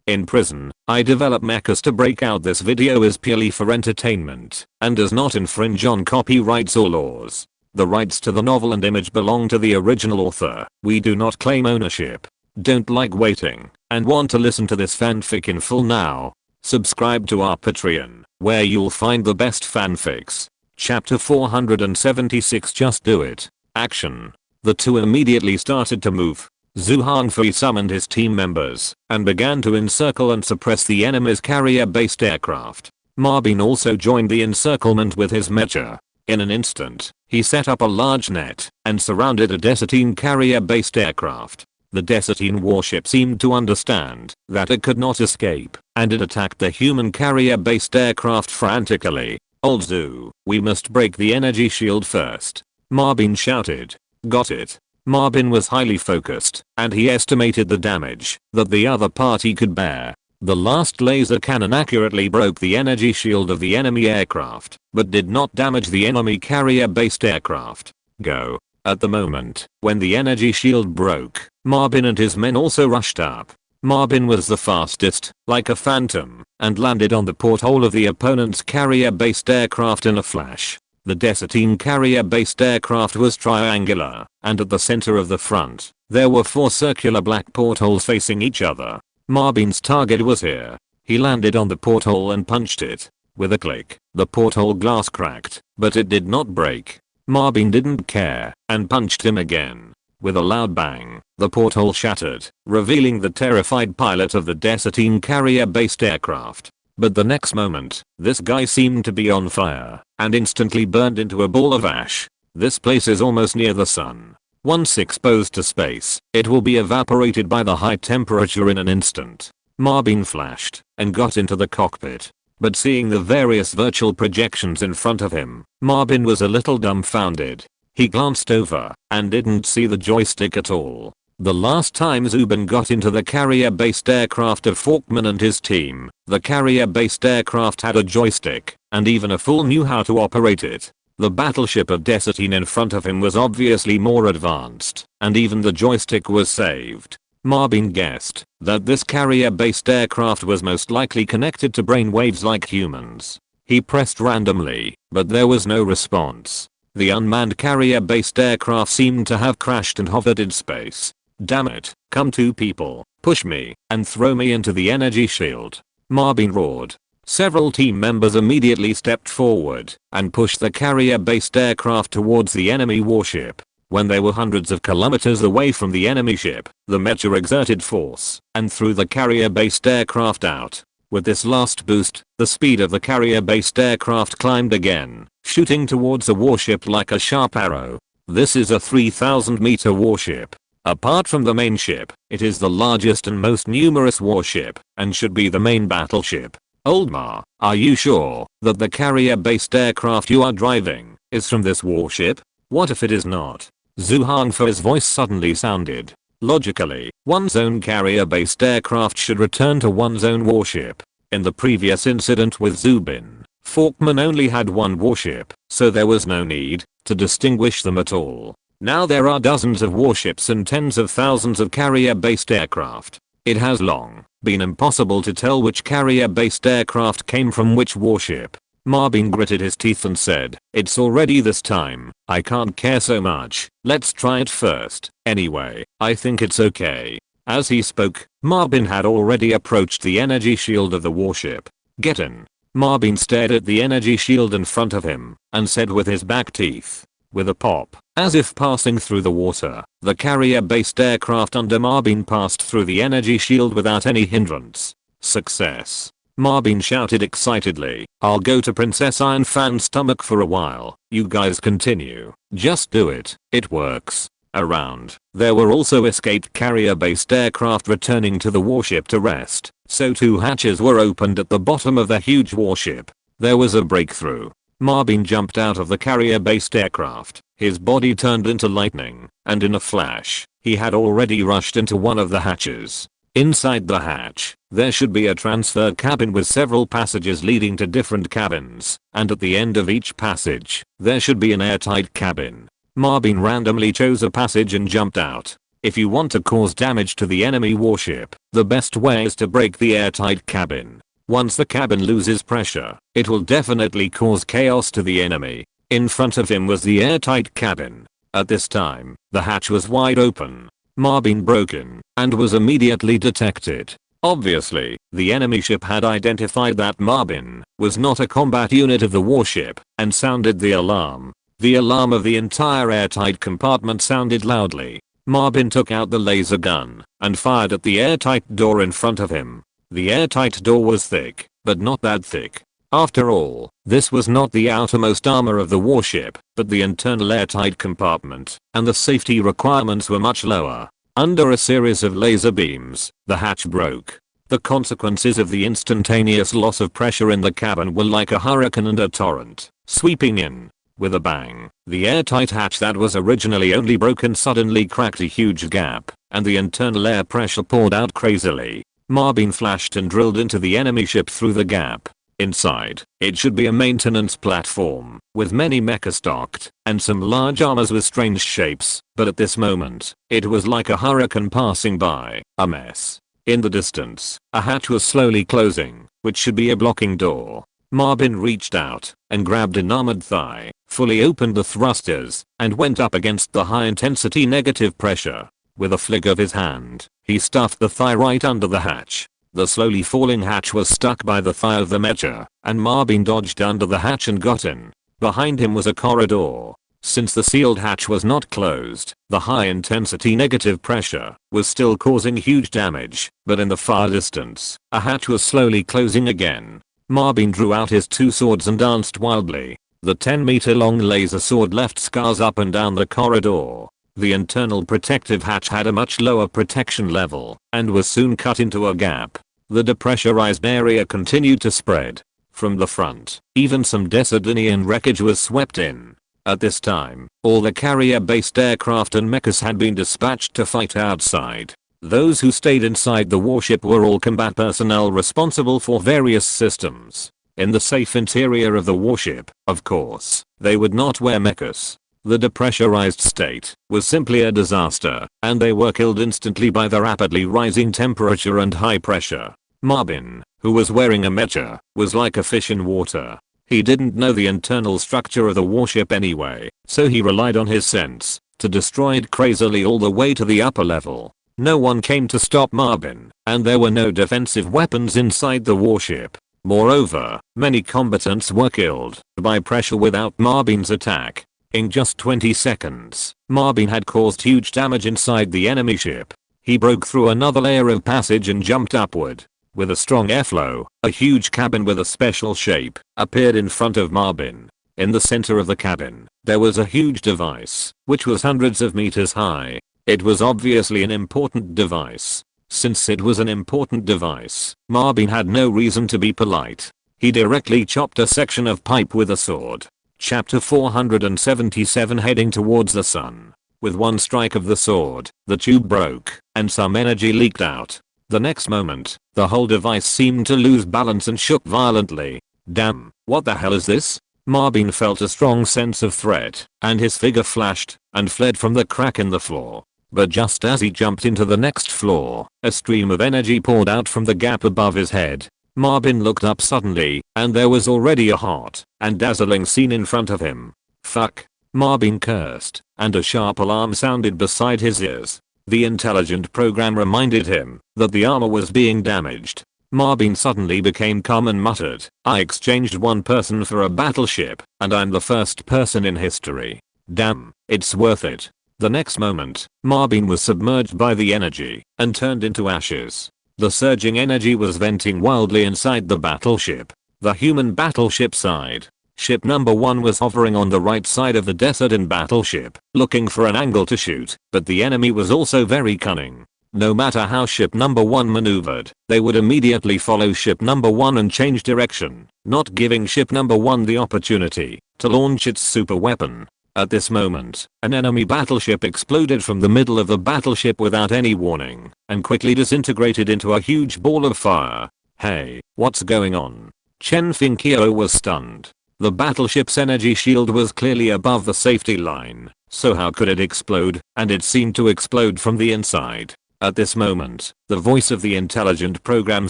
in prison. I develop mechas to break out. This video is purely for entertainment and does not infringe on copyrights or laws. The rights to the novel and image belong to the original author. We do not claim ownership. Don't like waiting and want to listen to this fanfic in full now? Subscribe to our Patreon, where you'll find the best fanfics. Chapter 476. Just do it. Action. The two immediately started to move. Zhou Yang summoned his team members and began to encircle and suppress the enemy's carrier-based aircraft. Marbin also joined the encirclement with his mecha. In an instant, he set up a large net and surrounded a Desatine carrier-based aircraft. The Desatine warship seemed to understand that it could not escape, and it attacked the human carrier-based aircraft frantically. "Old Zhou, we must break the energy shield first," Marbin shouted. "Got it." Marbin was highly focused, and he estimated the damage that the other party could bear. The last laser cannon accurately broke the energy shield of the enemy aircraft, but did not damage the enemy carrier-based aircraft. Go. At the moment when the energy shield broke, Marbin and his men also rushed up. Marbin was the fastest, like a phantom, and landed on the porthole of the opponent's carrier-based aircraft in a flash. The Desatine carrier-based aircraft was triangular, and at the center of the front, there were 4 circular black portholes facing each other. Marbin's target was here. He landed on the porthole and punched it. With a click, the porthole glass cracked, but it did not break. Marbin didn't care, and punched him again. With a loud bang, the porthole shattered, revealing the terrified pilot of the Desatine carrier-based aircraft. But the next moment, this guy seemed to be on fire, and instantly burned into a ball of ash. This place is almost near the sun. Once exposed to space, it will be evaporated by the high temperature in an instant. Marbin flashed and got into the cockpit. But seeing the various virtual projections in front of him, Marbin was a little dumbfounded. He glanced over and didn't see the joystick at all. The last time Zubin got into the carrier-based aircraft of Falkman and his team, the carrier-based aircraft had a joystick, and even a fool knew how to operate it. The battleship of Desatine in front of him was obviously more advanced, and even the joystick was saved. Marbin guessed that this carrier-based aircraft was most likely connected to brainwaves like humans. He pressed randomly, but there was no response. The unmanned carrier-based aircraft seemed to have crashed and hovered in space. "Damn it, come 2 people, push me, and throw me into the energy shield," Marbin roared. Several team members immediately stepped forward and pushed the carrier-based aircraft towards the enemy warship. When they were hundreds of kilometers away from the enemy ship, the mecha exerted force and threw the carrier-based aircraft out. With this last boost, the speed of the carrier-based aircraft climbed again, shooting towards the warship like a sharp arrow. This is a 3,000-meter warship. Apart from the main ship, it is the largest and most numerous warship, and should be the main battleship. "Oldmar, are you sure that the carrier-based aircraft you are driving is from this warship? What if it is not?" Zhou Yang's voice suddenly sounded. Logically, one's own carrier-based aircraft should return to one's own warship. In the previous incident with Zubin, Falkman only had one warship, so there was no need to distinguish them at all. Now there are dozens of warships and tens of thousands of carrier-based aircraft. It has long been impossible to tell which carrier-based aircraft came from which warship. Marbin gritted his teeth and said, "It's already this time. I can't care so much. Let's try it first. Anyway, I think it's okay." As he spoke, Marbin had already approached the energy shield of the warship. "Get in." Marbin stared at the energy shield in front of him and said with his back teeth. With a pop, as if passing through the water, the carrier-based aircraft under Marbin passed through the energy shield without any hindrance. Success. Marbin shouted excitedly. "I'll go to Princess Iron Fan's stomach for a while. You guys continue. Just do it. It works." Around, there were also escaped carrier-based aircraft returning to the warship to rest, so 2 hatches were opened at the bottom of the huge warship. There was a breakthrough. Marbin jumped out of the carrier-based aircraft. His body turned into lightning, and in a flash, he had already rushed into one of the hatches. Inside the hatch, there should be a transfer cabin with several passages leading to different cabins, and at the end of each passage, there should be an airtight cabin. Marbin randomly chose a passage and jumped out. If you want to cause damage to the enemy warship, the best way is to break the airtight cabin. Once the cabin loses pressure, it will definitely cause chaos to the enemy. In front of him was the airtight cabin. At this time, the hatch was wide open. Marbin broke in and was immediately detected. Obviously, the enemy ship had identified that Marbin was not a combat unit of the warship and sounded the alarm. The alarm of the entire airtight compartment sounded loudly. Marbin took out the laser gun and fired at the airtight door in front of him. The airtight door was thick, but not that thick. After all, this was not the outermost armor of the warship, but the internal airtight compartment, and the safety requirements were much lower. Under a series of laser beams, the hatch broke. The consequences of the instantaneous loss of pressure in the cabin were like a hurricane and a torrent, sweeping in. With a bang, the airtight hatch that was originally only broken suddenly cracked a huge gap, and the internal air pressure poured out crazily. Marbin flashed and drilled into the enemy ship through the gap. Inside, it should be a maintenance platform, with many mechas stocked, and some large armors with strange shapes, but at this moment, it was like a hurricane passing by, a mess. In the distance, a hatch was slowly closing, which should be a blocking door. Marbin reached out and grabbed an armored thigh, fully opened the thrusters, and went up against the high-intensity negative pressure. With a flick of his hand, he stuffed the thigh right under the hatch. The slowly falling hatch was stuck by the thigh of the mecha, and Marbin dodged under the hatch and got in. Behind him was a corridor. Since the sealed hatch was not closed, the high-intensity negative pressure was still causing huge damage, but in the far distance, a hatch was slowly closing again. Marbin drew out his two swords and danced wildly. The 10-meter-long laser sword left scars up and down the corridor. The internal protective hatch had a much lower protection level and was soon cut into a gap. The depressurized area continued to spread. From the front, even some Decidinian wreckage was swept in. At this time, all the carrier-based aircraft and mechas had been dispatched to fight outside. Those who stayed inside the warship were all combat personnel responsible for various systems. In the safe interior of the warship, of course, they would not wear mechas. The depressurized state was simply a disaster, and they were killed instantly by the rapidly rising temperature and high pressure. Marbin, who was wearing a mecha, was like a fish in water. He didn't know the internal structure of the warship anyway, so he relied on his sense to destroy it crazily all the way to the upper level. No one came to stop Marbin, and there were no defensive weapons inside the warship. Moreover, many combatants were killed by pressure without Marbin's attack. In just 20 seconds, Marbin had caused huge damage inside the enemy ship. He broke through another layer of passage and jumped upward. With a strong airflow, a huge cabin with a special shape appeared in front of Marbin. In the center of the cabin, there was a huge device, which was hundreds of meters high. It was obviously an important device. Since it was an important device, Marbin had no reason to be polite. He directly chopped a section of pipe with a sword. Chapter 477 Heading towards the sun. With one strike of the sword, the tube broke, and some energy leaked out. The next moment, the whole device seemed to lose balance and shook violently. Damn, what the hell is this? Marbin felt a strong sense of threat, and his figure flashed and fled from the crack in the floor. But just as he jumped into the next floor, a stream of energy poured out from the gap above his head. Marbin looked up suddenly, and there was already a hot and dazzling scene in front of him. Fuck. Marbin cursed, and a sharp alarm sounded beside his ears. The intelligent program reminded him that the armor was being damaged. Marbin suddenly became calm and muttered, "I exchanged one person for a battleship, and I'm the first person in history. Damn, it's worth it." The next moment, Marbin was submerged by the energy and turned into ashes. The surging energy was venting wildly inside the battleship. The human battleship side. Ship number 1 was hovering on the right side of the Decidin battleship, looking for an angle to shoot, but the enemy was also very cunning. No matter how ship number 1 maneuvered, they would immediately follow ship number 1 and change direction, not giving ship number 1 the opportunity to launch its super weapon. At this moment, an enemy battleship exploded from the middle of the battleship without any warning, and quickly disintegrated into a huge ball of fire. Hey, what's going on? Chen Finkyo was stunned. The battleship's energy shield was clearly above the safety line, so how could it explode? And it seemed to explode from the inside. At this moment, the voice of the intelligent program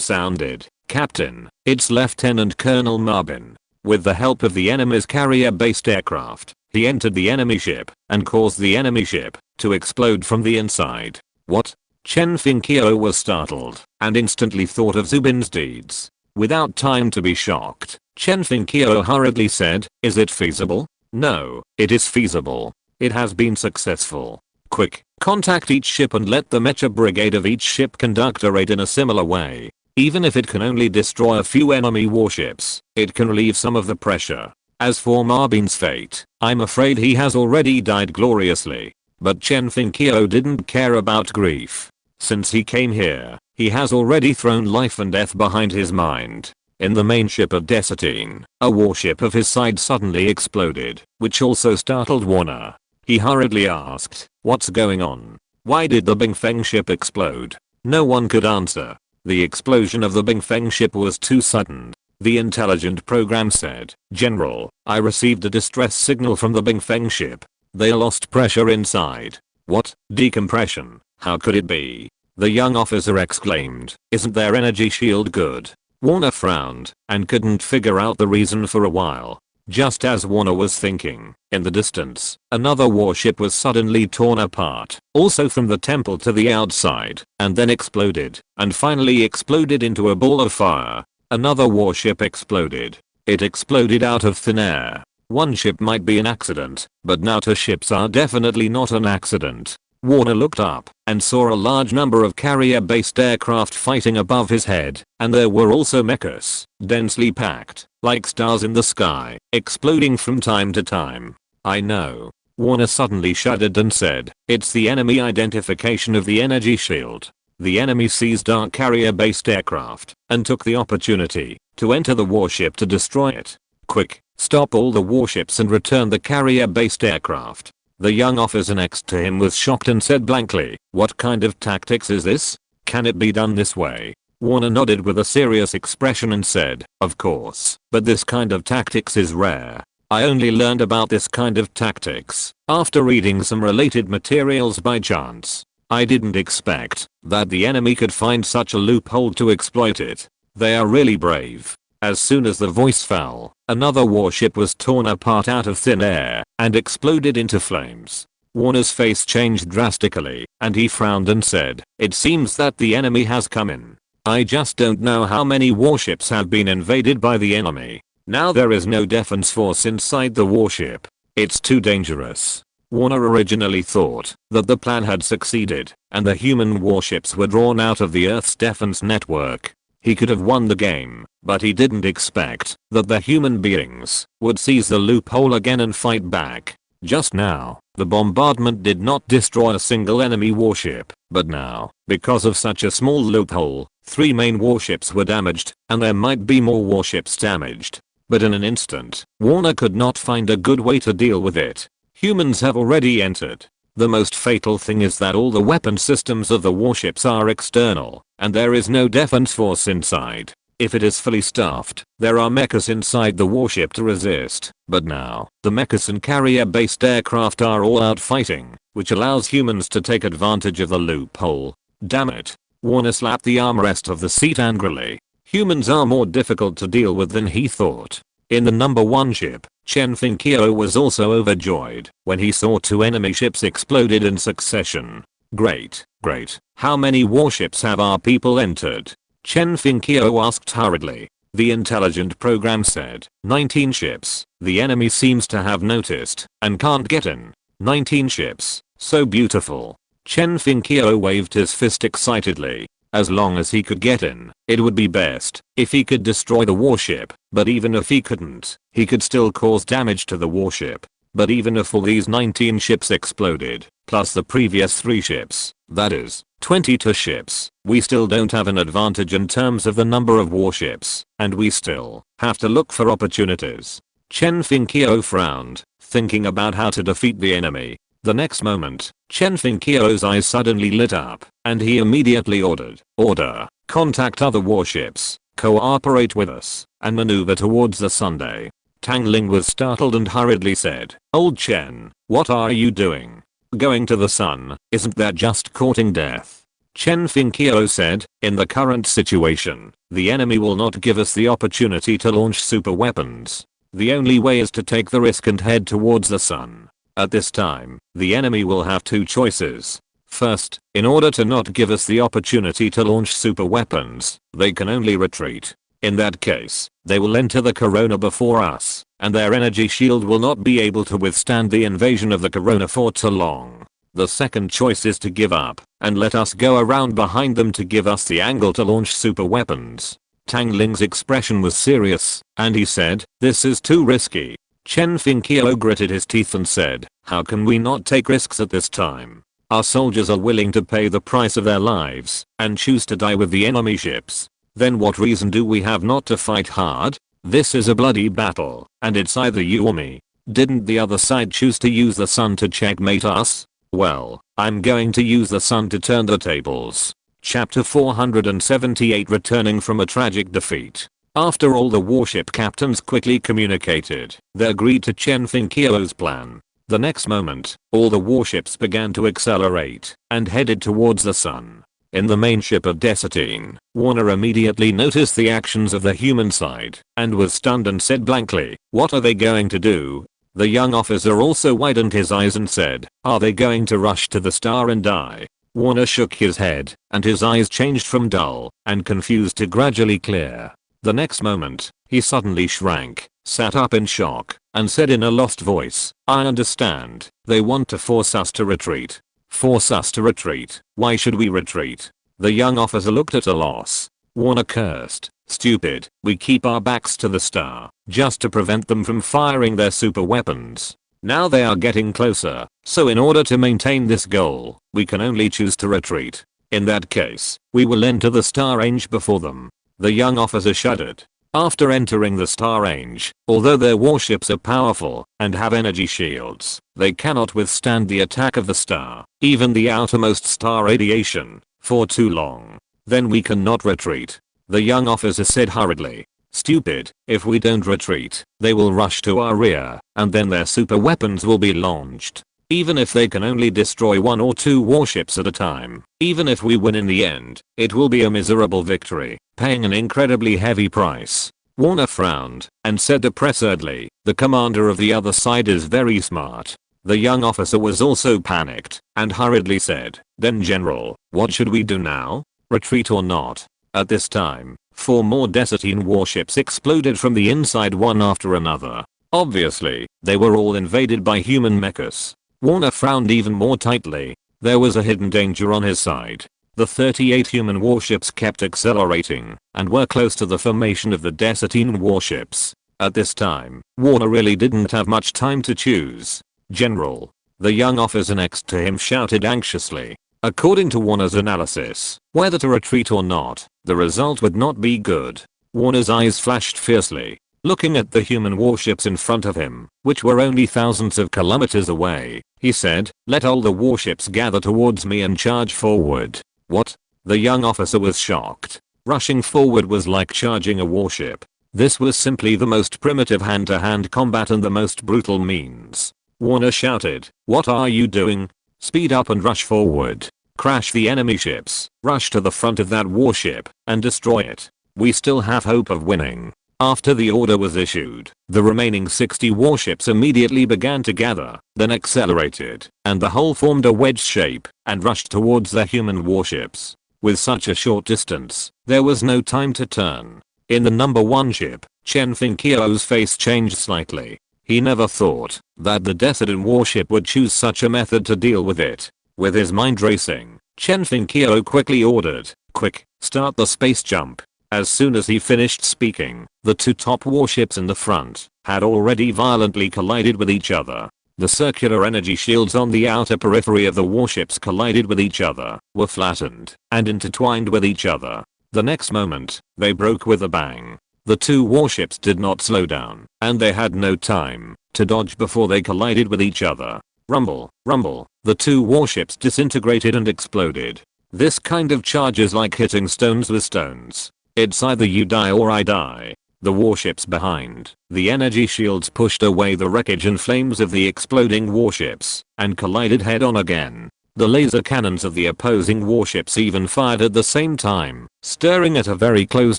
sounded, "Captain, it's Lieutenant Colonel Marvin. With the help of the enemy's carrier-based aircraft, he entered the enemy ship and caused the enemy ship to explode from the inside." What? Chen Finkyo was startled and instantly thought of Zubin's deeds. Without time to be shocked, Chen Finkyo hurriedly said, "Is it feasible?" "No, it is feasible. It has been successful. Quick, contact each ship and let the mecha brigade of each ship conduct a raid in a similar way. Even if it can only destroy a few enemy warships, it can relieve some of the pressure. As for Marvin's fate, I'm afraid he has already died gloriously." But Chen Finkyo didn't care about grief. Since he came here, he has already thrown life and death behind his mind. In the main ship of Desatine, a warship of his side suddenly exploded, which also startled Warner. He hurriedly asked, "What's going on? Why did the Bingfeng ship explode?" No one could answer. The explosion of the Bingfeng ship was too sudden. The intelligent program said, "General, I received a distress signal from the Bingfeng ship. They lost pressure inside." "What? Decompression? How could it be?" the young officer exclaimed. "Isn't their energy shield good?" Warner frowned and couldn't figure out the reason for a while. Just as Warner was thinking, in the distance, another warship was suddenly torn apart, also from the temple to the outside, and then exploded, and finally exploded into a ball of fire. Another warship exploded. It exploded out of thin air. One ship might be an accident, but now two ships are definitely not an accident. Warner looked up and saw a large number of carrier-based aircraft fighting above his head, and there were also mechas, densely packed, like stars in the sky, exploding from time to time. "I know." Warner suddenly shuddered and said, "It's the enemy identification of the energy shield." The enemy seized our carrier-based aircraft and took the opportunity to enter the warship to destroy it. "Quick, stop all the warships and return the carrier-based aircraft." The young officer next to him was shocked and said blankly, "What kind of tactics is this? Can it be done this way?" Warner nodded with a serious expression and said, "Of course, but this kind of tactics is rare. I only learned about this kind of tactics after reading some related materials by chance. I didn't expect that the enemy could find such a loophole to exploit it. They are really brave." As soon as the voice fell, another warship was torn apart out of thin air and exploded into flames. Warner's face changed drastically, and he frowned and said, "It seems that the enemy has come in. I just don't know how many warships have been invaded by the enemy. Now there is no defense force inside the warship. It's too dangerous." Warner originally thought that the plan had succeeded, and the human warships were drawn out of the Earth's defense network. He could have won the game, but he didn't expect that the human beings would seize the loophole again and fight back. Just now, the bombardment did not destroy a single enemy warship, but now, because of such a small loophole, 3 main warships were damaged, and there might be more warships damaged. But in an instant, Warner could not find a good way to deal with it. Humans have already entered. The most fatal thing is that all the weapon systems of the warships are external, and there is no defense force inside. If it is fully staffed, there are mechas inside the warship to resist, but now, the mechas and carrier-based aircraft are all out fighting, which allows humans to take advantage of the loophole. Damn it. Warner slapped the armrest of the seat angrily. Humans are more difficult to deal with than he thought. In the number 1 ship, Chen Finkyo was also overjoyed when he saw 2 enemy ships exploded in succession. Great, great. How many warships have our people entered? Chen Finkyo asked hurriedly. The intelligent program said, 19 ships. The enemy seems to have noticed and can't get in. 19 ships. So beautiful. Chen Finkyo waved his fist excitedly. As long as he could get in, it would be best if he could destroy the warship, but even if he couldn't, he could still cause damage to the warship. But even if all these 19 ships exploded, plus the previous 3 ships, that is, 22 ships, we still don't have an advantage in terms of the number of warships, and we still have to look for opportunities. Chen Finkyo frowned, thinking about how to defeat the enemy. The next moment, Chen Finkyo's eyes suddenly lit up, and he immediately ordered, "Order, contact other warships, cooperate with us, and maneuver towards the Sunday." Tang Ling was startled and hurriedly said, "Old Chen, what are you doing? Going to the sun, isn't that just courting death?" Chen Fingqiao said, "In the current situation, the enemy will not give us the opportunity to launch super weapons. The only way is to take the risk and head towards the sun. At this time, the enemy will have two choices. First, in order to not give us the opportunity to launch super weapons, they can only retreat. In that case, they will enter the corona before us, and their energy shield will not be able to withstand the invasion of the corona for too long. The second choice is to give up, and let us go around behind them to give us the angle to launch super weapons." Tang Ling's expression was serious, and he said, "This is too risky." Chen Fingqiao gritted his teeth and said, "How can we not take risks at this time? Our soldiers are willing to pay the price of their lives, and choose to die with the enemy ships. Then what reason do we have not to fight hard? This is a bloody battle, and it's either you or me. Didn't the other side choose to use the sun to checkmate us? Well, I'm going to use the sun to turn the tables." Chapter 478 Returning from a tragic defeat. After all the warship captains quickly communicated, they agreed to Chen Fingqiao's plan. The next moment, all the warships began to accelerate and headed towards the sun. In the main ship of Desatine, Warner immediately noticed the actions of the human side and was stunned and said blankly, "What are they going to do?" The young officer also widened his eyes and said, "Are they going to rush to the star and die?" Warner shook his head, and his eyes changed from dull and confused to gradually clear. The next moment, he suddenly shrank, sat up in shock, and said in a lost voice, "I understand. They want to force us to retreat." "Force us to retreat? Why should we retreat?" The young officer looked at a loss. Warner cursed, "Stupid, we keep our backs to the star, just to prevent them from firing their super weapons. Now they are getting closer, so in order to maintain this goal, we can only choose to retreat. In that case, we will enter the star range before them." The young officer shuddered. After entering the star range, although their warships are powerful and have energy shields, they cannot withstand the attack of the star, even the outermost star radiation, for too long. "Then we cannot retreat," the young officer said hurriedly. "Stupid, if we don't retreat, they will rush to our rear, and then their super weapons will be launched. Even if they can only destroy 1 or 2 warships at a time, even if we win in the end, it will be a miserable victory, paying an incredibly heavy price." Warner frowned and said depressedly, "The commander of the other side is very smart." The young officer was also panicked and hurriedly said, "Then General, what should we do now? Retreat or not?" At this time, 4 more Desatine warships exploded from the inside one after another. Obviously, they were all invaded by human mechas. Warner frowned even more tightly. There was a hidden danger on his side. The 38 human warships kept accelerating and were close to the formation of the Desatine warships. At this time, Warner really didn't have much time to choose. "General," the young officer next to him shouted anxiously. According to Warner's analysis, whether to retreat or not, the result would not be good. Warner's eyes flashed fiercely, looking at the human warships in front of him, which were only thousands of kilometers away. He said, "Let all the warships gather towards me and charge forward." "What?" The young officer was shocked. Rushing forward was like charging a warship. This was simply the most primitive hand-to-hand combat and the most brutal means. Warner shouted, "What are you doing? Speed up and rush forward. Crash the enemy ships, rush to the front of that warship, and destroy it. We still have hope of winning." After the order was issued, the remaining 60 warships immediately began to gather, then accelerated, and the whole formed a wedge shape and rushed towards the human warships. With such a short distance, there was no time to turn. In the number 1 ship, Chen Fingqiao's face changed slightly. He never thought that the Desatine warship would choose such a method to deal with it. With his mind racing, Chen Fingqiao quickly ordered, "Quick, start the space jump." As soon as he finished speaking, the 2 top warships in the front had already violently collided with each other. The circular energy shields on the outer periphery of the warships collided with each other, were flattened, and intertwined with each other. The next moment, they broke with a bang. The 2 warships did not slow down, and they had no time to dodge before they collided with each other. Rumble, rumble, the 2 warships disintegrated and exploded. This kind of charge is like hitting stones with stones. It's either you die or I die. the warships behind. The energy shields pushed away the wreckage and flames of the exploding warships and collided head-on again. The laser cannons of the opposing warships even fired at the same time, stirring at a very close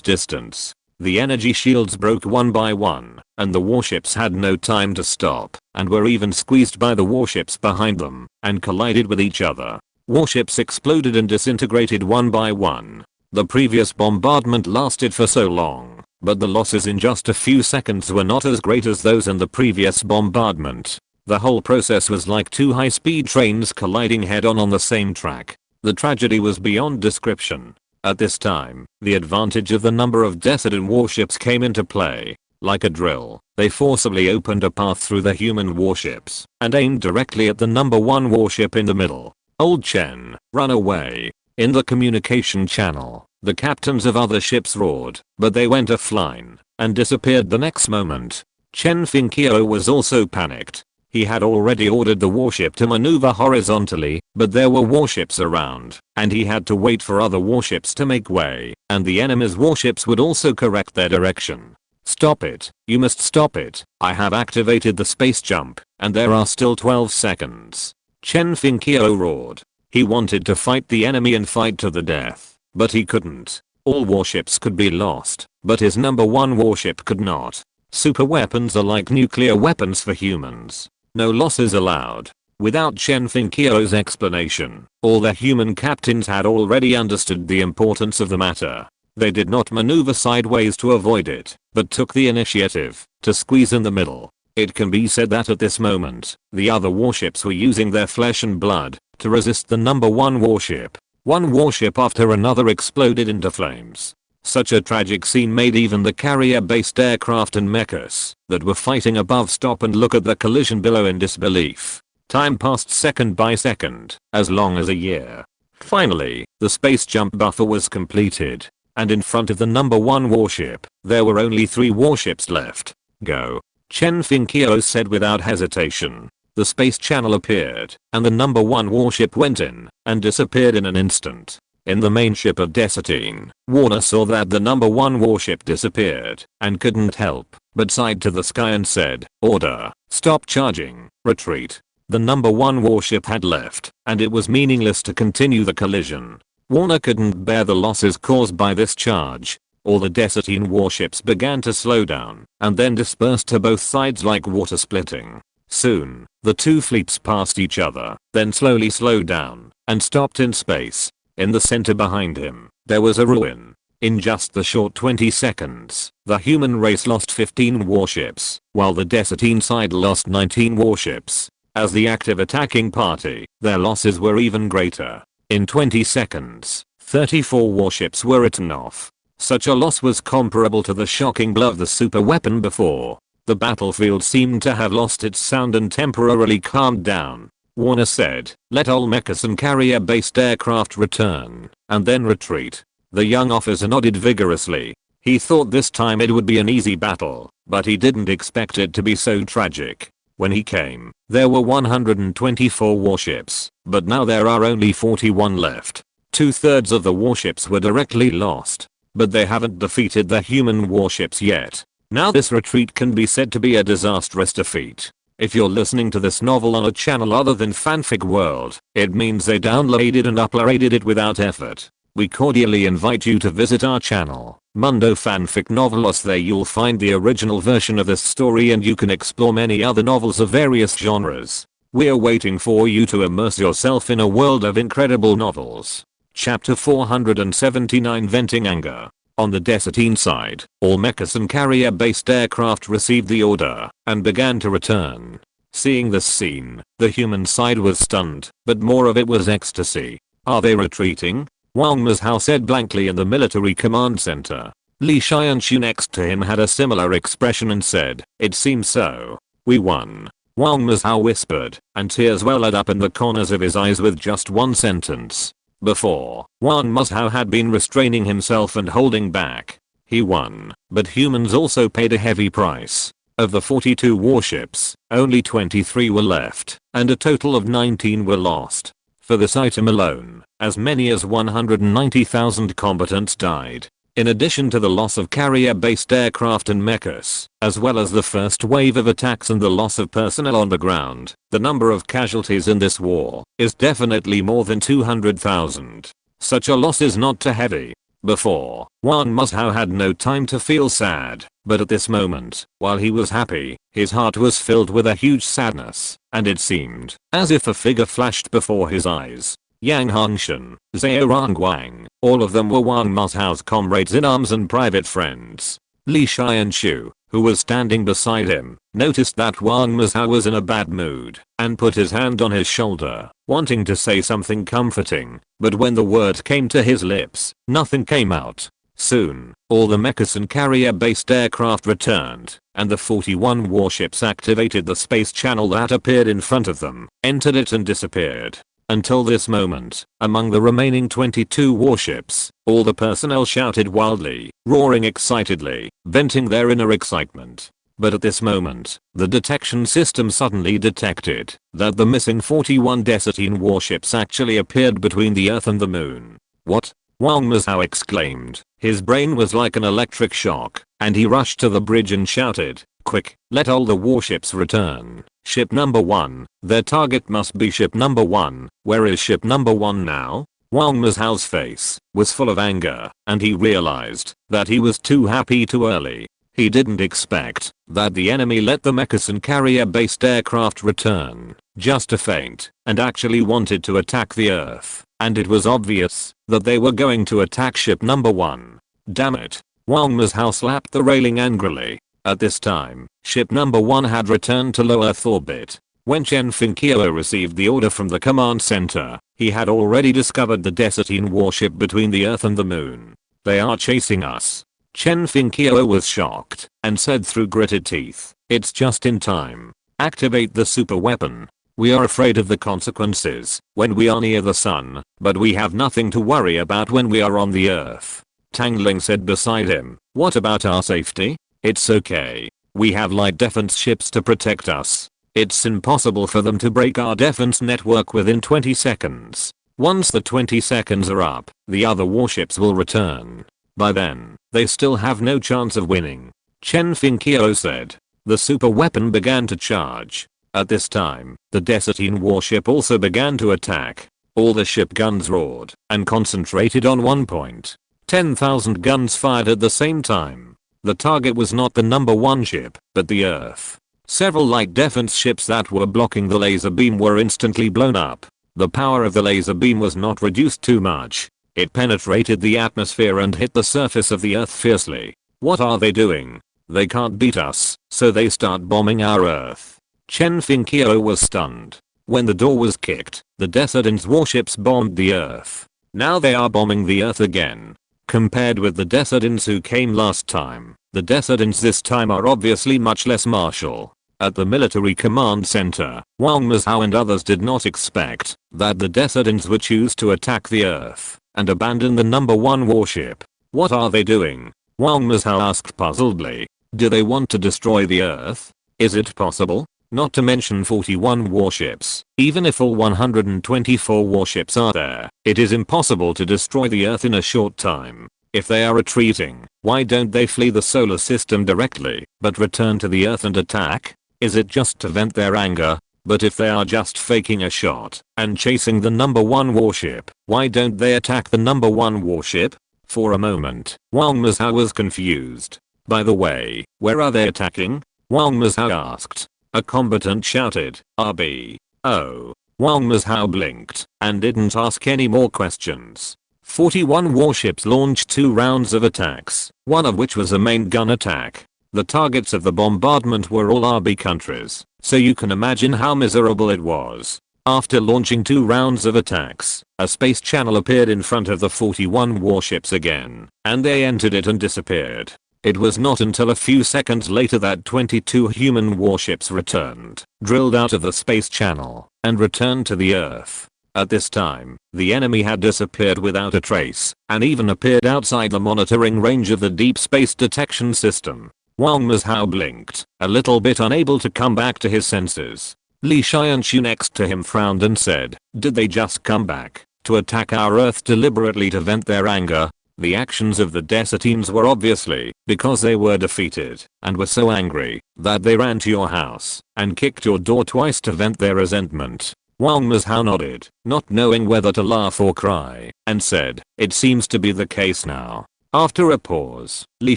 distance. The energy shields broke one by one, and the warships had no time to stop, and were even squeezed by the warships behind them, and collided with each other. Warships exploded and disintegrated one by one. The previous bombardment lasted for so long, but the losses in just a few seconds were not as great as those in the previous bombardment. The whole process was like two high-speed trains colliding head-on on the same track. The tragedy was beyond description. At this time, the advantage of the number of Desert warships came into play. Like a drill, they forcibly opened a path through the human warships and aimed directly at the number 1 warship in the middle. Old Chen, run away. In the communication channel, the captains of other ships roared, but they went offline and disappeared the next moment. Chen Fengqiu was also panicked. He had already ordered the warship to maneuver horizontally, but there were warships around, and he had to wait for other warships to make way, and the enemy's warships would also correct their direction. Stop it, you must stop it. I have activated the space jump, and there are still 12 seconds. Chen Fengqiu roared. He wanted to fight the enemy and fight to the death, but he couldn't. All warships could be lost, but his number 1 warship could not. Super weapons are like nuclear weapons for humans. No losses allowed. Without Chen Fengqiu's explanation, all the human captains had already understood the importance of the matter. They did not maneuver sideways to avoid it, but took the initiative to squeeze in the middle. It can be said that at this moment, the other warships were using their flesh and blood to resist the number 1 warship. One warship after another exploded into flames. Such a tragic scene made even the carrier-based aircraft and mechas that were fighting above stop and look at the collision below in disbelief. Time passed second by second, as long as a year. Finally, the space jump buffer was completed, and in front of the number 1 warship, there were only 3 warships left. Go. Chen Fengqiu said without hesitation. The space channel appeared, and the number 1 warship went in, and disappeared in an instant. In the main ship of Desatine, Warner saw that the number 1 warship disappeared, and couldn't help but sighed to the sky and said, "Order, stop charging, retreat." The number 1 warship had left, and it was meaningless to continue the collision. Warner couldn't bear the losses caused by this charge. All the Desatine warships began to slow down, and then dispersed to both sides like water splitting. Soon, the two fleets passed each other, then slowly slowed down, and stopped in space. In the center behind him, there was a ruin. In just the short 20 seconds, the human race lost 15 warships, while the Desatine side lost 19 warships. As the active attacking party, their losses were even greater. In 20 seconds, 34 warships were written off. Such a loss was comparable to the shocking blow of the super weapon before. The battlefield seemed to have lost its sound and temporarily calmed down. Warner said, "Let all mechas and carrier-based aircraft return, and then retreat." The young officer nodded vigorously. He thought this time it would be an easy battle, but he didn't expect it to be so tragic. When he came, there were 124 warships, but now there are only 41 left. 2/3 of the warships were directly lost, but they haven't defeated the human warships yet. Now this retreat can be said to be a disastrous defeat. If you're listening to this novel on a channel other than Fanfic World, it means they downloaded and uploaded it without effort. We cordially invite you to visit our channel, Mundo Fanfic Novelos. There you'll find the original version of this story and you can explore many other novels of various genres. We're waiting for you to immerse yourself in a world of incredible novels. Chapter 479, Venting Anger. On the Desatine side, all mechas and carrier-based aircraft received the order and began to return. Seeing this scene, the human side was stunned, but more of it was ecstasy. Are they retreating? Wang Mazhao said blankly in the military command center. Li Xianshu next to him had a similar expression and said, "It seems so. We won." Wang Mazhao whispered, and tears welled up in the corners of his eyes with just one sentence. Before, Wang Mazhao had been restraining himself and holding back. He won, but humans also paid a heavy price. Of the 42 warships, only 23 were left, and a total of 19 were lost. For this item alone, as many as 190,000 combatants died. In addition to the loss of carrier-based aircraft and mechas, as well as the first wave of attacks and the loss of personnel on the ground, the number of casualties in this war is definitely more than 200,000. Such a loss is not too heavy. Before, Wang Muzhou had no time to feel sad, but at this moment, while he was happy, his heart was filled with a huge sadness, and it seemed as if a figure flashed before his eyes. Yang Hongshan, Zhou Yang, all of them were Wang Muzhou's comrades in arms and private friends. Li Xianshu, who was standing beside him, noticed that Wang Muzhou was in a bad mood, and put his hand on his shoulder, wanting to say something comforting, but when the word came to his lips, nothing came out. Soon, all the mechas and carrier-based aircraft returned, and the 41 warships activated the space channel that appeared in front of them, entered it and disappeared. Until this moment, among the remaining 22 warships, all the personnel shouted wildly, roaring excitedly, venting their inner excitement. But at this moment, the detection system suddenly detected that the missing 41 Desertine warships actually appeared between the Earth and the Moon. What? Wang Muzhou exclaimed. His brain was like an electric shock, and he rushed to the bridge and shouted, "Quick, let all the warships return. Ship number 1, their target must be ship number 1, where is ship number 1 now?" Wang Muzhou's face was full of anger, and he realized that he was too happy too early. He didn't expect that the enemy let the mechas and carrier-based aircraft return, just to faint, and actually wanted to attack the Earth, and it was obvious that they were going to attack ship number 1. Damn it. Wang Muzhou slapped the railing angrily. At this time, ship number 1 had returned to low Earth orbit. When Chen Finqiao received the order from the command center, he had already discovered the Desertine warship between the Earth and the Moon. "They are chasing us." Chen Finqiao was shocked and said through gritted teeth, "It's just in time. Activate the super weapon. We are afraid of the consequences when we are near the sun, but we have nothing to worry about when we are on the Earth." Tang Ling said beside him, "What about our safety? It's okay. We have light defense ships to protect us. It's impossible for them to break our defense network within 20 seconds. Once the 20 seconds are up, the other warships will return. By then, they still have no chance of winning." Chen Finqiao said. The super weapon began to charge. At this time, the Desertine warship also began to attack. All the ship guns roared and concentrated on one point. 10,000 guns fired at the same time. The target was not the number 1 ship, but the Earth. Several light defense ships that were blocking the laser beam were instantly blown up. The power of the laser beam was not reduced too much. It penetrated the atmosphere and hit the surface of the Earth fiercely. What are they doing? They can't beat us, so they start bombing our Earth. Chen Finqiao was stunned. When the door was kicked, the Desertine's warships bombed the Earth. Now they are bombing the Earth again. Compared with the Desertines who came last time, the Desertines this time are obviously much less martial. At the military command center, Wang Muzhou and others did not expect that the Desertines would choose to attack the Earth and abandon the number 1 warship. What are they doing? Wang Muzhou asked puzzledly. Do they want to destroy the Earth? Is it possible? Not to mention 41 warships. Even if all 124 warships are there, it is impossible to destroy the Earth in a short time. If they are retreating, why don't they flee the solar system directly, but return to the Earth and attack? Is it just to vent their anger? But if they are just faking a shot and chasing the number 1 warship, why don't they attack the number 1 warship? For a moment, Wang Muzhou was confused. By the way, where are they attacking? Wang Muzhou asked. A combatant shouted, "RB." Oh. Wang Muzhou blinked and didn't ask any more questions. 41 warships launched 2 rounds of attacks, one of which was a main gun attack. The targets of the bombardment were all RB countries, so you can imagine how miserable it was. After launching 2 rounds of attacks, a space channel appeared in front of the 41 warships again, and they entered it and disappeared. It was not until a few seconds later that 22 human warships returned, drilled out of the space channel, and returned to the Earth. At this time, the enemy had disappeared without a trace, and even appeared outside the monitoring range of the deep space detection system. Wang Muzhou blinked, a little bit unable to come back to his senses. Li Xianshu next to him frowned and said, "Did they just come back to attack our Earth deliberately to vent their anger?" The actions of the Desatines were obviously because they were defeated and were so angry that they ran to your house and kicked your door twice to vent their resentment. Wang Mazhao nodded, not knowing whether to laugh or cry, and said, "It seems to be the case now." After a pause, Li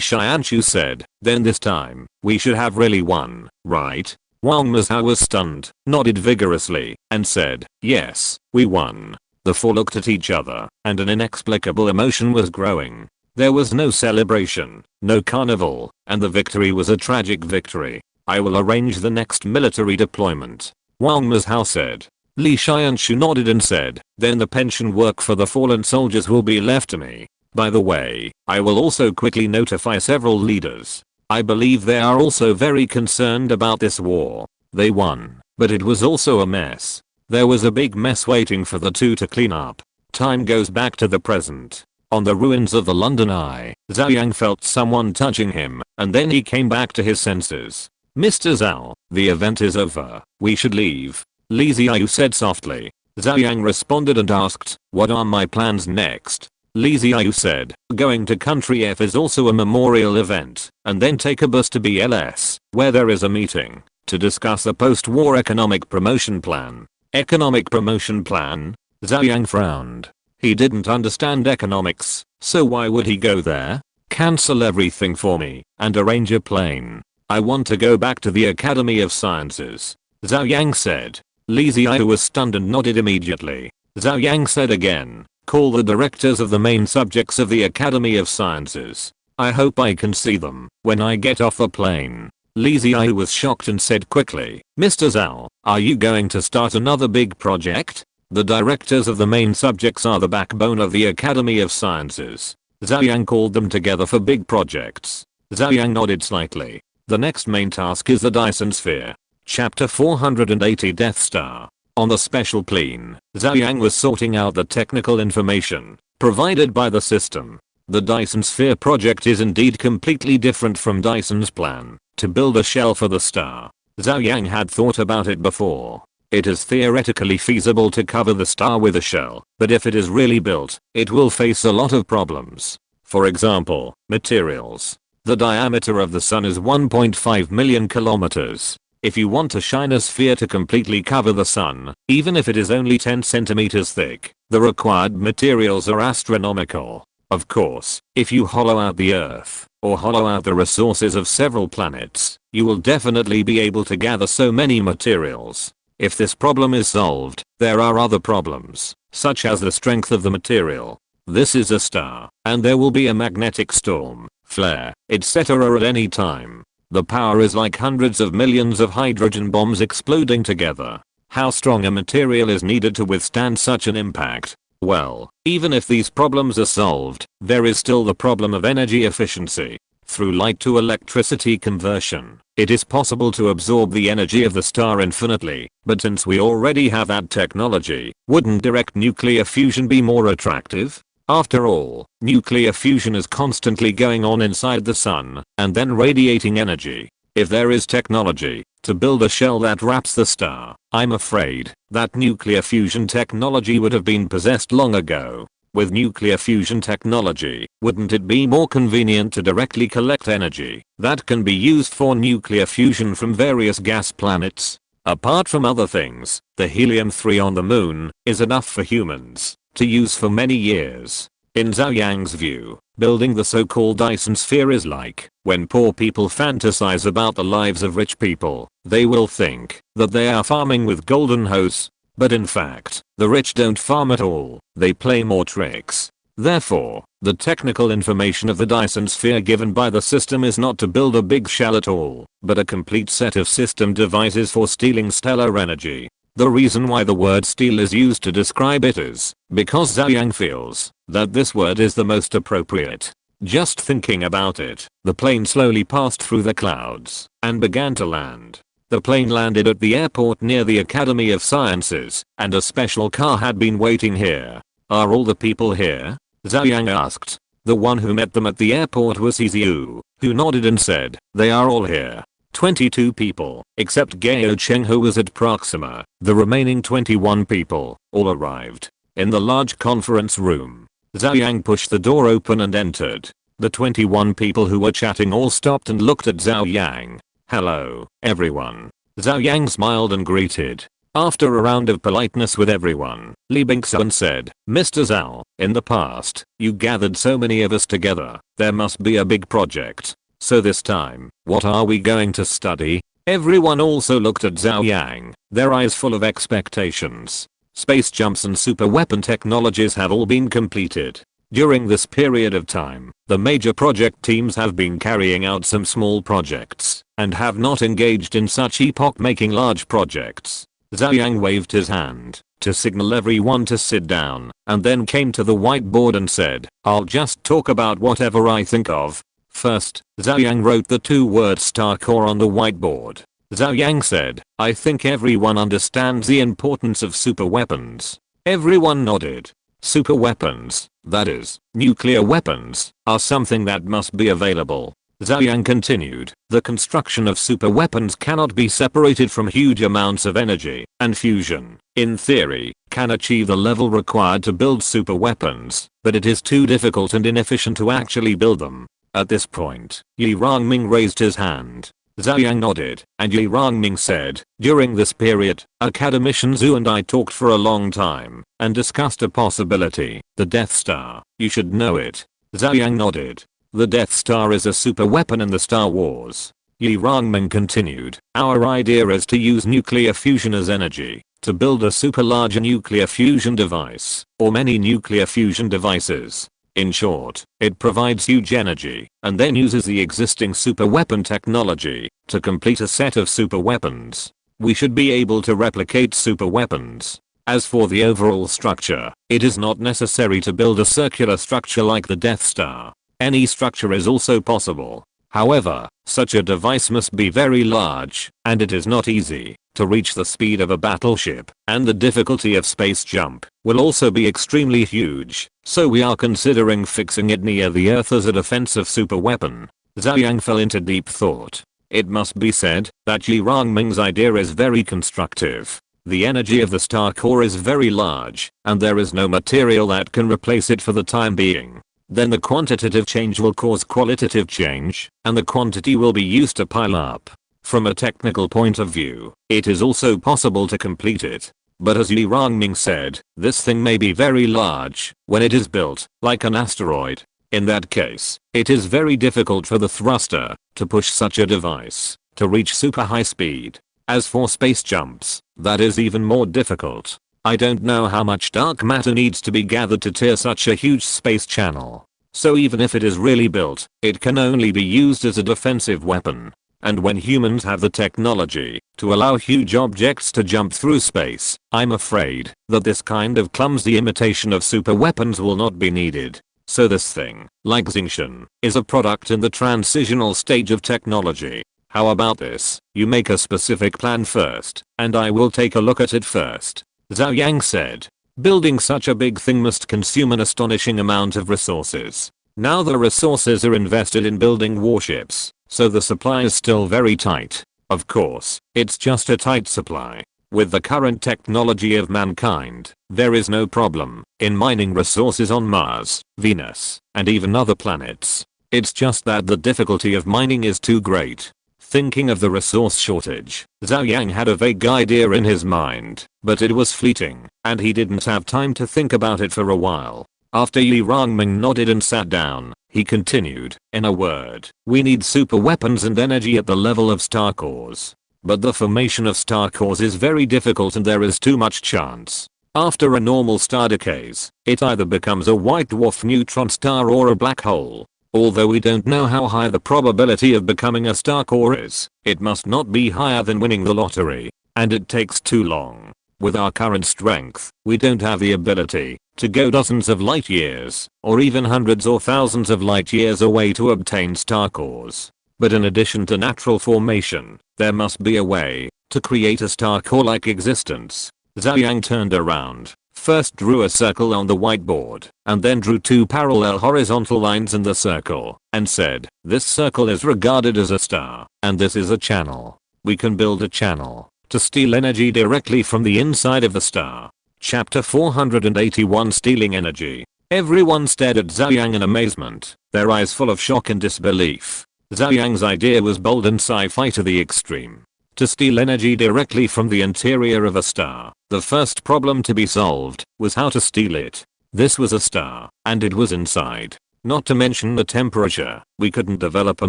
Xianshu said, "Then this time, we should have really won, right?" Wang Mazhao was stunned, nodded vigorously, and said, "Yes, we won." The four looked at each other, and an inexplicable emotion was growing. There was no celebration, no carnival, and the victory was a tragic victory. "I will arrange the next military deployment," Wang Mazhao said. Li Xianshu nodded and said, "Then the pension work for the fallen soldiers will be left to me. By the way, I will also quickly notify several leaders. I believe they are also very concerned about this war. They won, but it was also a mess. There was a big mess waiting for the two to clean up." Time goes back to the present. On the ruins of the London Eye, Zhou Yang felt someone touching him, and then he came back to his senses. "Mr. Zhao, the event is over. We should leave," Li Xiaoyu said softly. Zhou Yang responded and asked, "What are my plans next?" Li Xiaoyu said, "Going to Country F is also a memorial event, and then take a bus to BLS, where there is a meeting, to discuss a post-war economic promotion plan." Economic promotion plan? Zhou Yang frowned. He didn't understand economics, so why would he go there? "Cancel everything for me, and arrange a plane. I want to go back to the Academy of Sciences," Zhou Yang said. Li Xiaoyu was stunned and nodded immediately. Zhou Yang said again, "Call the directors of the main subjects of the Academy of Sciences. I hope I can see them when I get off the plane." Li Xiaoyu was shocked and said quickly, "Mr. Zhao, are you going to start another big project? The directors of the main subjects are the backbone of the Academy of Sciences." Zhou Yang called them together for big projects. Zhou Yang nodded slightly. The next main task is the Dyson Sphere. Chapter 480 Death Star. On the special plane, Zhou Yang was sorting out the technical information provided by the system. The Dyson Sphere project is indeed completely different from Dyson's plan to build a shell for the star. Zhou Yang had thought about it before. It is theoretically feasible to cover the star with a shell, but if it is really built, it will face a lot of problems. For example, materials. The diameter of the sun is 1.5 million kilometers. If you want to shine a sphere to completely cover the sun, even if it is only 10 centimeters thick, the required materials are astronomical. Of course, if you hollow out the Earth, or hollow out the resources of several planets, you will definitely be able to gather so many materials. If this problem is solved, there are other problems, such as the strength of the material. This is a star, and there will be a magnetic storm, flare, etc. at any time. The power is like hundreds of millions of hydrogen bombs exploding together. How strong a material is needed to withstand such an impact? Well, even if these problems are solved, there is still the problem of energy efficiency. Through light to electricity conversion, it is possible to absorb the energy of the star infinitely, but since we already have that technology, wouldn't direct nuclear fusion be more attractive? After all, nuclear fusion is constantly going on inside the sun, and then radiating energy. If there is technology to build a shell that wraps the star, I'm afraid that nuclear fusion technology would have been possessed long ago. With nuclear fusion technology, wouldn't it be more convenient to directly collect energy that can be used for nuclear fusion from various gas planets? Apart from other things, the helium-3 on the moon is enough for humans to use for many years. In Zhou Yang's view, building the so-called Dyson Sphere is like when poor people fantasize about the lives of rich people. They will think that they are farming with golden hoes. But in fact, the rich don't farm at all, they play more tricks. Therefore, the technical information of the Dyson Sphere given by the system is not to build a big shell at all, but a complete set of system devices for stealing stellar energy. The reason why the word steal is used to describe it is because Zhou Yang feels that this word is the most appropriate. Just thinking about it, the plane slowly passed through the clouds and began to land. The plane landed at the airport near the Academy of Sciences, and a special car had been waiting here. "Are all the people here?" Zhou Yang asked. The one who met them at the airport was Xiu, who nodded and said, "They are all here." 22 people, except Gao Cheng who was at Proxima. The remaining 21 people all arrived in the large conference room. Zhou Yang pushed the door open and entered. The 21 people who were chatting all stopped and looked at Zhou Yang. "Hello, everyone." Zhou Yang smiled and greeted. After a round of politeness with everyone, Li Bingxuan said, "Mr. Zhao, in the past, you gathered so many of us together. There must be a big project. So this time, what are we going to study?" Everyone also looked at Zhou Yang, their eyes full of expectations. Space jumps and super weapon technologies have all been completed. During this period of time, the major project teams have been carrying out some small projects and have not engaged in such epoch-making large projects. Zhou Yang waved his hand to signal everyone to sit down and then came to the whiteboard and said, "I'll just talk about whatever I think of." First, Zhou Yang wrote the 2-word star core on the whiteboard. Zhou Yang said, "I think everyone understands the importance of super weapons." Everyone nodded. Super weapons, that is, nuclear weapons, are something that must be available. Zhou Yang continued, "The construction of super weapons cannot be separated from huge amounts of energy, and fusion, in theory, can achieve the level required to build super weapons, but it is too difficult and inefficient to actually build them." At this point, Yi Rongming raised his hand. Zhou Yang nodded, and Yi Rongming said, "During this period, Academician Zhu and I talked for a long time, and discussed a possibility, the Death Star. You should know it." Zhou Yang nodded. "The Death Star is a super weapon in the Star Wars." Yi Rongming continued, "Our idea is to use nuclear fusion as energy, to build a super large nuclear fusion device, or many nuclear fusion devices. In short, it provides huge energy, and then uses the existing super weapon technology to complete a set of super weapons. We should be able to replicate super weapons. As for the overall structure, it is not necessary to build a circular structure like the Death Star. Any structure is also possible. However, such a device must be very large, and it is not easy to reach the speed of a battleship, and the difficulty of space jump will also be extremely huge, so we are considering fixing it near the Earth as a defensive super weapon." Zhou Yang fell into deep thought. It must be said that Yi Rongming's idea is very constructive. The energy of the star core is very large, and there is no material that can replace it for the time being. Then the quantitative change will cause qualitative change, and the quantity will be used to pile up. From a technical point of view, it is also possible to complete it. But as Yi Rongming said, this thing may be very large when it is built, like an asteroid. In that case, it is very difficult for the thruster to push such a device to reach super high speed. As for space jumps, that is even more difficult. I don't know how much dark matter needs to be gathered to tear such a huge space channel. So even if it is really built, it can only be used as a defensive weapon. And when humans have the technology to allow huge objects to jump through space, I'm afraid that this kind of clumsy imitation of super weapons will not be needed. So this thing, like Xingqian, is a product in the transitional stage of technology. How about this? You make a specific plan first, and I will take a look at it first. Zhou Yang said. Building such a big thing must consume an astonishing amount of resources. Now the resources are invested in building warships, so the supply is still very tight. Of course, it's just a tight supply. With the current technology of mankind, there is no problem in mining resources on Mars, Venus, and even other planets. It's just that the difficulty of mining is too great. Thinking of the resource shortage, Zhou Yang had a vague idea in his mind, but it was fleeting, and he didn't have time to think about it for a while. After Yi Rongming nodded and sat down, he continued, in a word, we need super weapons and energy at the level of star cores. But the formation of star cores is very difficult and there is too much chance. After a normal star decays, it either becomes a white dwarf neutron star or a black hole. Although we don't know how high the probability of becoming a star core is, it must not be higher than winning the lottery, and it takes too long. With our current strength, we don't have the ability to go dozens of light years, or even hundreds or thousands of light years away to obtain star cores. But in addition to natural formation, there must be a way to create a star core-like existence. Zhou Yang turned around. First drew a circle on the whiteboard, and then drew two parallel horizontal lines in the circle, and said, this circle is regarded as a star, and this is a channel. We can build a channel to steal energy directly from the inside of the star. Chapter 481 Stealing Energy. Everyone stared at Zhou Yang in amazement, their eyes full of shock and disbelief. Zhou Yang's idea was bold and sci-fi to the extreme. To steal energy directly from the interior of a star, the first problem to be solved was how to steal it. This was a star, and it was inside. Not to mention the temperature, we couldn't develop a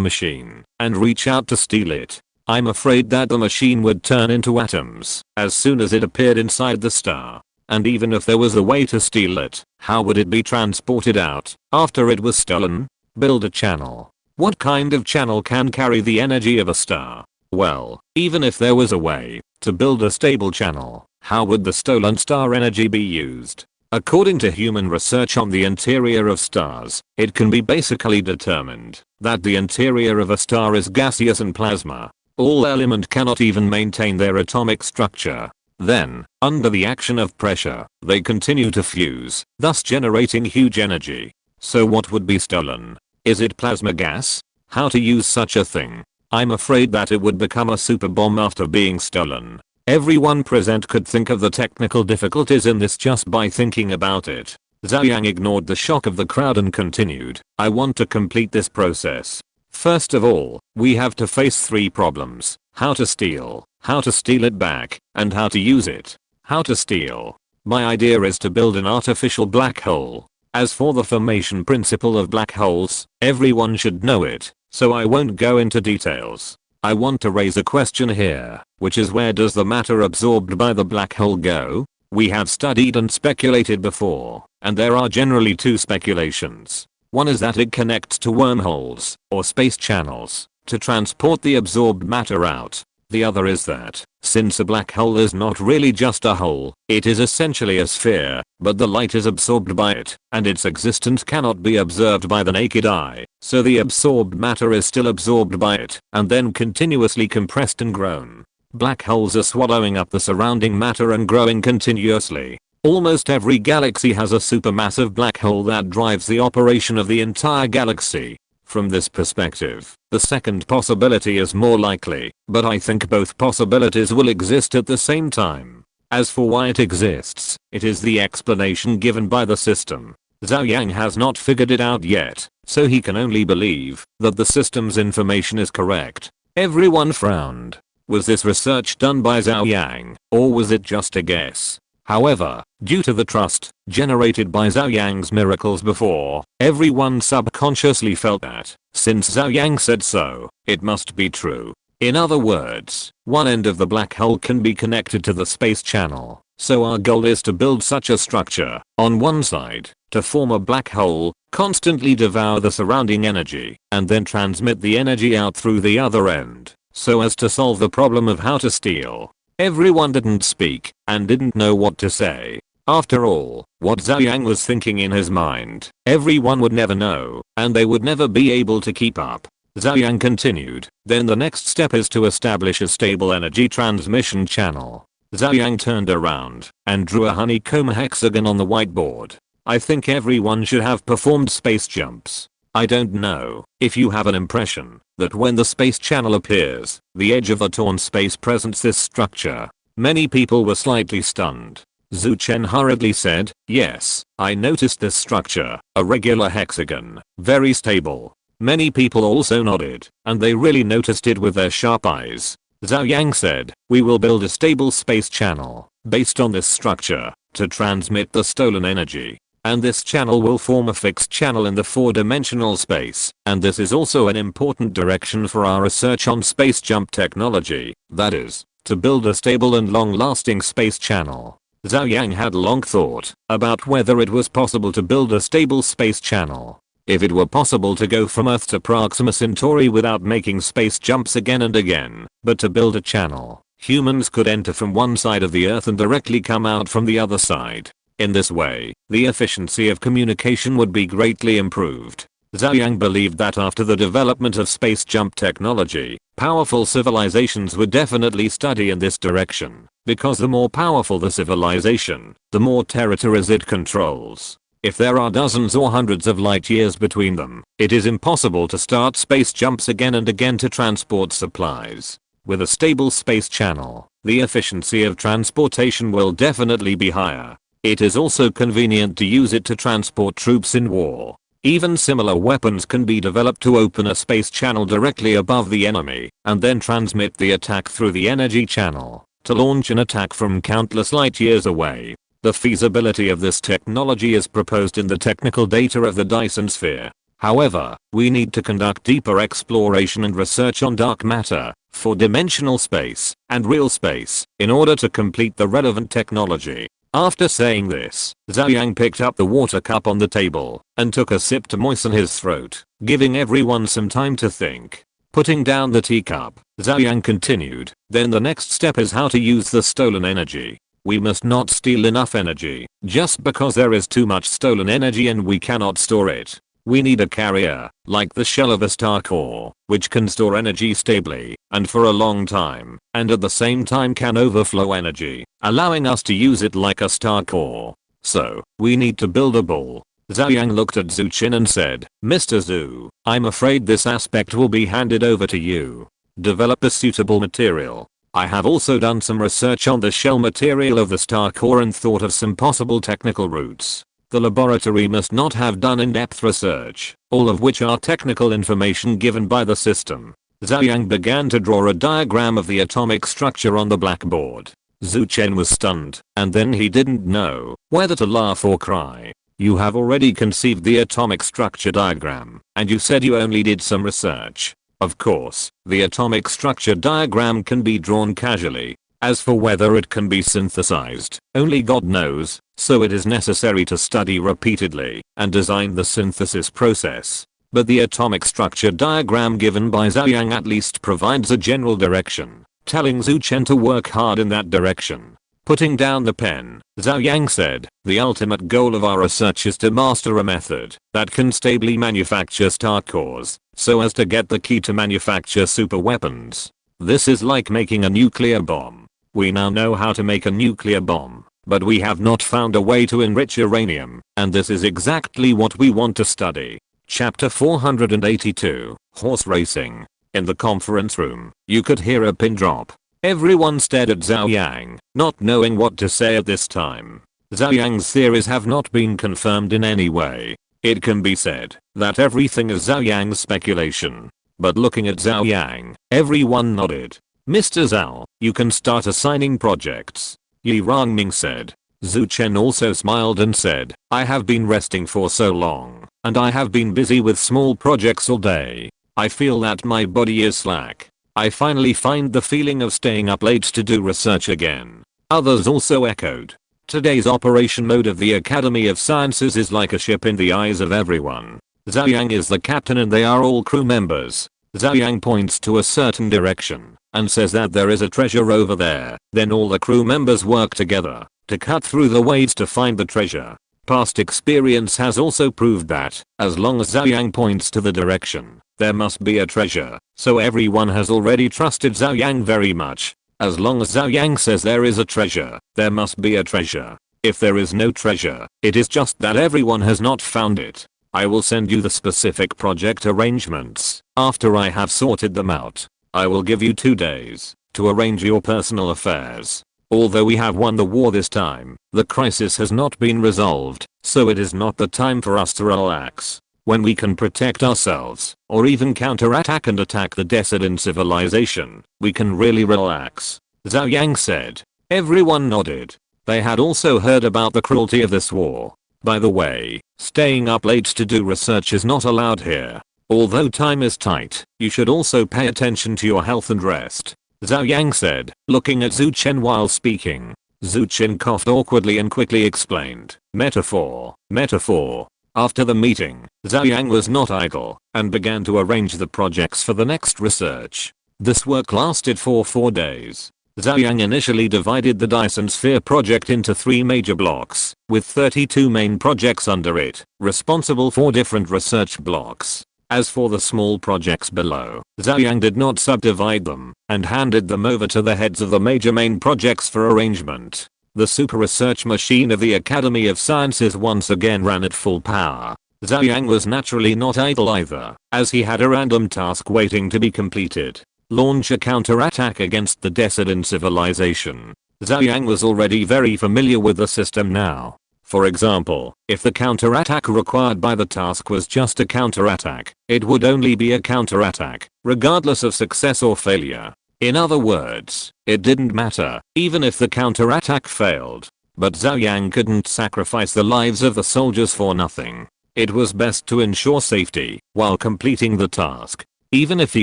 machine and reach out to steal it. I'm afraid that the machine would turn into atoms as soon as it appeared inside the star. And even if there was a way to steal it, how would it be transported out after it was stolen? Build a channel. What kind of channel can carry the energy of a star? Well, even if there was a way to build a stable channel, how would the stolen star energy be used? According to human research on the interior of stars, it can be basically determined that the interior of a star is gaseous and plasma. All elements cannot even maintain their atomic structure. Then, under the action of pressure, they continue to fuse, thus generating huge energy. So what would be stolen? Is it plasma gas? How to use such a thing? I'm afraid that it would become a super bomb after being stolen. Everyone present could think of the technical difficulties in this just by thinking about it. Zhou Yang ignored the shock of the crowd and continued, I want to complete this process. First of all, we have to face 3 problems. How to steal it back, and how to use it. How to steal. My idea is to build an artificial black hole. As for the formation principle of black holes, everyone should know it, so I won't go into details. I want to raise a question here, which is where does the matter absorbed by the black hole go? We have studied and speculated before, and there are generally 2 speculations. One is that it connects to wormholes, or space channels, to transport the absorbed matter out. The other is that, since a black hole is not really just a hole, it is essentially a sphere, but the light is absorbed by it, and its existence cannot be observed by the naked eye, so the absorbed matter is still absorbed by it, and then continuously compressed and grown. Black holes are swallowing up the surrounding matter and growing continuously. Almost every galaxy has a supermassive black hole that drives the operation of the entire galaxy. From this perspective, the second possibility is more likely, but I think both possibilities will exist at the same time. As for why it exists, it is the explanation given by the system. Zhou Yang has not figured it out yet, so he can only believe that the system's information is correct. Everyone frowned. Was this research done by Zhou Yang, or was it just a guess? However, due to the trust generated by Zhou Yang's miracles before, everyone subconsciously felt that, since Zhou Yang said so, it must be true. In other words, one end of the black hole can be connected to the space channel, so our goal is to build such a structure, on one side, to form a black hole, constantly devour the surrounding energy, and then transmit the energy out through the other end, so as to solve the problem of how to steal. Everyone didn't speak, and didn't know what to say. After all, what Zhou Yang was thinking in his mind, everyone would never know, and they would never be able to keep up. Zhou Yang continued, then the next step is to establish a stable energy transmission channel. Zhou Yang turned around, and drew a honeycomb hexagon on the whiteboard. I think everyone should have performed space jumps. I don't know if you have an impression that when the space channel appears, the edge of the torn space presents this structure. Many people were slightly stunned. Zhu Chen hurriedly said, yes, I noticed this structure, a regular hexagon, very stable. Many people also nodded, and they really noticed it with their sharp eyes. Zhou Yang said, we will build a stable space channel, based on this structure, to transmit the stolen energy. And this channel will form a fixed channel in the 4-dimensional space, and this is also an important direction for our research on space jump technology, that is, to build a stable and long-lasting space channel. Zhou Yang had long thought about whether it was possible to build a stable space channel. If it were possible to go from Earth to Proxima Centauri without making space jumps again and again, but to build a channel, humans could enter from one side of the Earth and directly come out from the other side. In this way, the efficiency of communication would be greatly improved. Zhou Yang believed that after the development of space jump technology, powerful civilizations would definitely study in this direction, because the more powerful the civilization, the more territories it controls. If there are dozens or hundreds of light years between them, it is impossible to start space jumps again and again to transport supplies. With a stable space channel, the efficiency of transportation will definitely be higher. It is also convenient to use it to transport troops in war. Even similar weapons can be developed to open a space channel directly above the enemy and then transmit the attack through the energy channel to launch an attack from countless light years away. The feasibility of this technology is proposed in the technical data of the Dyson sphere. However, we need to conduct deeper exploration and research on dark matter, four-dimensional space, and real space in order to complete the relevant technology. After saying this, Zhou Yang picked up the water cup on the table and took a sip to moisten his throat, giving everyone some time to think. Putting down the teacup, Zhou Yang continued, then the next step is how to use the stolen energy. We must not steal enough energy just because there is too much stolen energy and we cannot store it. We need a carrier, like the shell of a star core, which can store energy stably and for a long time, and at the same time can overflow energy, allowing us to use it like a star core. So, we need to build a ball. Zhou Yang looked at Zhu Qin and said, Mr. Zhu, I'm afraid this aspect will be handed over to you. Develop a suitable material. I have also done some research on the shell material of the star core and thought of some possible technical routes. The laboratory must not have done in-depth research, all of which are technical information given by the system. Zhou Yang began to draw a diagram of the atomic structure on the blackboard. Zhu Chen was stunned, and then he didn't know whether to laugh or cry. You have already conceived the atomic structure diagram, and you said you only did some research. Of course, the atomic structure diagram can be drawn casually. As for whether it can be synthesized, only God knows, so it is necessary to study repeatedly and design the synthesis process. But the atomic structure diagram given by Zhou Yang at least provides a general direction, telling Zhu Chen to work hard in that direction. Putting down the pen, Zhou Yang said, the ultimate goal of our research is to master a method that can stably manufacture star cores, so as to get the key to manufacture super weapons. This is like making a nuclear bomb. We now know how to make a nuclear bomb, but we have not found a way to enrich uranium, and this is exactly what we want to study. Chapter 482, Horse Racing. In the conference room, you could hear a pin drop. Everyone stared at Zhou Yang, not knowing what to say at this time. Zhou Yang's theories have not been confirmed in any way. It can be said that everything is Zhou Yang's speculation. But looking at Zhou Yang, everyone nodded. Mr. Zhou, you can start assigning projects. Yi Rongming said. Zhu Chen also smiled and said, I have been resting for so long, and I have been busy with small projects all day. I feel that my body is slack. I finally find the feeling of staying up late to do research again. Others also echoed. Today's operation mode of the Academy of Sciences is like a ship in the eyes of everyone. Zhou Yang is the captain and they are all crew members. Zhou Yang points to a certain direction and says that there is a treasure over there. Then all the crew members work together to cut through the waves to find the treasure. Past experience has also proved that, as long as Zhou Yang points to the direction, there must be a treasure, so everyone has already trusted Zhou Yang very much. As long as Zhou Yang says there is a treasure, there must be a treasure. If there is no treasure, it is just that everyone has not found it. I will send you the specific project arrangements after I have sorted them out. I will give you 2 days to arrange your personal affairs. Although we have won the war this time, the crisis has not been resolved, so it is not the time for us to relax. When we can protect ourselves, or even counterattack and attack the Decident civilization, we can really relax. Zhou Yang said. Everyone nodded. They had also heard about the cruelty of this war. By the way, staying up late to do research is not allowed here. Although time is tight, you should also pay attention to your health and rest. Zhou Yang said, looking at Zhu Chen while speaking. Zhu Chen coughed awkwardly and quickly explained, metaphor, metaphor. After the meeting, Zhou Yang was not idle and began to arrange the projects for the next research. This work lasted for 4 days. Zhou Yang initially divided the Dyson Sphere project into 3 major blocks, with 32 main projects under it, responsible for different research blocks. As for the small projects below, Zhou Yang did not subdivide them and handed them over to the heads of the major main projects for arrangement. The super research machine of the Academy of Sciences once again ran at full power. Zhou Yang was naturally not idle either, as he had a random task waiting to be completed. Launch a counterattack against the Decident civilization. Zhou Yang was already very familiar with the system now. For example, if the counterattack required by the task was just a counterattack, it would only be a counterattack, regardless of success or failure. In other words, it didn't matter, even if the counterattack failed. But Zhou Yang couldn't sacrifice the lives of the soldiers for nothing. It was best to ensure safety while completing the task. Even if he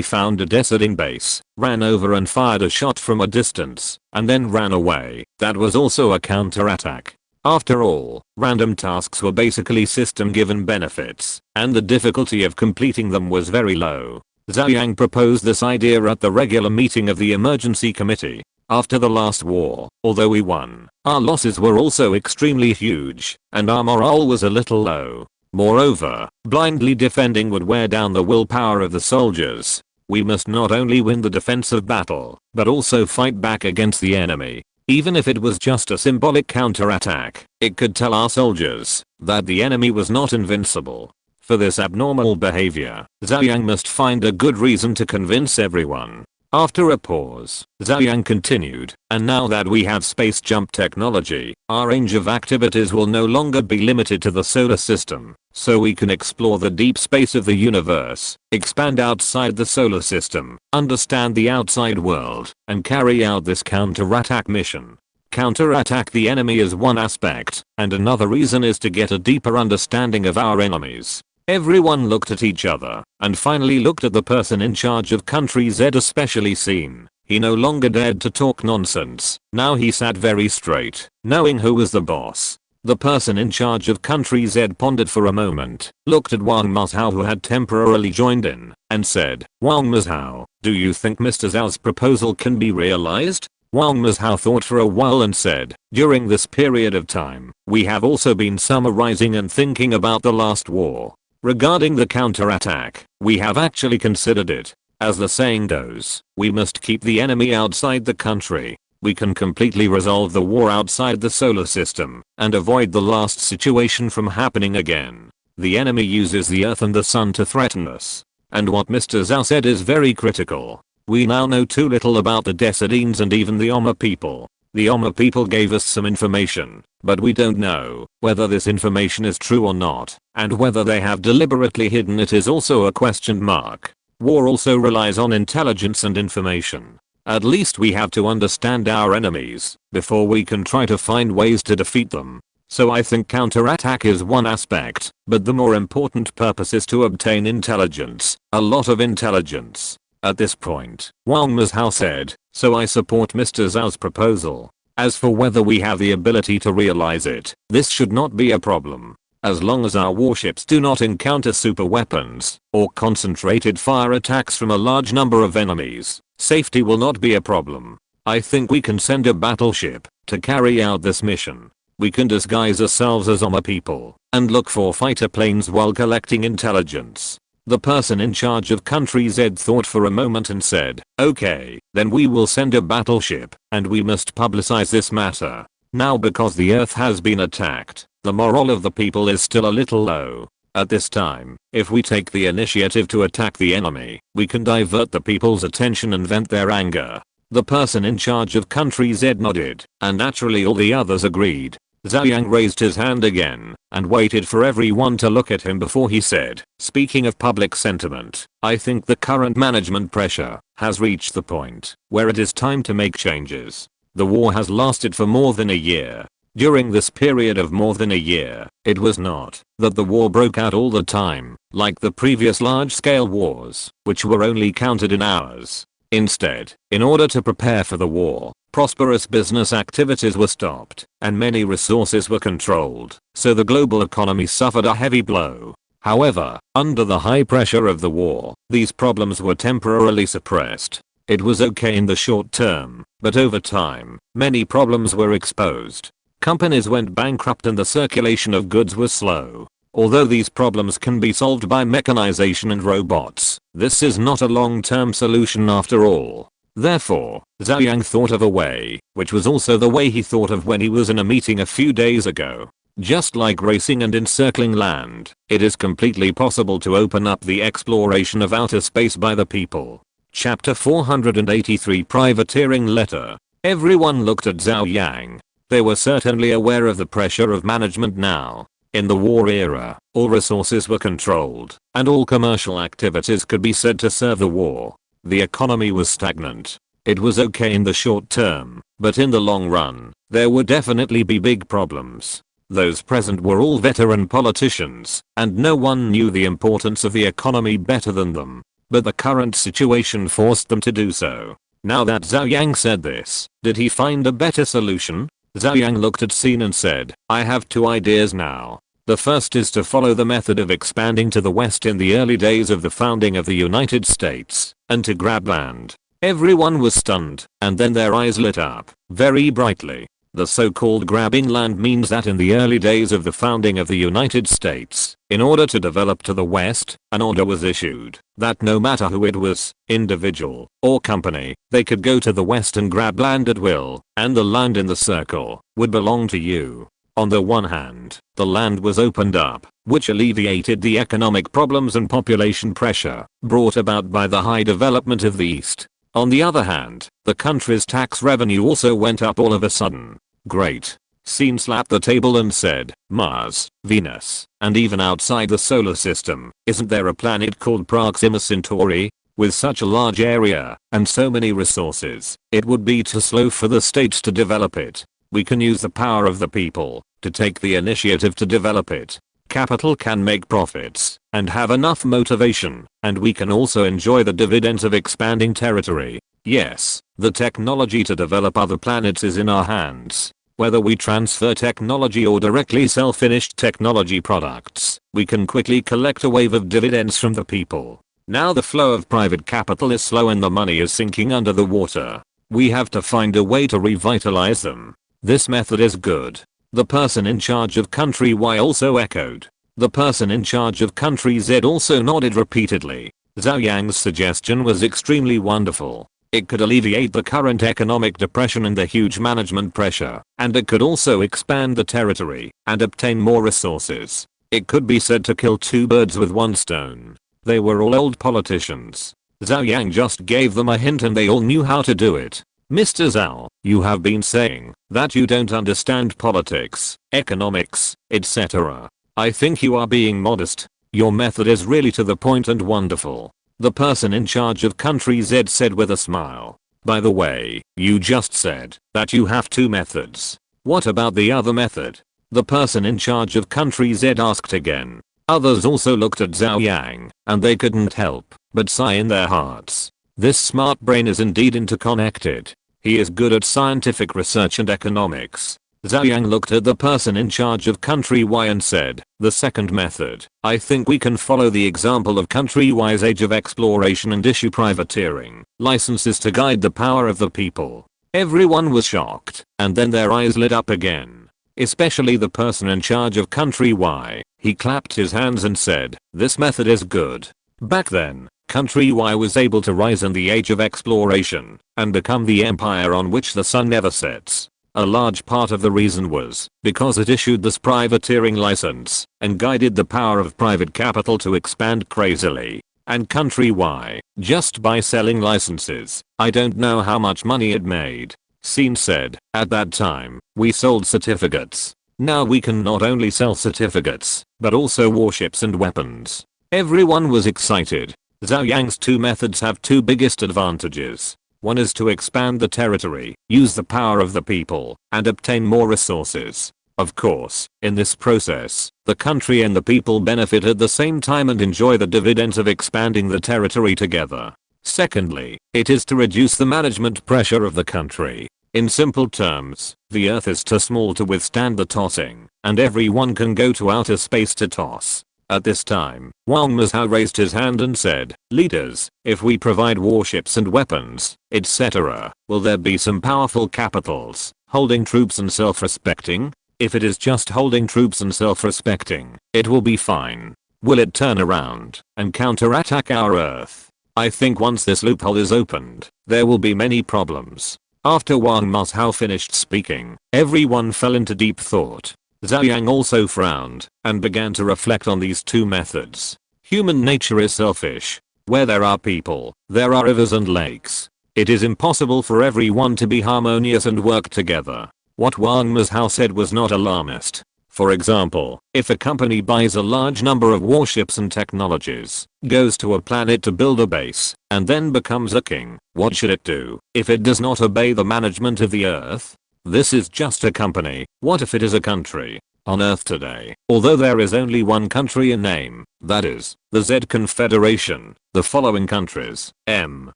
found a deserting base, ran over and fired a shot from a distance, and then ran away, that was also a counterattack. After all, random tasks were basically system-given benefits, and the difficulty of completing them was very low. Zhou Yang proposed this idea at the regular meeting of the emergency committee. After the last war, although we won, our losses were also extremely huge, and our morale was a little low. Moreover, blindly defending would wear down the willpower of the soldiers. We must not only win the defensive battle, but also fight back against the enemy. Even if it was just a symbolic counterattack, it could tell our soldiers that the enemy was not invincible. For this abnormal behavior, Zhou Yang must find a good reason to convince everyone. After a pause, Zhou Yang continued, and now that we have space jump technology, our range of activities will no longer be limited to the solar system, so we can explore the deep space of the universe, expand outside the solar system, understand the outside world, and carry out this counterattack mission. Counterattack the enemy is one aspect, and another reason is to get a deeper understanding of our enemies. Everyone looked at each other, and finally looked at the person in charge of Country Z, especially Scene. He no longer dared to talk nonsense. Now he sat very straight, knowing who was the boss. The person in charge of Country Z pondered for a moment, looked at Wang Mazhao, who had temporarily joined in, and said, "Wang Mazhao, do you think Mr. Zhao's proposal can be realized?" Wang Mazhao thought for a while and said, "During this period of time, we have also been summarizing and thinking about the last war. Regarding the counterattack, we have actually considered it. As the saying goes, we must keep the enemy outside the country. We can completely resolve the war outside the solar system and avoid the last situation from happening again. The enemy uses the Earth and the Sun to threaten us. And what Mr. Zhao said is very critical. We now know too little about the Decidines and even the Oma people. The Oma people gave us some information, but we don't know whether this information is true or not, and whether they have deliberately hidden it is also a question mark. War also relies on intelligence and information. At least we have to understand our enemies before we can try to find ways to defeat them. So I think counterattack is one aspect, but the more important purpose is to obtain intelligence, a lot of intelligence." At this point, Wang Mazhao said, "So I support Mr. Zhao's proposal. As for whether we have the ability to realize it, this should not be a problem. As long as our warships do not encounter super weapons or concentrated fire attacks from a large number of enemies, safety will not be a problem. I think we can send a battleship to carry out this mission. We can disguise ourselves as Oma people and look for fighter planes while collecting intelligence." The person in charge of Country Z thought for a moment and said, "Okay, then we will send a battleship, and we must publicize this matter. Now because the Earth has been attacked, the morale of the people is still a little low. At this time, if we take the initiative to attack the enemy, we can divert the people's attention and vent their anger." The person in charge of Country Z nodded, and naturally all the others agreed. Zhou Yang raised his hand again and waited for everyone to look at him before he said, "Speaking of public sentiment, I think the current management pressure has reached the point where it is time to make changes. The war has lasted for more than a year. During this period of more than a year, it was not that the war broke out all the time, like the previous large-scale wars, which were only counted in hours. Instead, in order to prepare for the war, prosperous business activities were stopped, and many resources were controlled, so the global economy suffered a heavy blow. However, under the high pressure of the war, these problems were temporarily suppressed. It was okay in the short term, but over time, many problems were exposed. Companies went bankrupt and the circulation of goods was slow. Although these problems can be solved by mechanization and robots, this is not a long-term solution after all. Therefore, Zhou Yang thought of a way, which was also the way he thought of when he was in a meeting a few days ago. Just like racing and encircling land, it is completely possible to open up the exploration of outer space by the people. Chapter 483 Privateering Letter. Everyone looked at Zhou Yang. They were certainly aware of the pressure of management now. In the war era, all resources were controlled, and all commercial activities could be said to serve the war. The economy was stagnant. It was okay in the short term, but in the long run, there would definitely be big problems. Those present were all veteran politicians, and no one knew the importance of the economy better than them. But the current situation forced them to do so. Now that Zhou Yang said this, did he find a better solution? Zhou Yang looked at Scene and said, I have two ideas now. The first is to follow the method of expanding to the west in the early days of the founding of the United States, and to grab land. Everyone was stunned, and then their eyes lit up, very brightly. The so-called grabbing land means that in the early days of the founding of the United States, in order to develop to the west, an order was issued, that no matter who it was, individual, or company, they could go to the west and grab land at will, and the land in the circle, would belong to you. On the one hand, the land was opened up, which alleviated the economic problems and population pressure, brought about by the high development of the East. On the other hand, the country's tax revenue also went up all of a sudden. Great. Scene slapped the table and said, Mars, Venus, and even outside the solar system, isn't there a planet called Proxima Centauri? With such a large area, and so many resources, it would be too slow for the states to develop it. We can use the power of the people, to take the initiative to develop it. Capital can make profits, and have enough motivation, and we can also enjoy the dividends of expanding territory. Yes, the technology to develop other planets is in our hands. Whether we transfer technology or directly sell finished technology products, we can quickly collect a wave of dividends from the people. Now the flow of private capital is slow and the money is sinking under the water. We have to find a way to revitalize them. This method is good. The person in charge of country Y also echoed. The person in charge of country Z also nodded repeatedly. Zhou Yang's suggestion was extremely wonderful. It could alleviate the current economic depression and the huge management pressure, and it could also expand the territory and obtain more resources. It could be said to kill two birds with one stone. They were all old politicians. Zhou Yang just gave them a hint and they all knew how to do it. Mr. Zhao, you have been saying that you don't understand politics, economics, etc. I think you are being modest. Your method is really to the point and wonderful. The person in charge of country Z said with a smile. By the way, you just said that you have two methods. What about the other method? The person in charge of country Z asked again. Others also looked at Zhou Yang, and they couldn't help but sigh in their hearts. This smart brain is indeed interconnected. He is good at scientific research and economics. Zhou Yang looked at the person in charge of country Y and said, the second method, I think we can follow the example of country Y's age of exploration and issue privateering licenses to guide the power of the people. Everyone was shocked, and then their eyes lit up again. Especially the person in charge of country Y. He clapped his hands and said, this method is good. Back then, country Y was able to rise in the age of exploration and become the empire on which the sun never sets. A large part of the reason was because it issued this privateering license and guided the power of private capital to expand crazily. And country Y, just by selling licenses, I don't know how much money it made. Scene said, at that time, we sold certificates. Now we can not only sell certificates, but also warships and weapons. Everyone was excited. Zhou Yang's two methods have two biggest advantages. One is to expand the territory, use the power of the people, and obtain more resources. Of course, in this process, the country and the people benefit at the same time and enjoy the dividends of expanding the territory together. Secondly, it is to reduce the management pressure of the country. In simple terms, the earth is too small to withstand the tossing, and everyone can go to outer space to toss. At this time, Wang Mazhao raised his hand and said, leaders, if we provide warships and weapons, etc., will there be some powerful capitals, holding troops and self-respecting? If it is just holding troops and self-respecting, it will be fine. Will it turn around and counterattack our earth? I think once this loophole is opened, there will be many problems. After Wang Mazhao finished speaking, everyone fell into deep thought. Zhou Yang also frowned and began to reflect on these two methods. Human nature is selfish. Where there are people, there are rivers and lakes. It is impossible for everyone to be harmonious and work together. What Wang Mazhao said was not alarmist. For example, if a company buys a large number of warships and technologies, goes to a planet to build a base, and then becomes a king, what should it do if it does not obey the management of the Earth? This is just a company. What if it is a country? On Earth today, although there is only one country in name, that is, the Z Confederation, the following countries, M,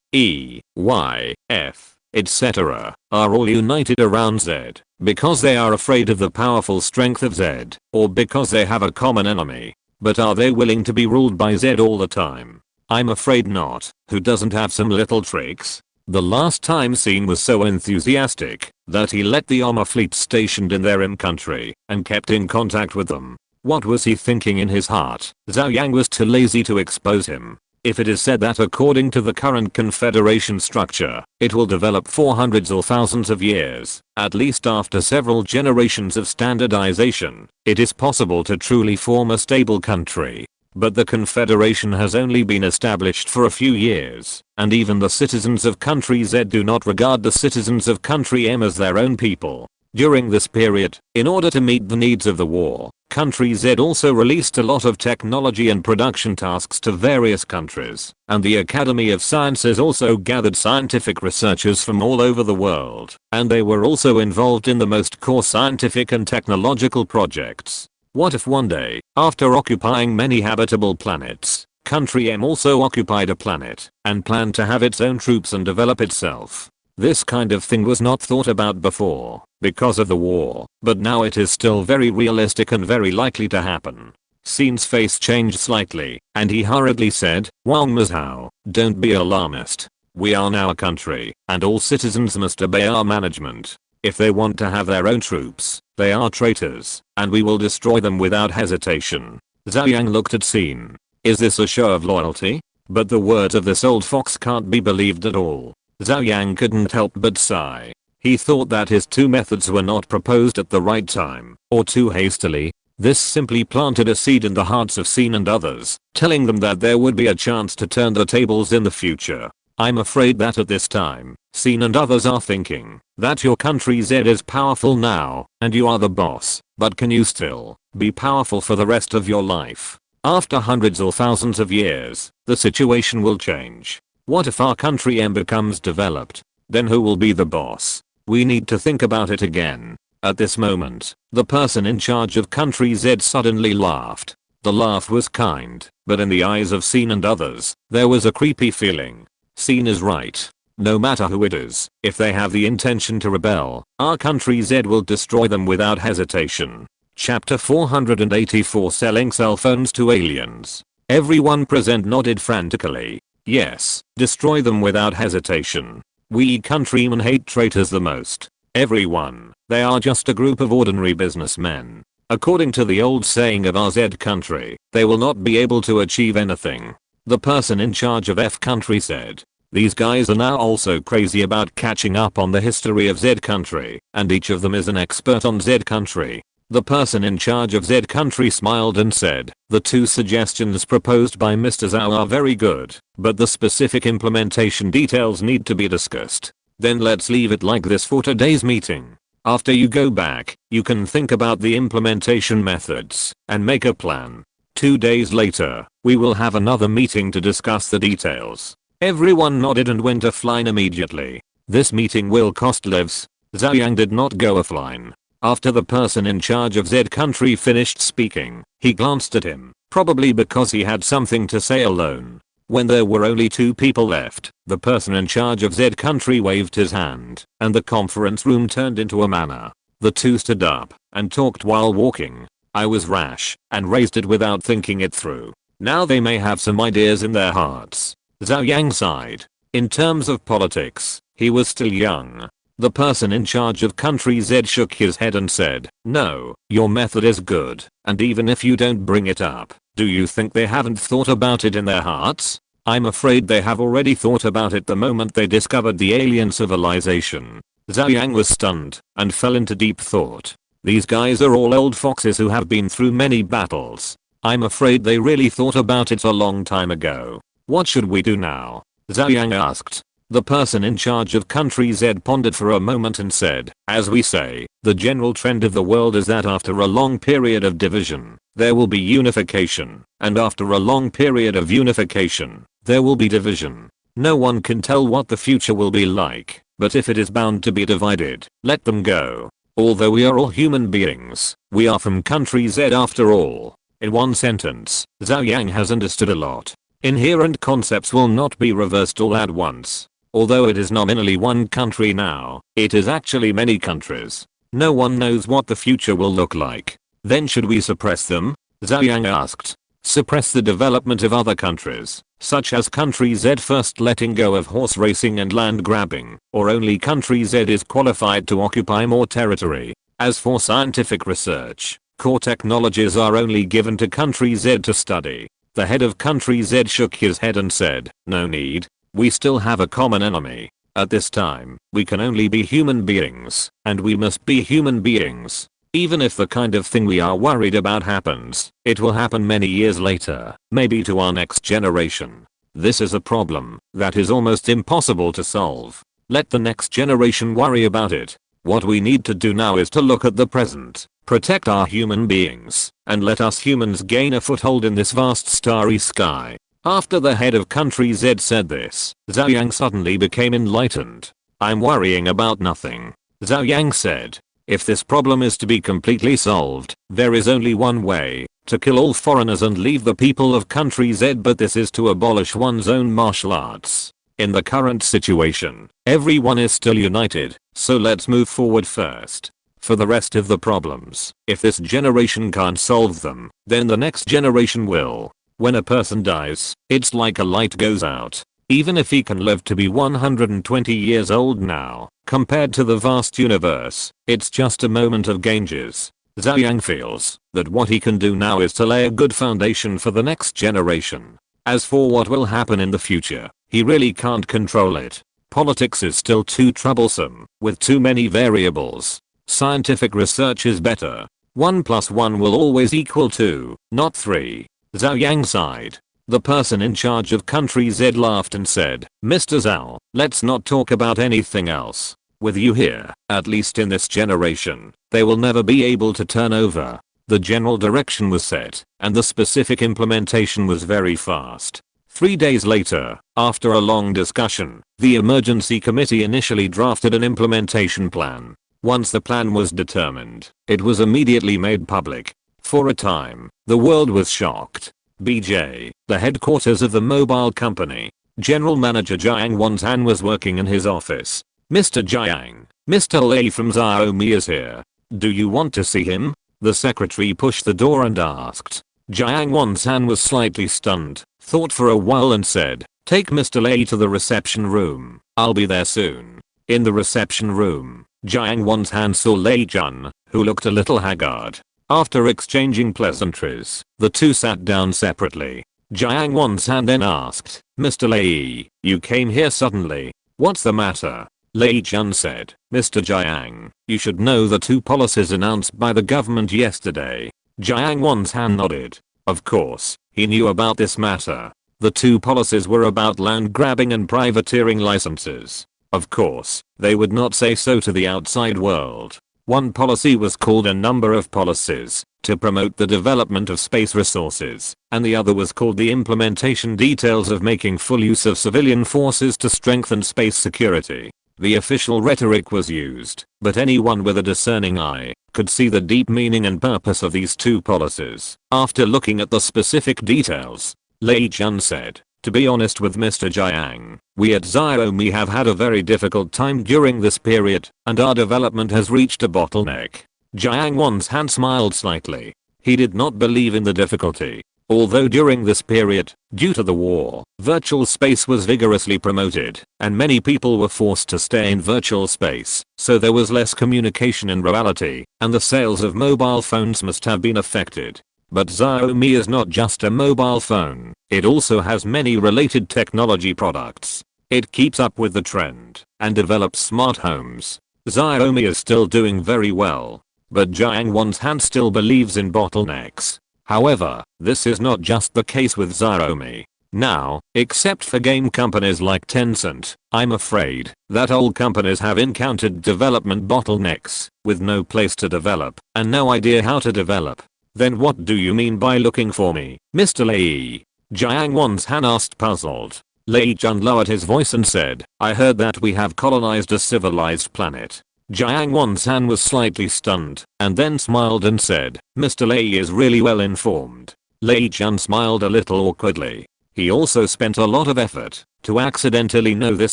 E, Y, F, etc., are all united around Z, because they are afraid of the powerful strength of Z, or because they have a common enemy. But are they willing to be ruled by Z all the time? I'm afraid not. Who doesn't have some little tricks? The last time Sin was so enthusiastic that he let the armor fleet stationed in their country and kept in contact with them. What was he thinking in his heart? Zhou Yang was too lazy to expose him. If it is said that according to the current confederation structure, it will develop for hundreds or thousands of years, at least after several generations of standardization, it is possible to truly form a stable country. But the confederation has only been established for a few years, and even the citizens of country Z do not regard the citizens of country M as their own people. During this period, in order to meet the needs of the war, country Z also released a lot of technology and production tasks to various countries, and the Academy of Sciences also gathered scientific researchers from all over the world, and they were also involved in the most core scientific and technological projects. What if one day, after occupying many habitable planets, country M also occupied a planet and planned to have its own troops and develop itself? This kind of thing was not thought about before because of the war, but now it is still very realistic and very likely to happen. Sin's face changed slightly, and he hurriedly said, Wang Mazhao, don't be alarmist. We are now a country, and all citizens must obey our management. If they want to have their own troops, they are traitors, and we will destroy them without hesitation. Zhou Yang looked at Sin. Is this a show of loyalty? But the words of this old fox can't be believed at all. Zhou Yang couldn't help but sigh. He thought that his two methods were not proposed at the right time, or too hastily. This simply planted a seed in the hearts of Sin and others, telling them that there would be a chance to turn the tables in the future. I'm afraid that at this time, Sin and others are thinking that your country Z is powerful now, and you are the boss, but can you still be powerful for the rest of your life? After hundreds or thousands of years, the situation will change. What if our country M becomes developed? Then who will be the boss? We need to think about it again. At this moment, the person in charge of country Z suddenly laughed. The laugh was kind, but in the eyes of Sin and others, there was a creepy feeling. Sin is right. No matter who it is, if they have the intention to rebel, our country Z will destroy them without hesitation. Chapter 484 Selling cell phones to aliens. Everyone present nodded frantically. Yes, destroy them without hesitation. We countrymen hate traitors the most. Everyone, they are just a group of ordinary businessmen. According to the old saying of our Z country, they will not be able to achieve anything. The person in charge of F country said. These guys are now also crazy about catching up on the history of Z country, and each of them is an expert on Z country. The person in charge of Z country smiled and said, the two suggestions proposed by Mr. Zhou are very good, but the specific implementation details need to be discussed. Then let's leave it like this for today's meeting. After you go back, you can think about the implementation methods and make a plan. 2 days later, we will have another meeting to discuss the details. Everyone nodded and went offline immediately. This meeting will cost lives. Zhou Yang did not go offline. After the person in charge of Z country finished speaking, he glanced at him, probably because he had something to say alone. When there were only 2 people left, the person in charge of Z country waved his hand, and the conference room turned into a manor. The two stood up and talked while walking. I was rash and raised it without thinking it through. Now they may have some ideas in their hearts. Zhou Yang sighed. In terms of politics, he was still young. The person in charge of country Z shook his head and said, no, your method is good, and even if you don't bring it up, do you think they haven't thought about it in their hearts? I'm afraid they have already thought about it the moment they discovered the alien civilization. Zhou Yang was stunned and fell into deep thought. These guys are all old foxes who have been through many battles. I'm afraid they really thought about it a long time ago. What should we do now? Zhou Yang asked. The person in charge of country Z pondered for a moment and said, as we say, the general trend of the world is that after a long period of division, there will be unification, and after a long period of unification, there will be division. No one can tell what the future will be like, but if it is bound to be divided, let them go. Although we are all human beings, we are from country Z after all. In one sentence, Zhou Yang has understood a lot. Inherent concepts will not be reversed all at once. Although it is nominally one country now, it is actually many countries. No one knows what the future will look like. Then should we suppress them? Zhou Yang asked. Suppress the development of other countries, such as country Z first letting go of horse racing and land grabbing, or only country Z is qualified to occupy more territory. As for scientific research, core technologies are only given to country Z to study. The head of country Z shook his head and said, no need. We still have a common enemy. At this time, we can only be human beings, and we must be human beings. Even if the kind of thing we are worried about happens, it will happen many years later, maybe to our next generation. This is a problem that is almost impossible to solve. Let the next generation worry about it. What we need to do now is to look at the present, protect our human beings, and let us humans gain a foothold in this vast starry sky. After the head of country Z said this, Zhou Yang suddenly became enlightened. I'm worrying about nothing. Zhou Yang said. If this problem is to be completely solved, there is only one way, to kill all foreigners and leave the people of country Z, but this is to abolish one's own martial arts. In the current situation, everyone is still united, so let's move forward first. For the rest of the problems, if this generation can't solve them, then the next generation will. When a person dies, it's like a light goes out. Even if he can live to be 120 years old now, compared to the vast universe, it's just a moment of ganges. Zhou Yang feels that what he can do now is to lay a good foundation for the next generation. As for what will happen in the future, he really can't control it. Politics is still too troublesome, with too many variables. Scientific research is better. 1 + 1 will always equal 2, not 3. Zhou Yang sighed. The person in charge of country Z laughed and said, Mr. Zhou, let's not talk about anything else. With you here, at least in this generation, they will never be able to turn over. The general direction was set, and the specific implementation was very fast. 3 days later, after a long discussion, the emergency committee initially drafted an implementation plan. Once the plan was determined, it was immediately made public. For a time, the world was shocked. BJ, the headquarters of the mobile company, General Manager Zhou Yang Wanzhan was working in his office. Mr. Zhou Yang, Mr. Lei from Xiaomi is here. Do you want to see him? The secretary pushed the door and asked. Zhou Yang Wanzhan was slightly stunned, thought for a while and said, take Mr. Lei to the reception room. I'll be there soon. In the reception room, Zhou Yang Wanzhan saw Lei Jun, who looked a little haggard. After exchanging pleasantries, the two sat down separately. Zhou Yang Wanzhan then asked, Mr. Lei, you came here suddenly. What's the matter? Lei Jun said, Mr. Zhou Yang, you should know the 2 policies announced by the government yesterday. Zhou Yang Wanzhan nodded. Of course, he knew about this matter. The 2 policies were about land grabbing and privateering licenses. Of course, they would not say so to the outside world. One policy was called a number of policies to promote the development of space resources, and the other was called the implementation details of making full use of civilian forces to strengthen space security. The official rhetoric was used, but anyone with a discerning eye could see the deep meaning and purpose of these 2 policies. After looking at the specific details, Lei Jun said, to be honest with Mr. Zhou Yang, we at Xiaomi have had a very difficult time during this period, and our development has reached a bottleneck. Zhou Yang Wanzhan smiled slightly. He did not believe in the difficulty. Although during this period, due to the war, virtual space was vigorously promoted, and many people were forced to stay in virtual space, so there was less communication in reality, and the sales of mobile phones must have been affected. But Xiaomi is not just a mobile phone, it also has many related technology products. It keeps up with the trend and develops smart homes. Xiaomi is still doing very well, but Zhou Yang Wanzhan still believes in bottlenecks. However, this is not just the case with Xiaomi. now, except for game companies like Tencent, I'm afraid that old companies have encountered development bottlenecks, with no place to develop, and no idea how to develop. Then what do you mean by looking for me, Mr. Lei? Jiang Wanzhan asked, puzzled. Lei Jun lowered his voice and said, I heard that we have colonized a civilized planet. Jiang Wanzhan was slightly stunned, and then smiled and said, Mr. Lei is really well informed. Lei Jun smiled a little awkwardly. He also spent a lot of effort to accidentally know this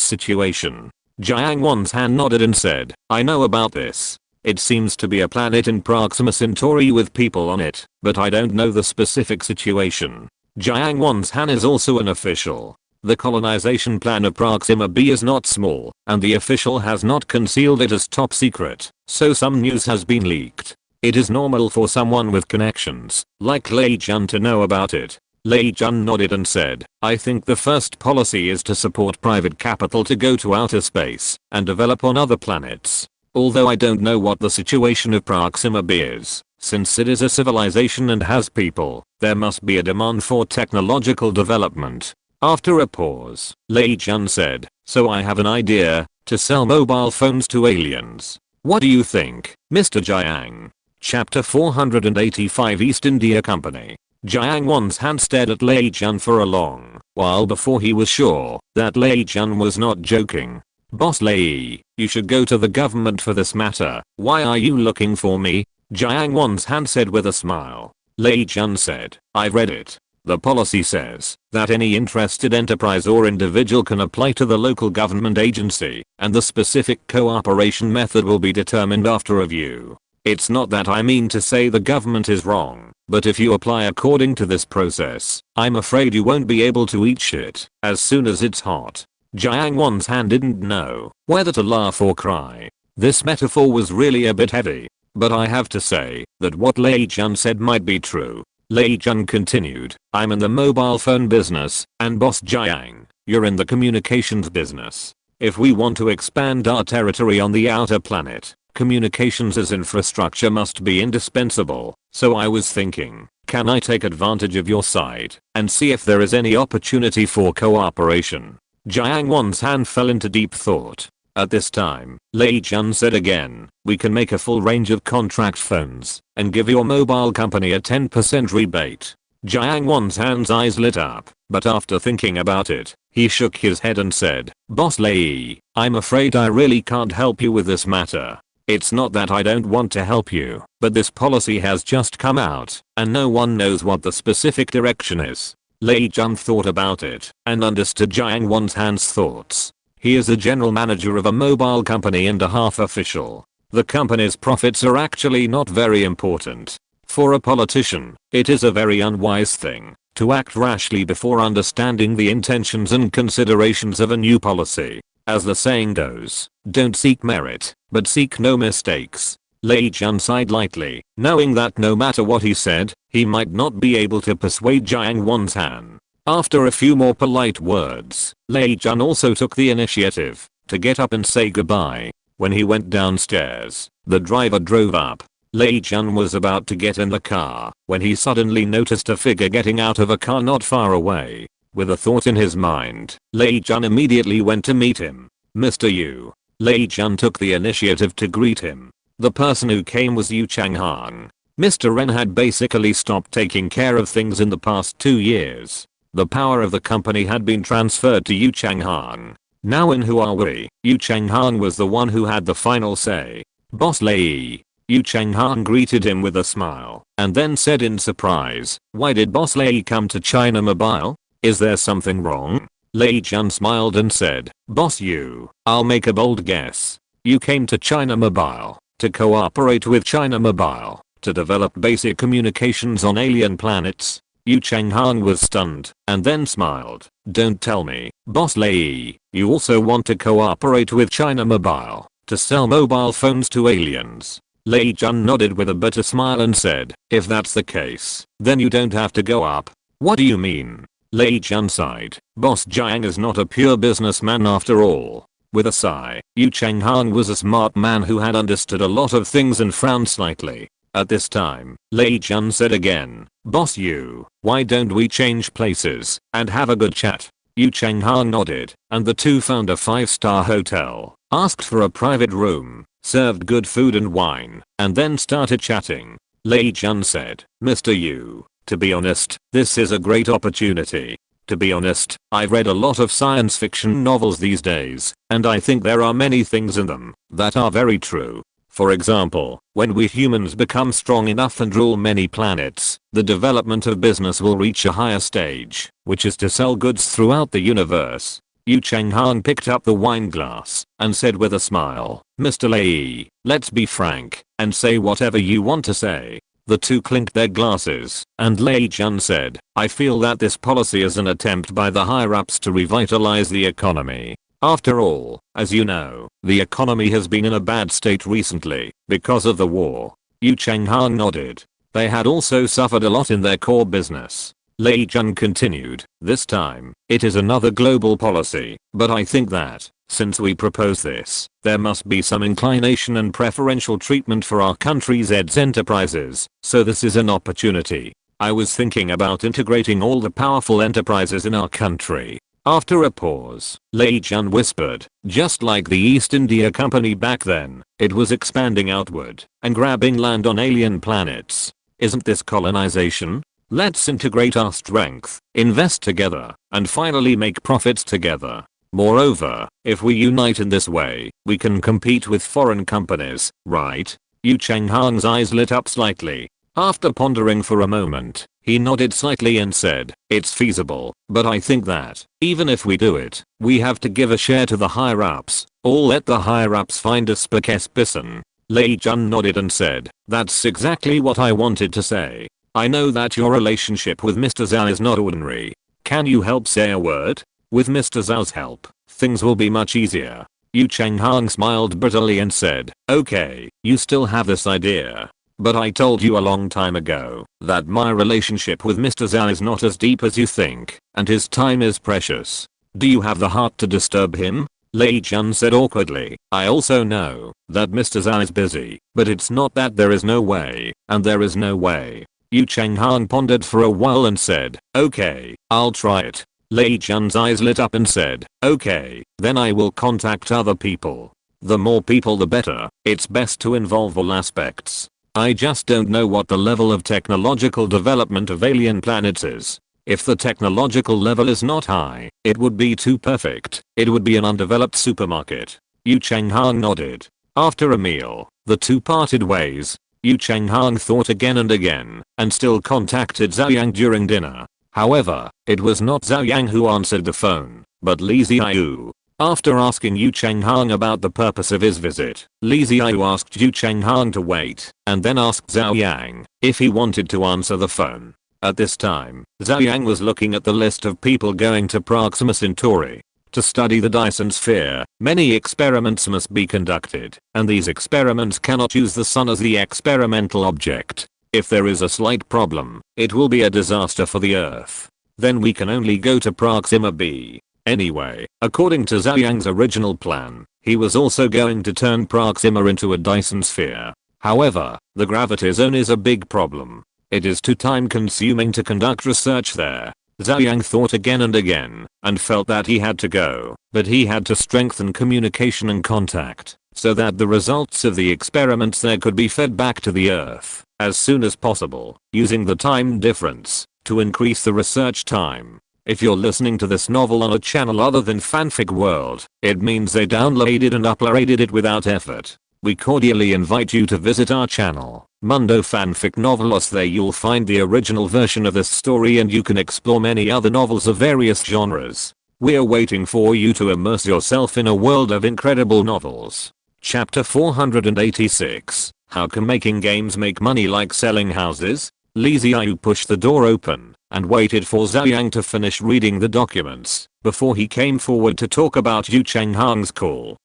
situation. Jiang Wanzhan nodded and said, I know about this. It seems to be a planet in Proxima Centauri with people on it, but I don't know the specific situation. Jiang Wanzhan is also an official. The colonization plan of Proxima B is not small, and the official has not concealed it as top secret, so some news has been leaked. It is normal for someone with connections, like Lei Jun, to know about it. Lei Jun nodded and said, I think the first policy is to support private capital to go to outer space and develop on other planets. Although I don't know what the situation of Proxima B is, since it is a civilization and has people, there must be a demand for technological development. After a pause, Lei Jun said, so I have an idea, to sell mobile phones to aliens. What do you think, Mr. Jiang? Chapter 485 East India Company. Jiang Wanzhan stared at Lei Jun for a long while before he was sure that Lei Jun was not joking. Boss Lei, you should go to the government for this matter. Why are you looking for me? Jiang Wanzhan said with a smile. Lei Jun said, I've read it. The policy says that any interested enterprise or individual can apply to the local government agency, and the specific cooperation method will be determined after review. It's not that I mean to say the government is wrong, but if you apply according to this process, I'm afraid you won't be able to eat shit as soon as it's hot. Jiang Wanzhan didn't know whether to laugh or cry. This metaphor was really a bit heavy, but I have to say that what Lei Jun said might be true. Lei Jun continued, I'm in the mobile phone business, and Boss Jiang, you're in the communications business. If we want to expand our territory on the outer planet, communications as infrastructure must be indispensable, so I was thinking, can I take advantage of your site and see if there is any opportunity for cooperation? Jiang Wanzhan fell into deep thought. At this time, Lei Jun said again, we can make a full range of contract phones and give your mobile company a 10% rebate. Jiang Wanzhan's eyes lit up, but after thinking about it, he shook his head and said, Boss Lei, I'm afraid I really can't help you with this matter. It's not that I don't want to help you, but this policy has just come out, and no one knows what the specific direction is. Lei Jun thought about it, and understood Jiang Wanzhan's thoughts. He is a general manager of a mobile company and a half official. The company's profits are actually not very important. For a politician, it is a very unwise thing to act rashly before understanding the intentions and considerations of a new policy. As the saying goes, don't seek merit, but seek no mistakes. Lei Jun sighed lightly, knowing that no matter what he said, he might not be able to persuade Jiang Wanzhan. After a few more polite words, Lei Jun also took the initiative to get up and say goodbye. When he went downstairs, the driver drove up. Lei Jun was about to get in the car when he suddenly noticed a figure getting out of a car not far away. With a thought in his mind, Lei Jun immediately went to meet him. Mr. Yu. Lei Jun took the initiative to greet him. The person who came was Yu Changhang. Mr. Ren had basically stopped taking care of things in the past 2 years. The power of the company had been transferred to Yu Changhang. Now in who are we? Yu Changhang was the one who had the final say. Boss Lei. Yu Changhang greeted him with a smile, and then said in surprise, why did Boss Lei come to China Mobile? Is there something wrong? Lei Jun smiled and said, Boss Yu, I'll make a bold guess. You came to China Mobile to cooperate with China Mobile to develop basic communications on alien planets. Yu Changhang was stunned and then smiled. Don't tell me, Boss Lei, you also want to cooperate with China Mobile to sell mobile phones to aliens. Lei Jun nodded with a bitter smile and said, if that's the case, then you don't have to go up. What do you mean? Lei Jun sighed. Boss Jiang is not a pure businessman after all. With a sigh, Yu Changhang was a smart man who had understood a lot of things and frowned slightly. At this time, Lei Jun said again, "Boss Yu, why don't we change places and have a good chat?" Yu Changhang nodded, and the two found a 5-star hotel, asked for a private room, served good food and wine, and then started chatting. Lei Jun said, "Mr. Yu, to be honest, this is a great opportunity. To be honest, I've read a lot of science fiction novels these days, and I think there are many things in them that are very true. For example, when we humans become strong enough and rule many planets, the development of business will reach a higher stage, which is to sell goods throughout the universe." Yu Changhang picked up the wine glass and said with a smile, "Mr. Lei, let's be frank and say whatever you want to say." The two clinked their glasses, and Lei Jun said, "I feel that this policy is an attempt by the higher-ups to revitalize the economy. After all, as you know, the economy has been in a bad state recently because of the war." Yu Changhang nodded. They had also suffered a lot in their core business. Lei Jun continued, "This time, it is another global policy, but I think that, since we propose this, there must be some inclination and preferential treatment for our country's enterprises, so this is an opportunity. I was thinking about integrating all the powerful enterprises in our country." After a pause, Lei Jun whispered, "Just like the East India Company back then, it was expanding outward and grabbing land on alien planets. Isn't this colonization? Let's integrate our strength, invest together, and finally make profits together. Moreover, if we unite in this way, we can compete with foreign companies, right?" Yu Changhang's eyes lit up slightly. After pondering for a moment, he nodded slightly and said, "It's feasible, but I think that, even if we do it, we have to give a share to the higher-ups, or let the higher-ups find a spokesperson." Lei Jun nodded and said, "That's exactly what I wanted to say. I know that your relationship with Mr. Zhou is not ordinary. Can you help say a word? With Mr. Zhou's help, things will be much easier." Yu Changhang smiled bitterly and said, "Okay, you still have this idea. But I told you a long time ago that my relationship with Mr. Zhou is not as deep as you think, and his time is precious. Do you have the heart to disturb him?" Lei Jun said awkwardly, "I also know that Mr. Zhou is busy, but it's not that there is no way, and there is no way." Yu Changhang pondered for a while and said, "Okay, I'll try it." Lei Jun's eyes lit up and said, "Okay, then I will contact other people. The more people the better. It's best to involve all aspects. I just don't know what the level of technological development of alien planets is. If the technological level is not high, it would be too perfect. It would be an undeveloped supermarket." Yu Changhang nodded. After a meal, the two parted ways. Yu Changhang thought again and again, and still contacted Zhou Yang during dinner. However, it was not Zhou Yang who answered the phone, but Li Ziyu. After asking Yu Changhang about the purpose of his visit, Li Ziyu asked Yu Changhang to wait, and then asked Zhou Yang if he wanted to answer the phone. At this time, Zhou Yang was looking at the list of people going to Proxima Centauri. To study the Dyson sphere, many experiments must be conducted, and these experiments cannot use the sun as the experimental object. If there is a slight problem, it will be a disaster for the Earth. Then we can only go to Proxima b. Anyway, according to Zhou Yang's original plan, he was also going to turn Proxima into a Dyson sphere. However, the gravity zone is a big problem. It is too time consuming to conduct research there. Zhou Yang thought again and again, and felt that he had to go, but he had to strengthen communication and contact, so that the results of the experiments there could be fed back to the Earth as soon as possible, using the time difference to increase the research time. If you're listening to this novel on a channel other than Fanfic World, it means they downloaded and uploaded it without effort. We cordially invite you to visit our channel, Mundo Fanfic Novelos. There you'll find the original version of this story and you can explore many other novels of various genres. We're waiting for you to immerse yourself in a world of incredible novels. Chapter 486. How can making games make money like selling houses? Li Ziyu pushed the door open and waited for Zhou Yang to finish reading the documents before he came forward to talk about Yu Changhang's call.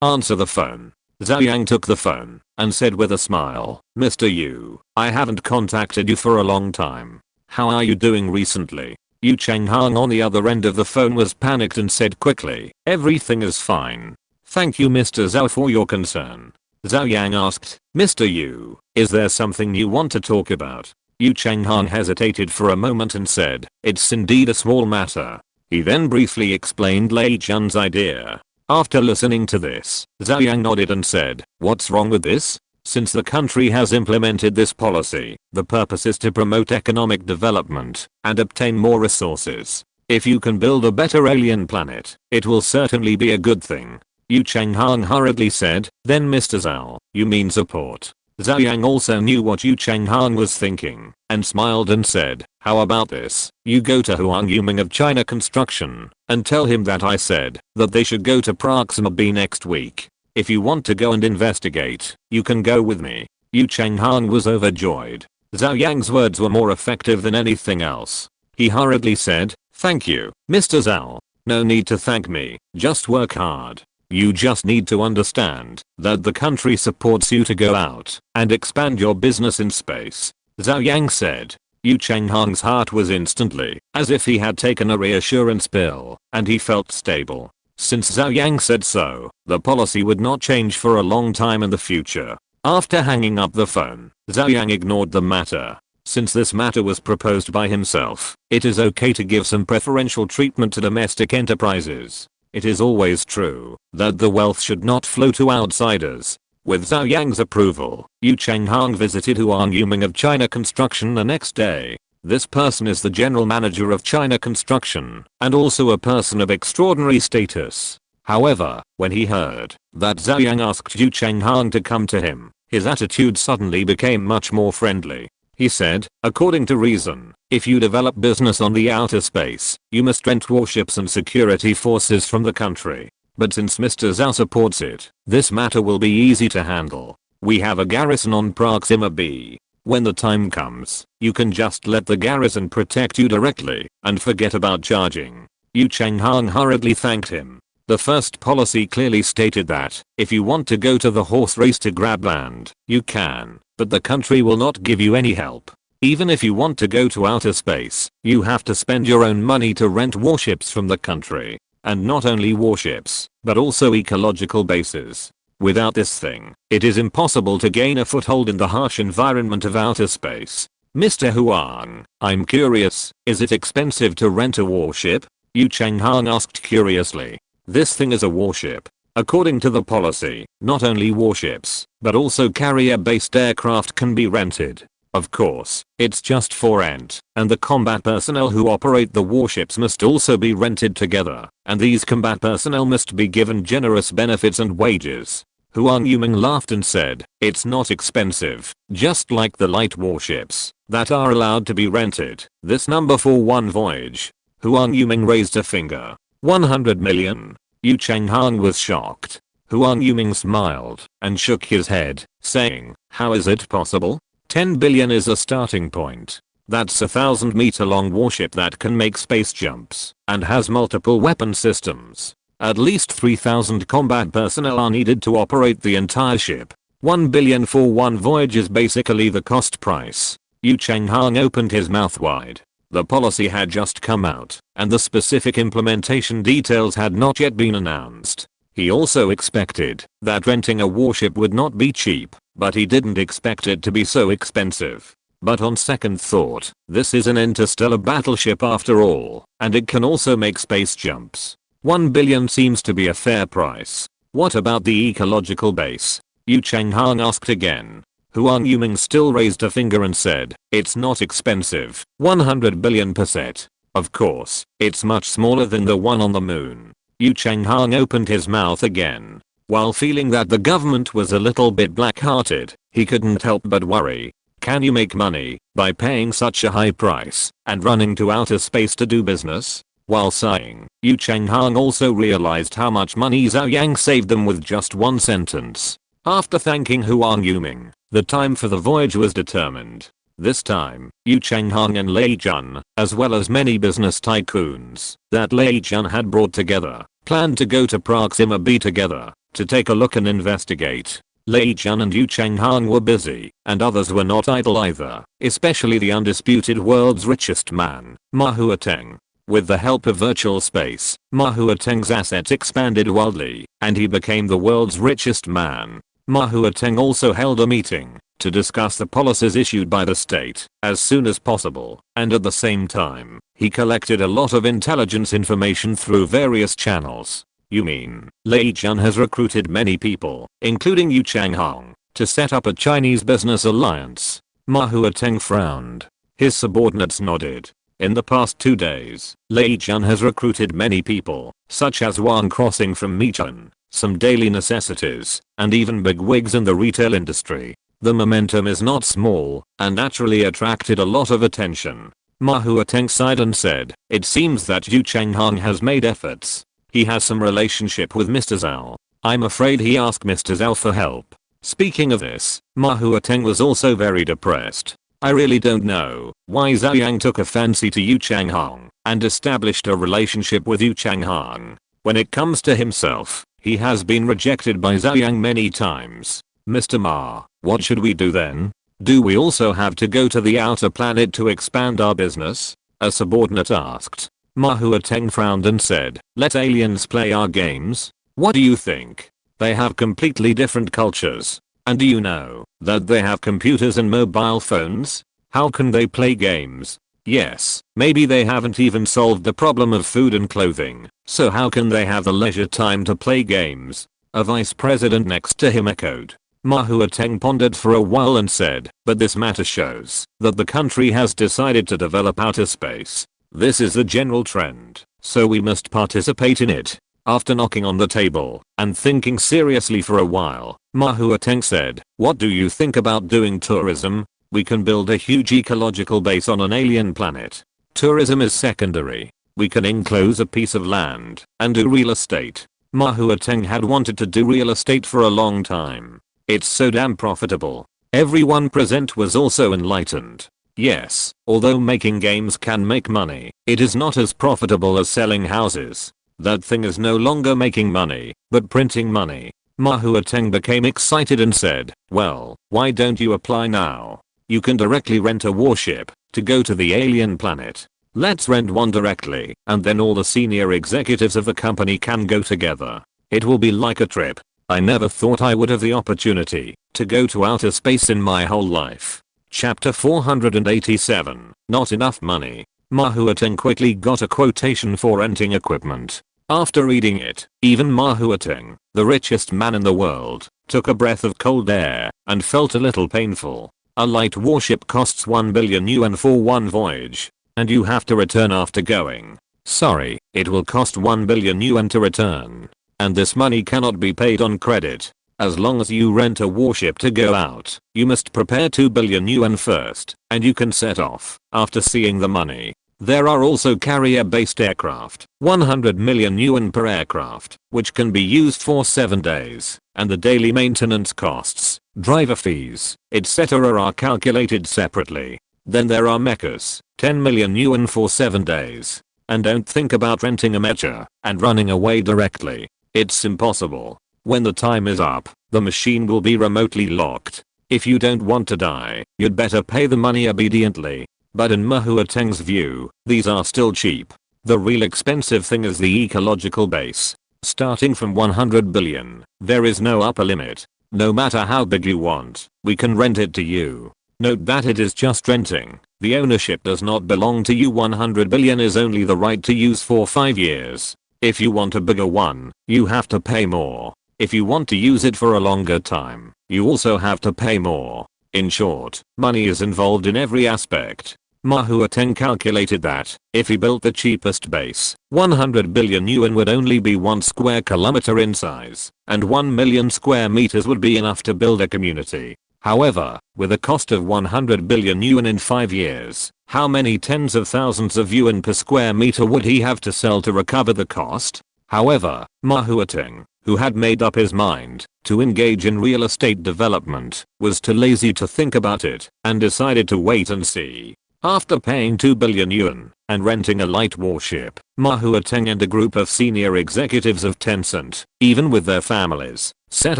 Answer the phone. Zhou Yang took the phone and said with a smile, "Mr. Yu, I haven't contacted you for a long time. How are you doing recently?" Yu Changhang on the other end of the phone was panicked and said quickly, "Everything is fine. Thank you Mr. Zhou for your concern. Zhou Yang asked, "Mr. Yu, is there something you want to talk about?" Yu Changhang hesitated for a moment and said, "It's indeed a small matter." He then briefly explained Lei Jun's idea. After listening to this, Zhou Yang nodded and said, "What's wrong with this? Since the country has implemented this policy, the purpose is to promote economic development and obtain more resources. If you can build a better alien planet, it will certainly be a good thing." Yu Changhang hurriedly said, "Then Mr. Zhao, you mean support?" Zhou Yang also knew what Yu Changhang was thinking, and smiled and said, "How about this? You go to Huang Yuming of China Construction, and tell him that I said that they should go to Proxima B next week. If you want to go and investigate, you can go with me." Yu Changhang was overjoyed. Zhou Yang's words were more effective than anything else. He hurriedly said, "Thank you, Mr. Zhao. No need to thank me, just work hard. You just need to understand that the country supports you to go out and expand your business in space." Zhou Yang said. Yu Changhang's heart was instantly as if he had taken a reassurance pill, and he felt stable. Since Zhou Yang said so, the policy would not change for a long time in the future. After hanging up the phone, Zhou Yang ignored the matter. Since this matter was proposed by himself, it is okay to give some preferential treatment to domestic enterprises. It is always true that the wealth should not flow to outsiders. With Zhou Yang's approval, Yu Changhang visited Huang Yuming of China Construction the next day. This person is the general manager of China Construction, and also a person of extraordinary status. However, when he heard that Zhou Yang asked Yu Changhang to come to him, his attitude suddenly became much more friendly. He said, "According to reason, if you develop business on the outer space, you must rent warships and security forces from the country. But since Mr. Zhao supports it, this matter will be easy to handle. We have a garrison on Proxima B. When the time comes, you can just let the garrison protect you directly and forget about charging." Yu Changhang hurriedly thanked him. The first policy clearly stated that if you want to go to the horse race to grab land, you can, but the country will not give you any help. Even if you want to go to outer space, you have to spend your own money to rent warships from the country. And not only warships, but also ecological bases. Without this thing, it is impossible to gain a foothold in the harsh environment of outer space. "Mr. Huang, I'm curious, is it expensive to rent a warship?" Yu Changhang asked curiously. "This thing is a warship. According to the policy, not only warships, but also carrier-based aircraft can be rented. Of course, it's just for rent, and the combat personnel who operate the warships must also be rented together, and these combat personnel must be given generous benefits and wages." Huang Yuming laughed and said, "It's not expensive, just like the light warships that are allowed to be rented. This number for one voyage." Huang Yuming raised a finger. 100 million. Yu Changhang was shocked. Huang Yuming smiled and shook his head, saying, "How is it possible? 10 billion is a starting point. That's a 1,000-meter long warship that can make space jumps and has multiple weapon systems. At least 3,000 combat personnel are needed to operate the entire ship. 1 billion for one voyage is basically the cost price." Yu Changhang opened his mouth wide. The policy had just come out, and the specific implementation details had not yet been announced. He also expected that renting a warship would not be cheap, but he didn't expect it to be so expensive. But on second thought, this is an interstellar battleship after all, and it can also make space jumps. 1 billion seems to be a fair price. What about the ecological base? Yu Changhang asked again. Huang Yuming still raised a finger and said, "It's not expensive, 100 billion per set. Of course, it's much smaller than the one on the moon." Yu Changhang opened his mouth again. While feeling that the government was a little bit black-hearted, he couldn't help but worry. Can you make money by paying such a high price and running to outer space to do business? While sighing, Yu Changhang also realized how much money Zhou Yang saved them with just one sentence. After thanking Huang Yuming, the time for the voyage was determined. This time, Yu Changhang and Lei Jun, as well as many business tycoons that Lei Jun had brought together, planned to go to Proxima B together to take a look and investigate. Lei Jun and Yu Changhang were busy, and others were not idle either, especially the undisputed world's richest man, Ma Huateng. With the help of virtual space, Ma Huateng's assets expanded wildly, and he became the world's richest man. Ma Huateng also held a meeting to discuss the policies issued by the state as soon as possible, and at the same time, he collected a lot of intelligence information through various channels. You mean, Lei Chun has recruited many people, including Yu Changhong, to set up a Chinese business alliance? Ma Huateng frowned. His subordinates nodded. In the past 2 days, Lei Chun has recruited many people, such as Wang Crossing from Mechas, some daily necessities, and even bigwigs in the retail industry. The momentum is not small, and naturally attracted a lot of attention. Ma Huateng sighed and said, it seems that Yu Changhong has made efforts. He has some relationship with Mr. Zhao. I'm afraid he asked Mr. Zhao for help. Speaking of this, Ma Huateng was also very depressed. I really don't know why Zhou Yang took a fancy to Yu Changhong and established a relationship with Yu Changhong. When it comes to himself, he has been rejected by Zhou Yang many times. Mr. Ma, what should we do then? Do we also have to go to the outer planet to expand our business? A subordinate asked. Ma Huateng frowned and said, let aliens play our games? What do you think? They have completely different cultures. And do you know that they have computers and mobile phones? How can they play games? Yes, maybe they haven't even solved the problem of food and clothing, so how can they have the leisure time to play games? A vice president next to him echoed. Ma Huateng pondered for a while and said, but this matter shows that the country has decided to develop outer space. This is the general trend, so we must participate in it. After knocking on the table and thinking seriously for a while, Ma Huateng said, what do you think about doing tourism? We can build a huge ecological base on an alien planet. Tourism is secondary. We can enclose a piece of land and do real estate. Ma Huateng had wanted to do real estate for a long time. It's so damn profitable. Everyone present was also enlightened. Yes, although making games can make money, it is not as profitable as selling houses. That thing is no longer making money, but printing money. Ma Huateng became excited and said, well, why don't you apply now? You can directly rent a warship to go to the alien planet. Let's rent one directly, and then all the senior executives of the company can go together. It will be like a trip. I never thought I would have the opportunity to go to outer space in my whole life. Chapter 487, Not Enough Money. Ma Huateng quickly got a quotation for renting equipment. After reading it, even Ma Huateng, the richest man in the world, took a breath of cold air and felt a little painful. A light warship costs 1 billion yuan for one voyage, and you have to return after going. Sorry, it will cost 1 billion yuan to return. And this money cannot be paid on credit. As long as you rent a warship to go out, you must prepare 2 billion yuan first, and you can set off after seeing the money. There are also carrier-based aircraft, 100 million yuan per aircraft, which can be used for 7 days, and the daily maintenance costs, driver fees, etc. are calculated separately. Then there are mechas, 10 million yuan for 7 days. And don't think about renting a mecha and running away directly. It's impossible. When the time is up, the machine will be remotely locked. If you don't want to die, you'd better pay the money obediently. But in Ma Huateng's view, these are still cheap. The real expensive thing is the ecological base. Starting from 100 billion, there is no upper limit. No matter how big you want, we can rent it to you. Note that it is just renting. The ownership does not belong to you. 100 billion is only the right to use for 5 years. If you want a bigger one, you have to pay more. If you want to use it for a longer time, you also have to pay more. In short, money is involved in every aspect. Ma Huateng calculated that, if he built the cheapest base, 100 billion yuan would only be 1 square kilometer in size, and 1 million square meters would be enough to build a community. However, with a cost of 100 billion yuan in 5 years, how many tens of thousands of yuan per square meter would he have to sell to recover the cost? However, Ma Huateng, who had made up his mind to engage in real estate development, was too lazy to think about it and decided to wait and see. After paying 2 billion yuan and renting a light warship, Ma Huateng and a group of senior executives of Tencent, even with their families, set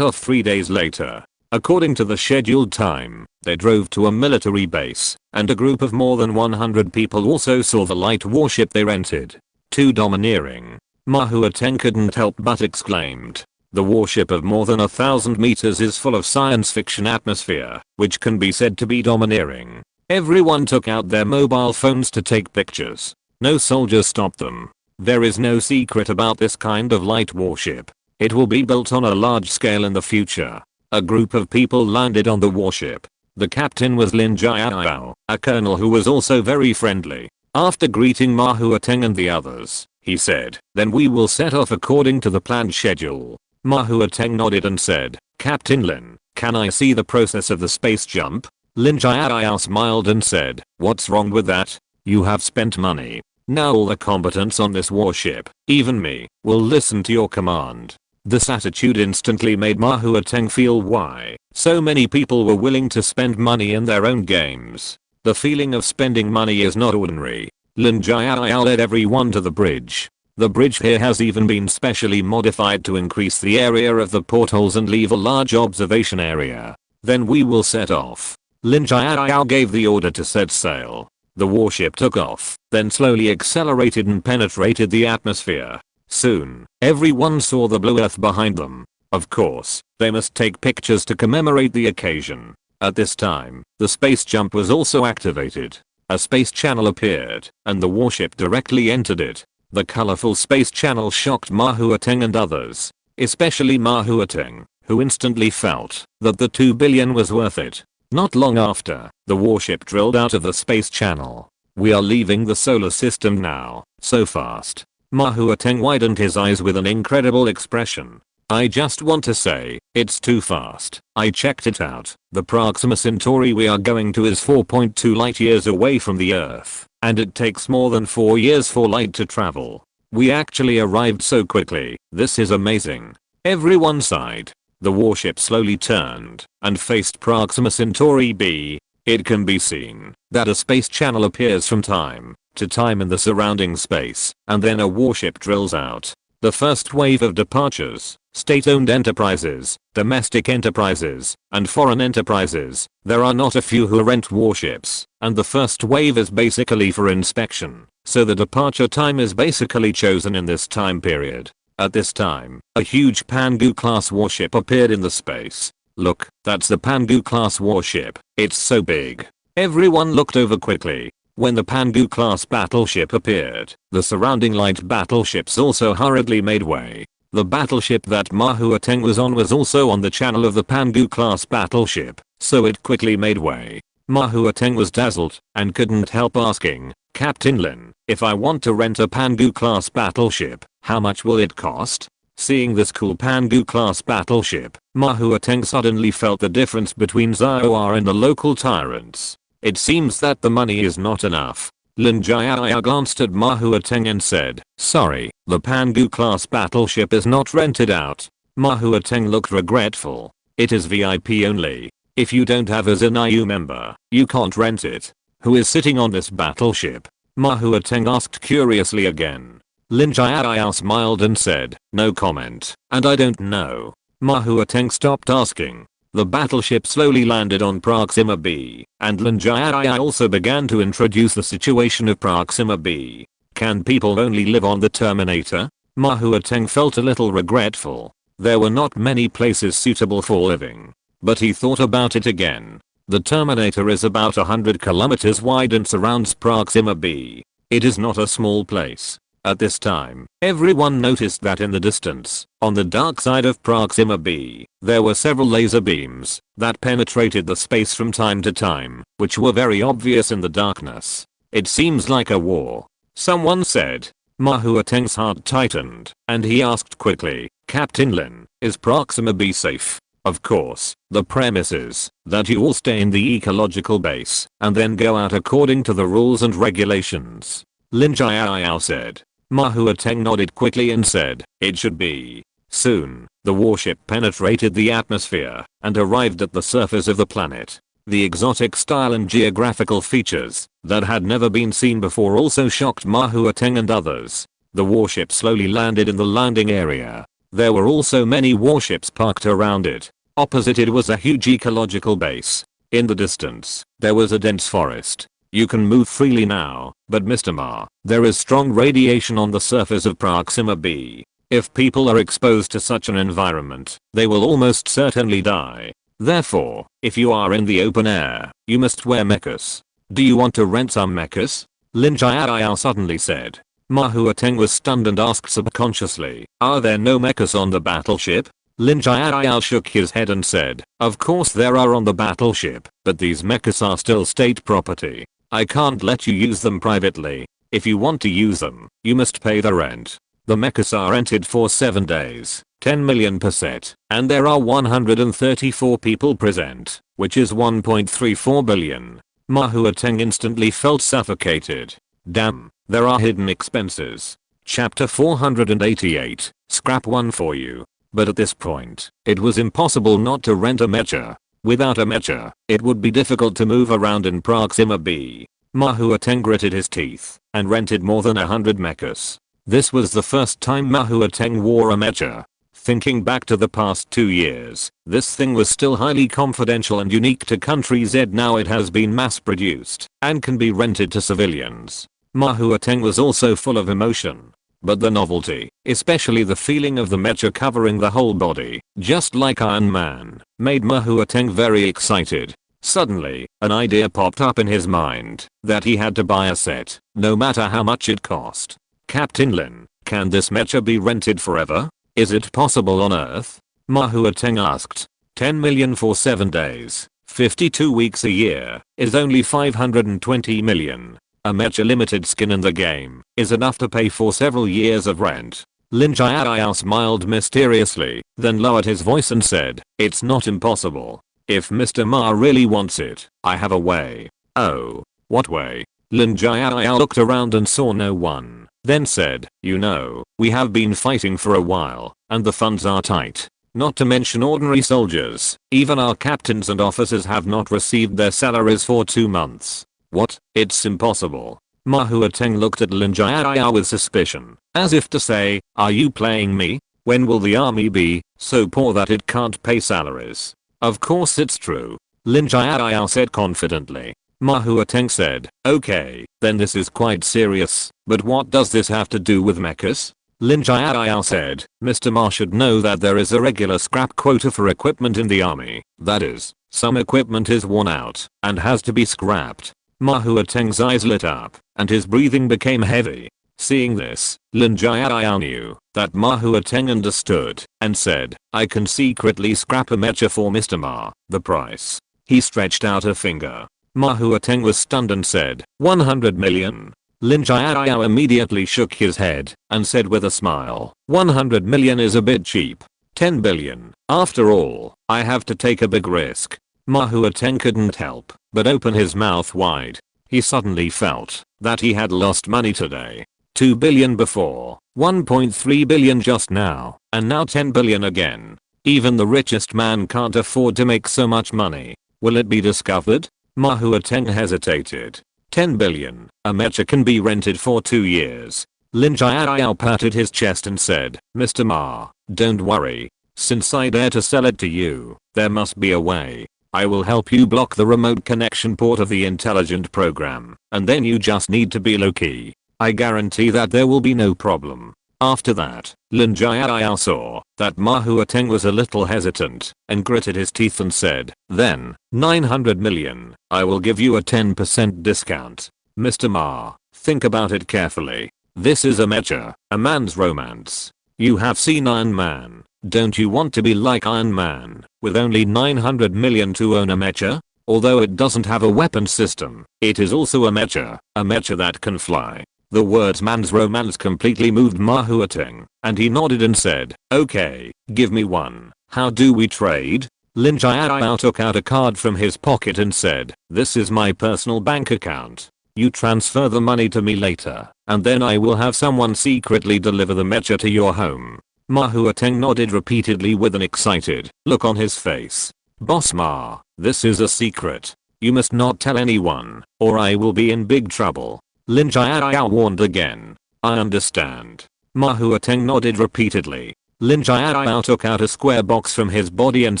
off 3 days later. According to the scheduled time, they drove to a military base, and a group of more than 100 people also saw the light warship they rented. Too domineering. Ma Huateng couldn't help but exclaimed. The warship of more than 1,000 meters is full of science fiction atmosphere, which can be said to be domineering. Everyone took out their mobile phones to take pictures. No soldiers stopped them. There is no secret about this kind of light warship. It will be built on a large scale in the future. A group of people landed on the warship. The captain was Lin Jiao, a colonel who was also very friendly. After greeting Ma Huateng and the others, he said, "Then we will set off according to the planned schedule." Ma Huateng nodded and said, "Captain Lin, can I see the process of the space jump?" Lin Jiao smiled and said, "What's wrong with that? You have spent money. Now all the combatants on this warship, even me, will listen to your command." This attitude instantly made Ma Huateng feel why so many people were willing to spend money in their own games. The feeling of spending money is not ordinary. Lin Jiao led everyone to the bridge. The bridge here has even been specially modified to increase the area of the portholes and leave a large observation area. "Then we will set off." Lin Jiao gave the order to set sail. The warship took off, then slowly accelerated and penetrated the atmosphere. Soon, everyone saw the blue earth behind them. Of course, they must take pictures to commemorate the occasion. At this time, the space jump was also activated. A space channel appeared, and the warship directly entered it. The colorful space channel shocked Ma Huateng and others, especially Ma Huateng, who instantly felt that the 2 billion was worth it. Not long after, the warship drilled out of the space channel. "We are leaving the solar system now, so fast." Ma Huateng widened his eyes with an incredible expression. "I just want to say, it's too fast. I checked it out. The Proxima Centauri we are going to is 4.2 light years away from the Earth, and it takes more than 4 years for light to travel. We actually arrived so quickly. This is amazing." Everyone sighed. The warship slowly turned and faced Proxima Centauri b. It can be seen that a space channel appears from time to time in the surrounding space, and then a warship drills out. The first wave of departures, state-owned enterprises, domestic enterprises, and foreign enterprises. There are not a few who rent warships, and the first wave is basically for inspection, so the departure time is basically chosen in this time period. At this time, a huge Pangu class warship appeared in the space. "Look, that's the Pangu class warship. It's so big." Everyone looked over quickly. When the Pangu class battleship appeared, the surrounding light battleships also hurriedly made way. The battleship that Ma Huateng was on was also on the channel of the Pangu class battleship, so it quickly made way. Ma Huateng was dazzled and couldn't help asking, "Captain Lin, if I want to rent a Pangu class battleship, how much will it cost?" Seeing this cool Pangu class battleship, Ma Huateng suddenly felt the difference between Zhou and the local tyrants. It seems that the money is not enough. Lin Jiao glanced at Ma Huateng and said, "Sorry, the Pangu class battleship is not rented out." Ma Huateng looked regretful. "It is VIP only. If you don't have a ZNIU member, you can't rent it." "Who is sitting on this battleship?" Ma Huateng asked curiously again. Lin Jiao smiled and said, "No comment, and I don't know." Ma Huateng stopped asking. The battleship slowly landed on Proxima b, and Lin Jiao also began to introduce the situation of Proxima b. "Can people only live on the Terminator?" Ma Huateng felt a little regretful. There were not many places suitable for living. But he thought about it again. The Terminator is about 100 kilometers wide and surrounds Proxima b. It is not a small place. At this time, everyone noticed that in the distance, on the dark side of Proxima b, there were several laser beams that penetrated the space from time to time, which were very obvious in the darkness. "It seems like a war," someone said. Ma Huateng's heart tightened, and he asked quickly, "Captain Lin, is Proxima b safe?" "Of course, the premise is that you all stay in the ecological base and then go out according to the rules and regulations," Lin Jiao said. Ma Huateng nodded quickly and said, "It should be." Soon, the warship penetrated the atmosphere and arrived at the surface of the planet. The exotic style and geographical features that had never been seen before also shocked Ma Huateng and others. The warship slowly landed in the landing area. There were also many warships parked around it. Opposite it was a huge ecological base. In the distance, there was a dense forest. "You can move freely now, but Mr. Ma, there is strong radiation on the surface of Proxima b. If people are exposed to such an environment, they will almost certainly die. Therefore, if you are in the open air, you must wear mechas. Do you want to rent some mechas? Lin Jiao suddenly said. Ma Huateng was stunned and asked subconsciously, are there no mechas on the battleship? Lin Jiao shook his head and said, of course there are on the battleship, but these mechas are still state property. I can't let you use them privately. If you want to use them, you must pay the rent. The mechas are rented for 7 days, 10 million per set, and there are 134 people present, which is 1.34 billion. Ma Huateng instantly felt suffocated. Damn, there are hidden expenses. Chapter 488, scrap one for you. But at this point, it was impossible not to rent a mecha. Without a mecha, it would be difficult to move around in Proxima B. Ma Huateng gritted his teeth and rented more than 100 mechas. This was the first time Ma Huateng wore a mecha. Thinking back to the past 2 years, this thing was still highly confidential and unique to Country Z. Now it has been mass produced and can be rented to civilians. Ma Huateng was also full of emotion. But the novelty, especially the feeling of the mecha covering the whole body, just like Iron Man, made Ma Huateng very excited. Suddenly, an idea popped up in his mind that he had to buy a set, no matter how much it cost. Captain Lin, can this mecha be rented forever? Is it possible on Earth? Ma Huateng asked. 10 million for 7 days, 52 weeks a year, is only 520 million. A mecha limited skin in the game is enough to pay for several years of rent. Lin Jiao smiled mysteriously, then lowered his voice and said, it's not impossible. If Mr. Ma really wants it, I have a way. Oh, what way? Lin Jiao looked around and saw no one, then said, you know, we have been fighting for a while, and the funds are tight. Not to mention ordinary soldiers, even our captains and officers have not received their salaries for 2 months. What? It's impossible. Ma Huateng looked at Lin Jiao with suspicion, as if to say, are you playing me? When will the army be so poor that it can't pay salaries? Of course it's true. Lin Jiao said confidently. Ma Huateng said, okay, then this is quite serious, but what does this have to do with mechas? Lin Jiao said, Mr. Ma should know that there is a regular scrap quota for equipment in the army. That is, some equipment is worn out and has to be scrapped. Ma Huateng's eyes lit up, and his breathing became heavy. Seeing this, Lin Jiao knew that Ma Huateng understood, and said, I can secretly scrap a mecha for Mr. Ma. The price. He stretched out a finger. Ma Huateng was stunned and said, 100 million. Lin Jiao immediately shook his head, and said with a smile, 100 million is a bit cheap. 10 billion. After all, I have to take a big risk. Ma Huateng couldn't help but open his mouth wide. He suddenly felt that he had lost money today. 2 billion before, 1.3 billion just now, and now 10 billion again. Even the richest man can't afford to make so much money. Will it be discovered? Ma Huateng hesitated. 10 billion, a mecha can be rented for 2 years. Lin Jiao patted his chest and said, Mr. Ma, don't worry. Since I dare to sell it to you, there must be a way. I will help you block the remote connection port of the intelligent program, and then you just need to be low-key. I guarantee that there will be no problem. After that, Lin Jiao saw that Ma Huateng was a little hesitant and gritted his teeth and said, then, 900 million, I will give you a 10% discount. Mr. Ma, think about it carefully. This is a mecha, a man's romance. You have seen Iron Man. Don't you want to be like Iron Man, with only 900 million to own a mecha? Although it doesn't have a weapon system, it is also a mecha that can fly. The words man's romance completely moved Ma Huateng, and he nodded and said, okay, give me one. How do we trade? Lin Jiao took out a card from his pocket and said, this is my personal bank account. You transfer the money to me later, and then I will have someone secretly deliver the mecha to your home. Ma Huateng nodded repeatedly with an excited look on his face. Boss Ma, this is a secret. You must not tell anyone, or I will be in big trouble. Lin Jiao warned again. I understand. Ma Huateng nodded repeatedly. Lin Jiao took out a square box from his body and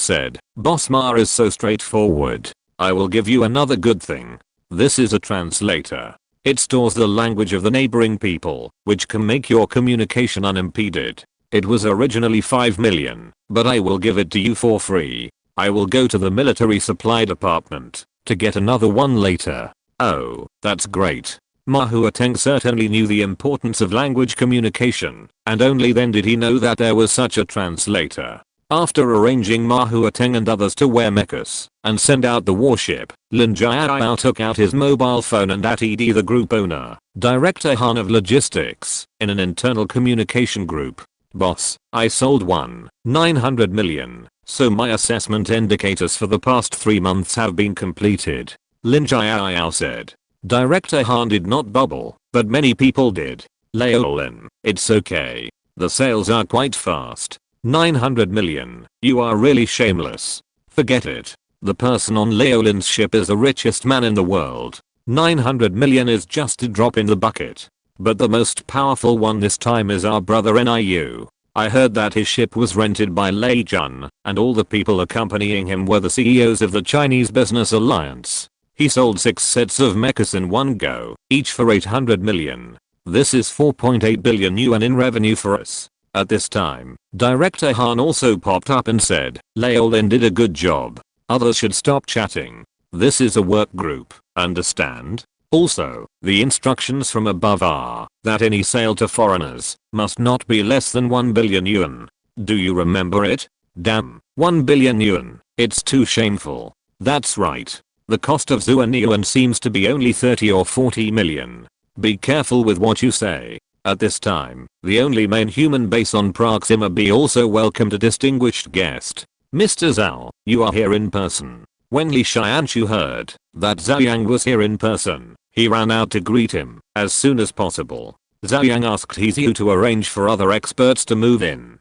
said, Boss Ma is so straightforward. I will give you another good thing. This is a translator. It stores the language of the neighboring people, which can make your communication unimpeded. It was originally 5 million, but I will give it to you for free. I will go to the military supply department to get another one later. Oh, that's great. Ma Huateng certainly knew the importance of language communication, and only then did he know that there was such a translator. After arranging Ma Huateng and others to wear mechas and send out the warship, Lin Jiao took out his mobile phone and at the group owner, Director Han of Logistics, in an internal communication group. Boss, I sold 900 million, so my assessment indicators for the past 3 months have been completed. Lin Jiao said. Director Han did not bubble, but many people did. Leolin, it's okay. The sales are quite fast. 900 million, you are really shameless. Forget it. The person on Leolin's ship is the richest man in the world. 900 million is just a drop in the bucket. But the most powerful one this time is our brother Niu. I heard that his ship was rented by Lei Jun, and all the people accompanying him were the CEOs of the Chinese Business Alliance. He sold 6 sets of mechas in one go, each for 800 million. This is 4.8 billion yuan in revenue for us. At this time, Director Han also popped up and said, Leolin did a good job. Others should stop chatting. This is a work group, understand? Also, the instructions from above are that any sale to foreigners must not be less than 1 billion yuan. Do you remember it? Damn, 1 billion yuan, it's too shameful. That's right. The cost of Zhou Yang seems to be only 30 or 40 million. Be careful with what you say. At this time, the only main human base on Proxima B also welcomed a distinguished guest. Mr. Zhao, you are here in person. When Li Xianshu heard that Zhou Yang was here in person, he ran out to greet him as soon as possible. Zhou Yang asked Zhu to arrange for other experts to move in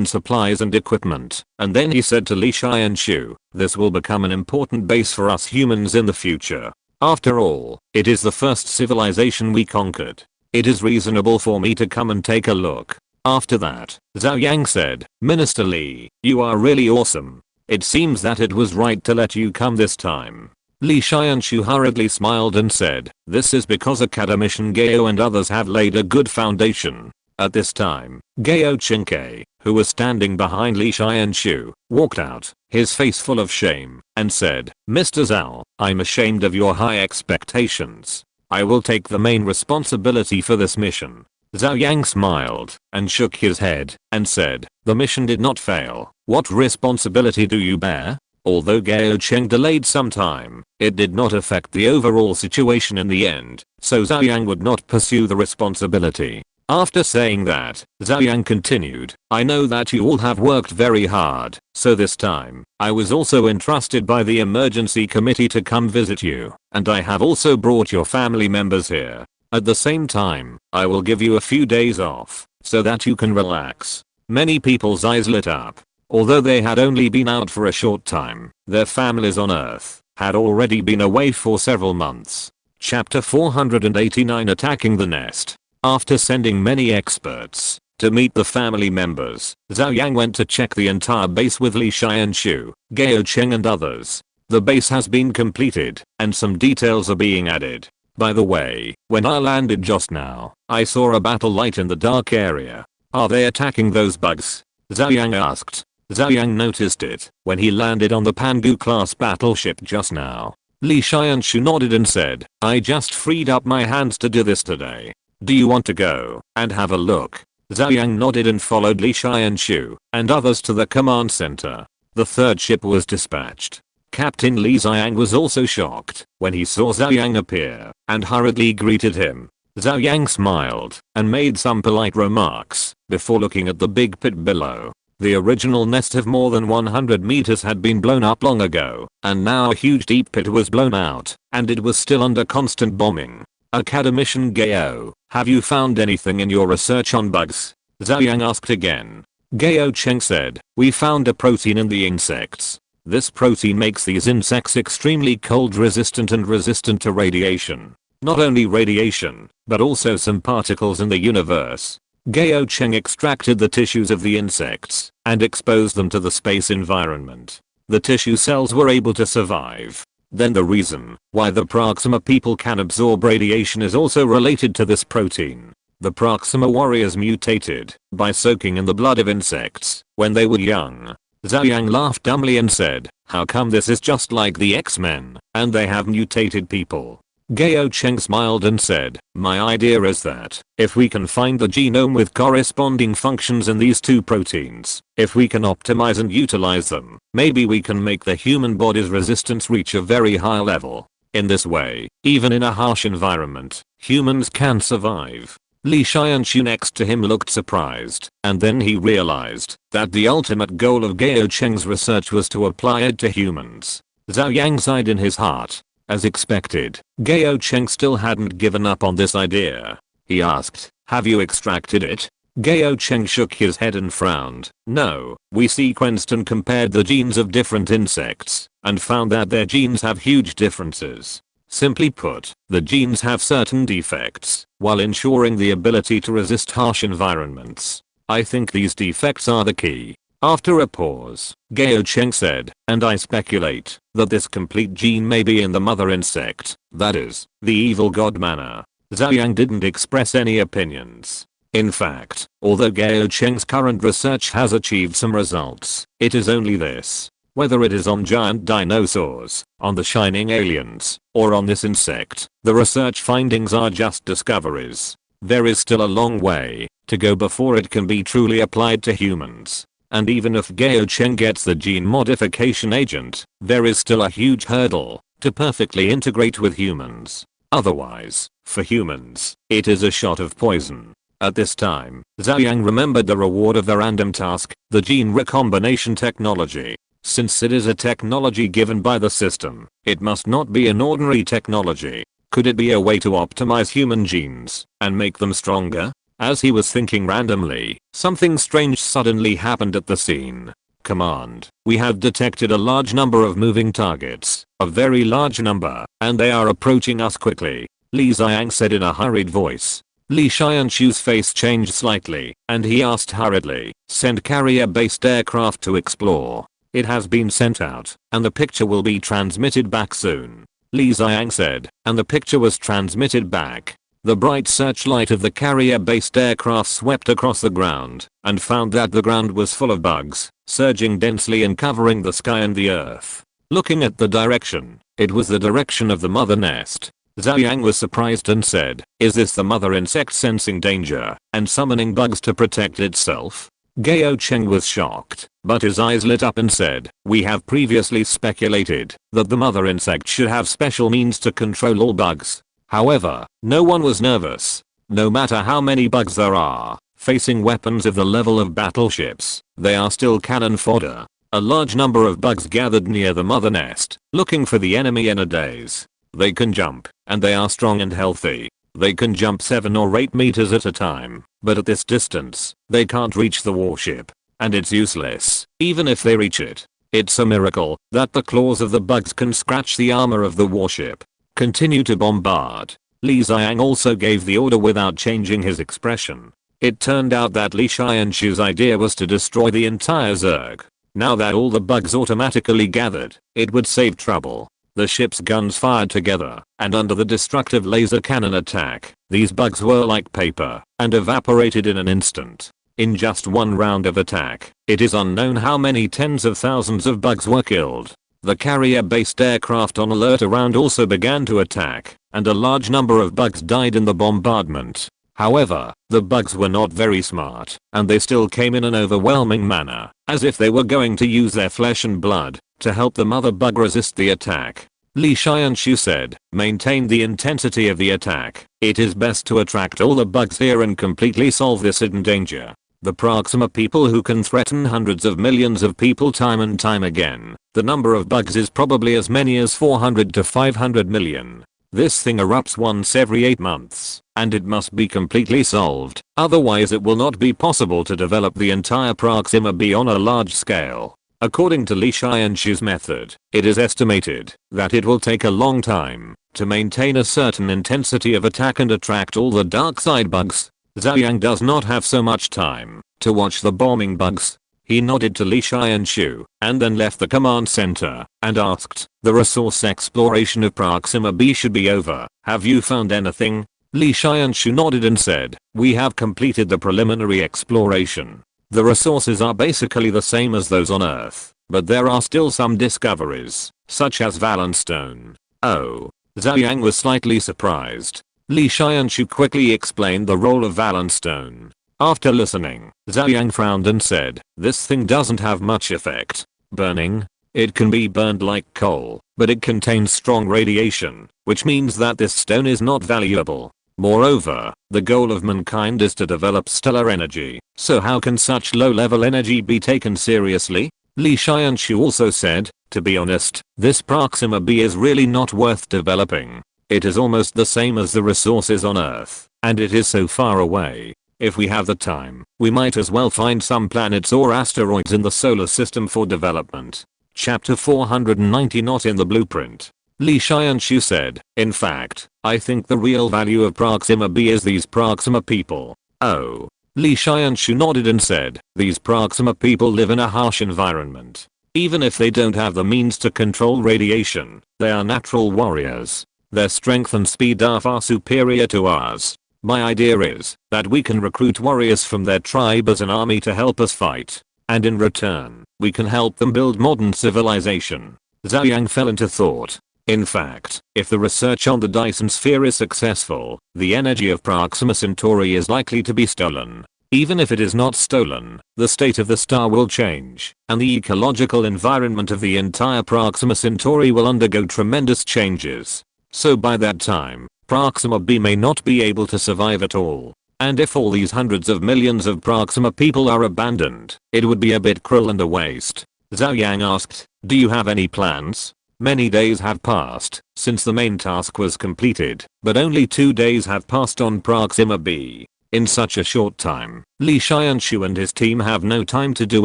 supplies and equipment, and then he said to Li Xianshu, this will become an important base for us humans in the future. After all, it is the first civilization we conquered. It is reasonable for me to come and take a look. After that, Zhou Yang said, Minister Li, you are really awesome. It seems that it was right to let you come this time. Li Xianshu hurriedly smiled and said, this is because Academician Gao and others have laid a good foundation. At this time, Gao Qingke, who was standing behind Li Xianshu, walked out, his face full of shame, and said, Mr. Zhao, I'm ashamed of your high expectations. I will take the main responsibility for this mission. Zhou Yang smiled and shook his head and said, the mission did not fail. What responsibility do you bear? Although Gao Cheng delayed some time, it did not affect the overall situation in the end, so Zhou Yang would not pursue the responsibility. After saying that, Zhou Yang continued, I know that you all have worked very hard, so this time, I was also entrusted by the emergency committee to come visit you, and I have also brought your family members here. At the same time, I will give you a few days off, so that you can relax. Many people's eyes lit up. Although they had only been out for a short time, their families on Earth had already been away for several months. Chapter 489 Attacking the Nest. After sending many experts to meet the family members, Zhou Yang went to check the entire base with Li Xianshu, Gao Cheng and others. The base has been completed, and some details are being added. By the way, when I landed just now, I saw a battle light in the dark area. Are they attacking those bugs? Zhou Yang asked. Zhou Yang noticed it when he landed on the Pangu class battleship just now. Li Xianshu nodded and said, I just freed up my hands to do this today. Do you want to go and have a look? Zhou Yang nodded and followed Li Xianshu and others to the command center. The third ship was dispatched. Captain Li Xiang was also shocked when he saw Zhou Yang appear and hurriedly greeted him. Zhou Yang smiled and made some polite remarks before looking at the big pit below. The original nest of more than 100 meters had been blown up long ago, and now a huge deep pit was blown out, and it was still under constant bombing. Academician Gao, have you found anything in your research on bugs? Zhou Yang asked again. Gao Cheng said, we found a protein in the insects. This protein makes these insects extremely cold resistant and resistant to radiation. Not only radiation, but also some particles in the universe. Gao Cheng extracted the tissues of the insects and exposed them to the space environment. The tissue cells were able to survive. Then the reason why the Proxima people can absorb radiation is also related to this protein. The Proxima warriors mutated by soaking in the blood of insects when they were young. Zhou Yang laughed dumbly and said, how come this is just like the X-Men, and they have mutated people? Gao Cheng smiled and said, my idea is that, if we can find the genome with corresponding functions in these two proteins, if we can optimize and utilize them, maybe we can make the human body's resistance reach a very high level. In this way, even in a harsh environment, humans can survive. Li Xianshu next to him looked surprised, and then he realized that the ultimate goal of Gao Cheng's research was to apply it to humans. Zhou Yang sighed in his heart. As expected, Gao Cheng still hadn't given up on this idea. He asked, have you extracted it? Gao Cheng shook his head and frowned. No, we sequenced and compared the genes of different insects, and found that their genes have huge differences. Simply put, the genes have certain defects, while ensuring the ability to resist harsh environments. I think these defects are the key. After a pause, Gao Cheng said, and I speculate that this complete gene may be in the mother insect, that is, the evil god Mana. Zhou Yang didn't express any opinions. In fact, although Gao Cheng's current research has achieved some results, it is only this. Whether it is on giant dinosaurs, on the shining aliens, or on this insect, the research findings are just discoveries. There is still a long way to go before it can be truly applied to humans. And even if Gao Cheng gets the gene modification agent, there is still a huge hurdle to perfectly integrate with humans. Otherwise, for humans, it is a shot of poison. At this time, Zhou Yang remembered the reward of the random task, the gene recombination technology. Since it is a technology given by the system, it must not be an ordinary technology. Could it be a way to optimize human genes and make them stronger? As he was thinking randomly, something strange suddenly happened at the scene. Command, we have detected a large number of moving targets, a very large number, and they are approaching us quickly, Li Xiang said in a hurried voice. Li Xianshu's face changed slightly, and he asked hurriedly, send carrier-based aircraft to explore. It has been sent out, and the picture will be transmitted back soon, Li Xiang said, and the picture was transmitted back. The bright searchlight of the carrier-based aircraft swept across the ground, and found that the ground was full of bugs, surging densely and covering the sky and the earth. Looking at the direction, it was the direction of the mother nest. Zhou Yang was surprised and said, is this the mother insect sensing danger, and summoning bugs to protect itself? Gao Cheng was shocked, but his eyes lit up and said, we have previously speculated that the mother insect should have special means to control all bugs. However, no one was nervous. No matter how many bugs there are, facing weapons of the level of battleships, they are still cannon fodder. A large number of bugs gathered near the mother nest, looking for the enemy in a daze. They can jump, and they are strong and healthy. They can jump 7 or 8 meters at a time, but at this distance, they can't reach the warship. And it's useless, even if they reach it. It's a miracle that the claws of the bugs can scratch the armor of the warship. Continue to bombard. Li Xiang also gave the order without changing his expression. It turned out that Li Xianshu's idea was to destroy the entire Zerg. Now that all the bugs automatically gathered, it would save trouble. The ship's guns fired together, and under the destructive laser cannon attack, these bugs were like paper, and evaporated in an instant. In just one round of attack, it is unknown how many tens of thousands of bugs were killed. The carrier-based aircraft on alert around also began to attack, and a large number of bugs died in the bombardment. However, the bugs were not very smart, and they still came in an overwhelming manner, as if they were going to use their flesh and blood to help the mother bug resist the attack. Li Xianshu said, maintain the intensity of the attack. It is best to attract all the bugs here and completely solve this hidden danger. The Proxima people who can threaten hundreds of millions of people time and time again. The number of bugs is probably as many as 400 to 500 million. This thing erupts once every 8 months, and it must be completely solved, otherwise it will not be possible to develop the entire Proxima B on a large scale. According to Li Xianshu's method, it is estimated that it will take a long time to maintain a certain intensity of attack and attract all the dark side bugs. Zhou Yang does not have so much time to watch the bombing bugs. He nodded to Li Xianshu and then left the command center and asked, the resource exploration of Proxima B should be over. Have you found anything? Li Xianshu nodded and said, we have completed the preliminary exploration. The resources are basically the same as those on Earth, but there are still some discoveries, such as Valence Stone. Oh. Zhou Yang was slightly surprised. Li Xianshu quickly explained the role of Valence Stone. After listening, Zhou Yang frowned and said, this thing doesn't have much effect. Burning? It can be burned like coal, but it contains strong radiation, which means that this stone is not valuable. Moreover, the goal of mankind is to develop stellar energy, so how can such low-level energy be taken seriously? Li Xianshu also said, to be honest, this Proxima B is really not worth developing. It is almost the same as the resources on Earth, and it is so far away. If we have the time, we might as well find some planets or asteroids in the solar system for development. Chapter 490 not in the blueprint. Li Xianshu said, in fact, I think the real value of Proxima B is these Proxima people. Oh. Li Xianshu nodded and said, these Proxima people live in a harsh environment. Even if they don't have the means to control radiation, they are natural warriors. Their strength and speed are far superior to ours. My idea is that we can recruit warriors from their tribe as an army to help us fight. And in return, we can help them build modern civilization. Zhou Yang fell into thought. In fact, if the research on the Dyson sphere is successful, the energy of Proxima Centauri is likely to be stolen. Even if it is not stolen, the state of the star will change, and the ecological environment of the entire Proxima Centauri will undergo tremendous changes. So by that time, Proxima B may not be able to survive at all. And if all these hundreds of millions of Proxima people are abandoned, it would be a bit cruel and a waste. Zhou Yang asked, do you have any plans? Many days have passed since the main task was completed, but only 2 days have passed on Proxima B. In such a short time, Li Xianshu and his team have no time to do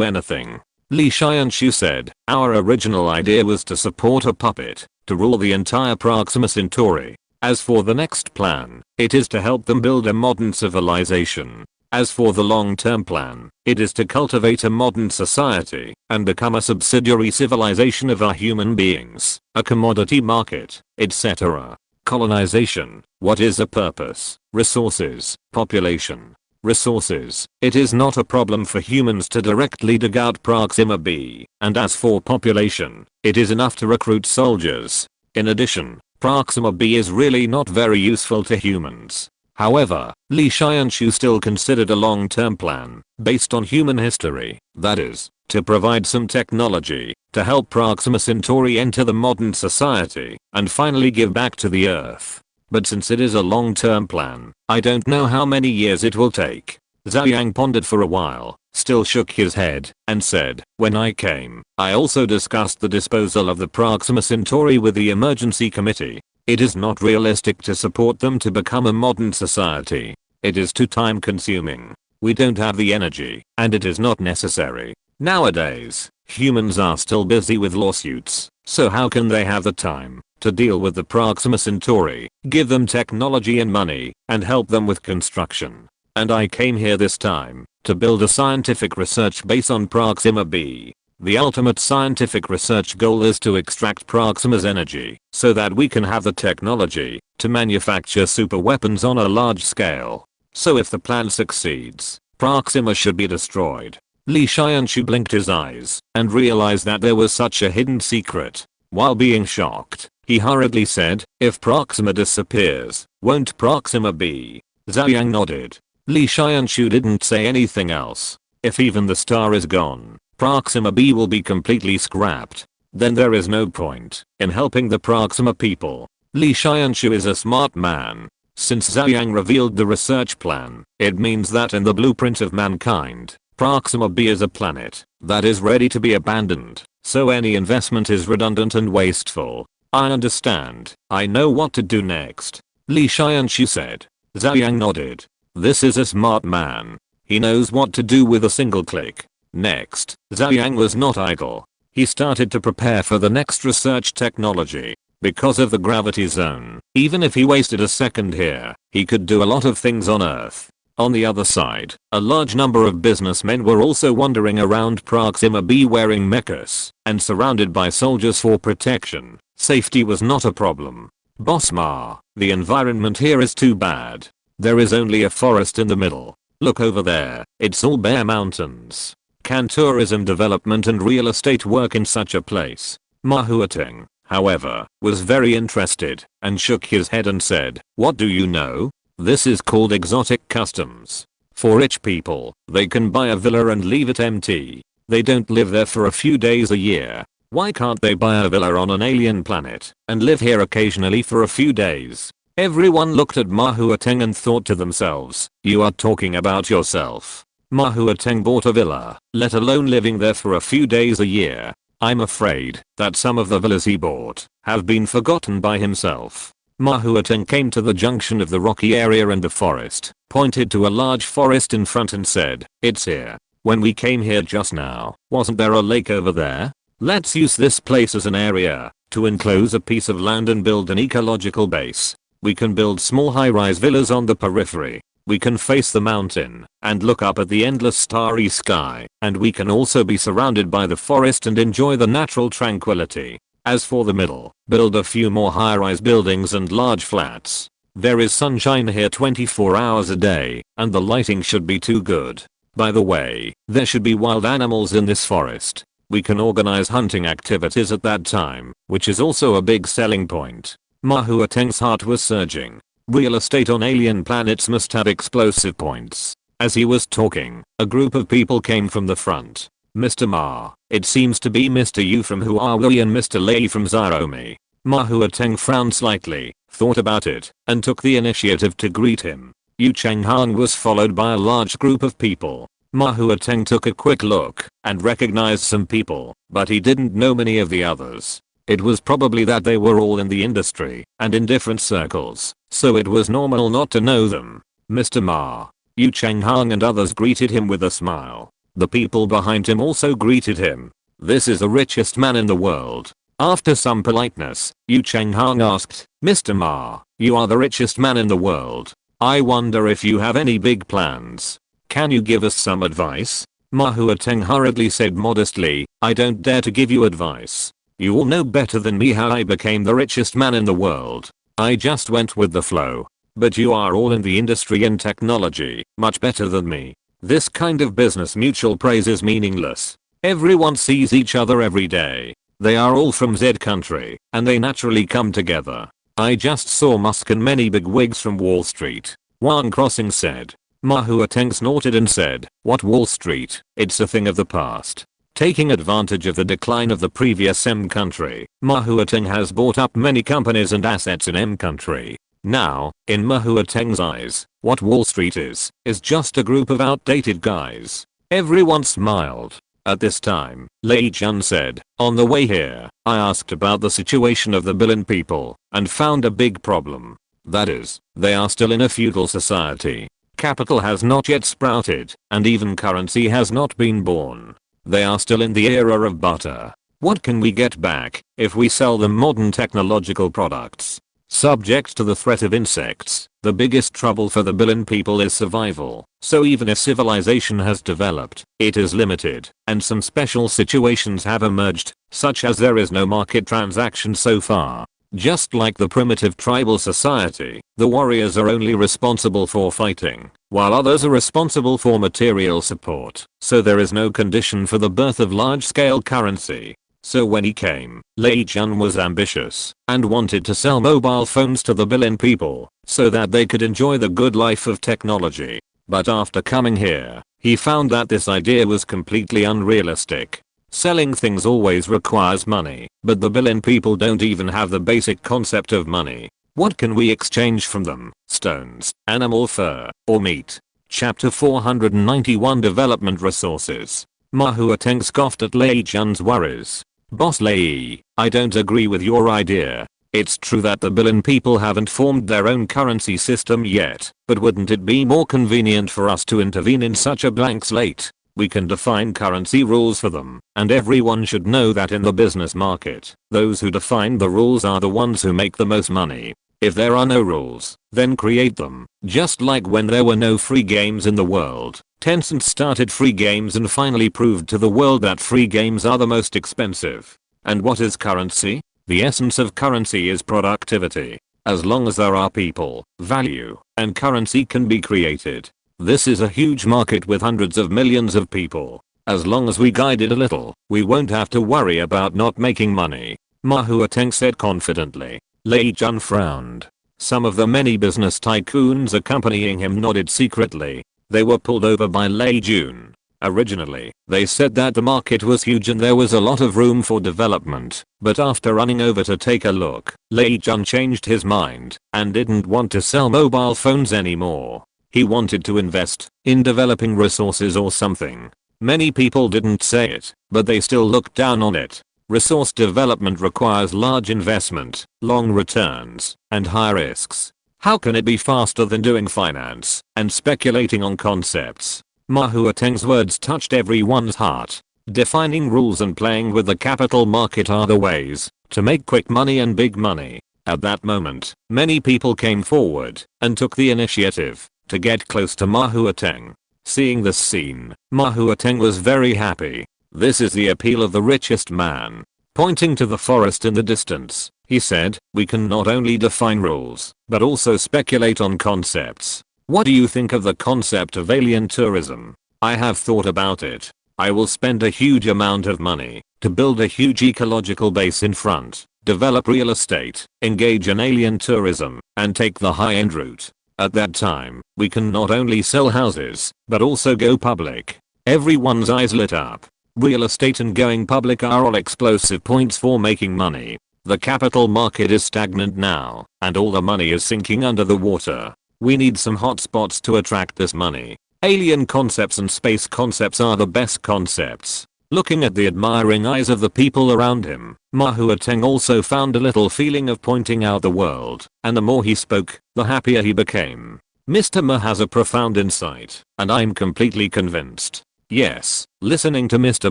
anything. Li Xianshu said, our original idea was to support a puppet, to rule the entire Proxima Centauri. As for the next plan, it is to help them build a modern civilization. As for the long-term plan, it is to cultivate a modern society and become a subsidiary civilization of our human beings, a commodity market, etc. Colonization. What is the purpose? Resources. Population. Resources. It is not a problem for humans to directly dig out Proxima B, and as for population, it is enough to recruit soldiers. In addition, Proxima B is really not very useful to humans. However, Li Xianshu still considered a long-term plan, based on human history, that is, to provide some technology, to help Proxima Centauri enter the modern society, and finally give back to the Earth. But since it is a long-term plan, I don't know how many years it will take. Zhou Yang pondered for a while, still shook his head, and said, when I came, I also discussed the disposal of the Proxima Centauri with the emergency committee. It is not realistic to support them to become a modern society. It is too time consuming. We don't have the energy, and it is not necessary. Nowadays, humans are still busy with lawsuits, so how can they have the time to deal with the Proxima Centauri, give them technology and money, and help them with construction? And I came here this time to build a scientific research base on Proxima B. The ultimate scientific research goal is to extract Proxima's energy so that we can have the technology to manufacture super weapons on a large scale. So if the plan succeeds, Proxima should be destroyed. Li Xianshu blinked his eyes and realized that there was such a hidden secret. While being shocked, he hurriedly said, if Proxima disappears, won't Proxima B? Zhou Yang nodded. Li Xianshu didn't say anything else. If even the star is gone, Proxima B will be completely scrapped. Then there is no point in helping the Proxima people. Li Xianshu is a smart man. Since Zhou Yang revealed the research plan, it means that in the blueprint of mankind, Proxima B is a planet that is ready to be abandoned, so any investment is redundant and wasteful. I understand. I know what to do next. Li Xianshu said. Zhou Yang nodded. This is a smart man. He knows what to do with a single click. Next, Zhou Yang was not idle. He started to prepare for the next research technology. Because of the gravity zone, even if he wasted a second here, he could do a lot of things on Earth. On the other side, a large number of businessmen were also wandering around Proxima B wearing mechas and surrounded by soldiers for protection. Safety was not a problem. Boss Ma, The environment here is too bad. There is only a forest in the middle. Look over there, it's all bare mountains. Can tourism development and real estate work in such a place? Mahuateng, however, was very interested and shook his head and said, what do you know? This is called exotic customs. For rich people, they can buy a villa and leave it empty. They don't live there for a few days a year. Why can't they buy a villa on an alien planet and live here occasionally for a few days? Everyone looked at Mahuateng and thought to themselves, you are talking about yourself. Mahuateng bought a villa, let alone living there for a few days a year. I'm afraid that some of the villas he bought have been forgotten by himself. Mahuateng came to the junction of the rocky area and the forest, pointed to a large forest in front and said, it's here. When we came here just now, wasn't there a lake over there? Let's use this place as an area to enclose a piece of land and build an ecological base. We can build small high-rise villas on the periphery. We can face the mountain and look up at the endless starry sky, and we can also be surrounded by the forest and enjoy the natural tranquility. As for the middle, build a few more high-rise buildings and large flats. There is sunshine here 24 hours a day, and the lighting should be too good. By the way, there should be wild animals in this forest. We can organize hunting activities at that time, which is also a big selling point. Mahuateng's heart was surging. Real estate on alien planets must have explosive points. As he was talking, a group of people came from the front. Mr. Ma, it seems to be Mr. Yu from Huawei and Mr. Lei from Xiaomi. Mahuateng frowned slightly, thought about it, and took the initiative to greet him. Yu Changhang was followed by a large group of people. Mahuateng took a quick look and recognized some people, but he didn't know many of the others. It was probably that they were all in the industry and in different circles, so it was normal not to know them. Mr. Ma, Yu Changhang and others greeted him with a smile. The people behind him also greeted him. This is the richest man in the world. After some politeness, Yu Changhang asked, Mr. Ma, you are the richest man in the world. I wonder if you have any big plans. Can you give us some advice? Mahuateng hurriedly said modestly, I don't dare to give you advice. You all know better than me how I became the richest man in the world. I just went with the flow. But you are all in the industry and technology, much better than me. This kind of business mutual praise is meaningless. Everyone sees each other every day. They are all from Z country, and they naturally come together. I just saw Musk and many big wigs from Wall Street. Wang Crossing said. Mahuateng snorted and said, what Wall Street? It's a thing of the past. Taking advantage of the decline of the previous M country, Mahuateng has bought up many companies and assets in M country. Now, in Mahuateng's eyes, what Wall Street is just a group of outdated guys. Everyone smiled. At this time, Lei Jun said, on the way here, I asked about the situation of the billion people and found a big problem. That is, they are still in a feudal society. Capital has not yet sprouted, and even currency has not been born. They are still in the era of butter. What can we get back if we sell them modern technological products? Subject to the threat of insects, the biggest trouble for the billion people is survival. So even if civilization has developed, it is limited, and some special situations have emerged, such as there is no market transaction so far. Just like the primitive tribal society, the warriors are only responsible for fighting, while others are responsible for material support, so there is no condition for the birth of large-scale currency. So when he came, Lei Jun was ambitious and wanted to sell mobile phones to the billion people so that they could enjoy the good life of technology. But after coming here, he found that this idea was completely unrealistic. Selling things always requires money, but the billion people don't even have the basic concept of money. What can we exchange from them? Stones, animal fur, or meat? Chapter 491 Development Resources. Mahuateng scoffed at Lei Jun's worries. Boss Lei, I don't agree with your idea. It's true that the billion people haven't formed their own currency system yet, but wouldn't it be more convenient for us to intervene in such a blank slate? We can define currency rules for them, and everyone should know that in the business market, those who define the rules are the ones who make the most money. If there are no rules, then create them. Just like when there were no free games in the world, Tencent started free games and finally proved to the world that free games are the most expensive. And what is currency? The essence of currency is productivity. As long as there are people, value, and currency can be created. This is a huge market with hundreds of millions of people. As long as we guide it a little, we won't have to worry about not making money. Ma Huateng said confidently. Lei Jun frowned. Some of the many business tycoons accompanying him nodded secretly. They were pulled over by Lei Jun. Originally, they said that the market was huge and there was a lot of room for development, but after running over to take a look, Lei Jun changed his mind and didn't want to sell mobile phones anymore. He wanted to invest in developing resources or something. Many people didn't say it, but they still looked down on it. Resource development requires large investment, long returns, and high risks. How can it be faster than doing finance and speculating on concepts? Ma Huateng's words touched everyone's heart. Defining rules and playing with the capital market are the ways to make quick money and big money. At that moment, many people came forward and took the initiative to get close to Ma Huateng. Seeing this scene, Ma Huateng was very happy. This is the appeal of the richest man. Pointing to the forest in the distance, he said, we can not only define rules, but also speculate on concepts. What do you think of the concept of alien tourism? I have thought about it. I will spend a huge amount of money to build a huge ecological base in front, develop real estate, engage in alien tourism, and take the high-end route. At that time, we can not only sell houses, but also go public. Everyone's eyes lit up. Real estate and going public are all explosive points for making money. The capital market is stagnant now, and all the money is sinking under the water. We need some hotspots to attract this money. Alien concepts and space concepts are the best concepts. Looking at the admiring eyes of the people around him, Ma Huateng also found a little feeling of pointing out the world, and the more he spoke, the happier he became. Mr. Ma has a profound insight, and I'm completely convinced. Yes, listening to Mr.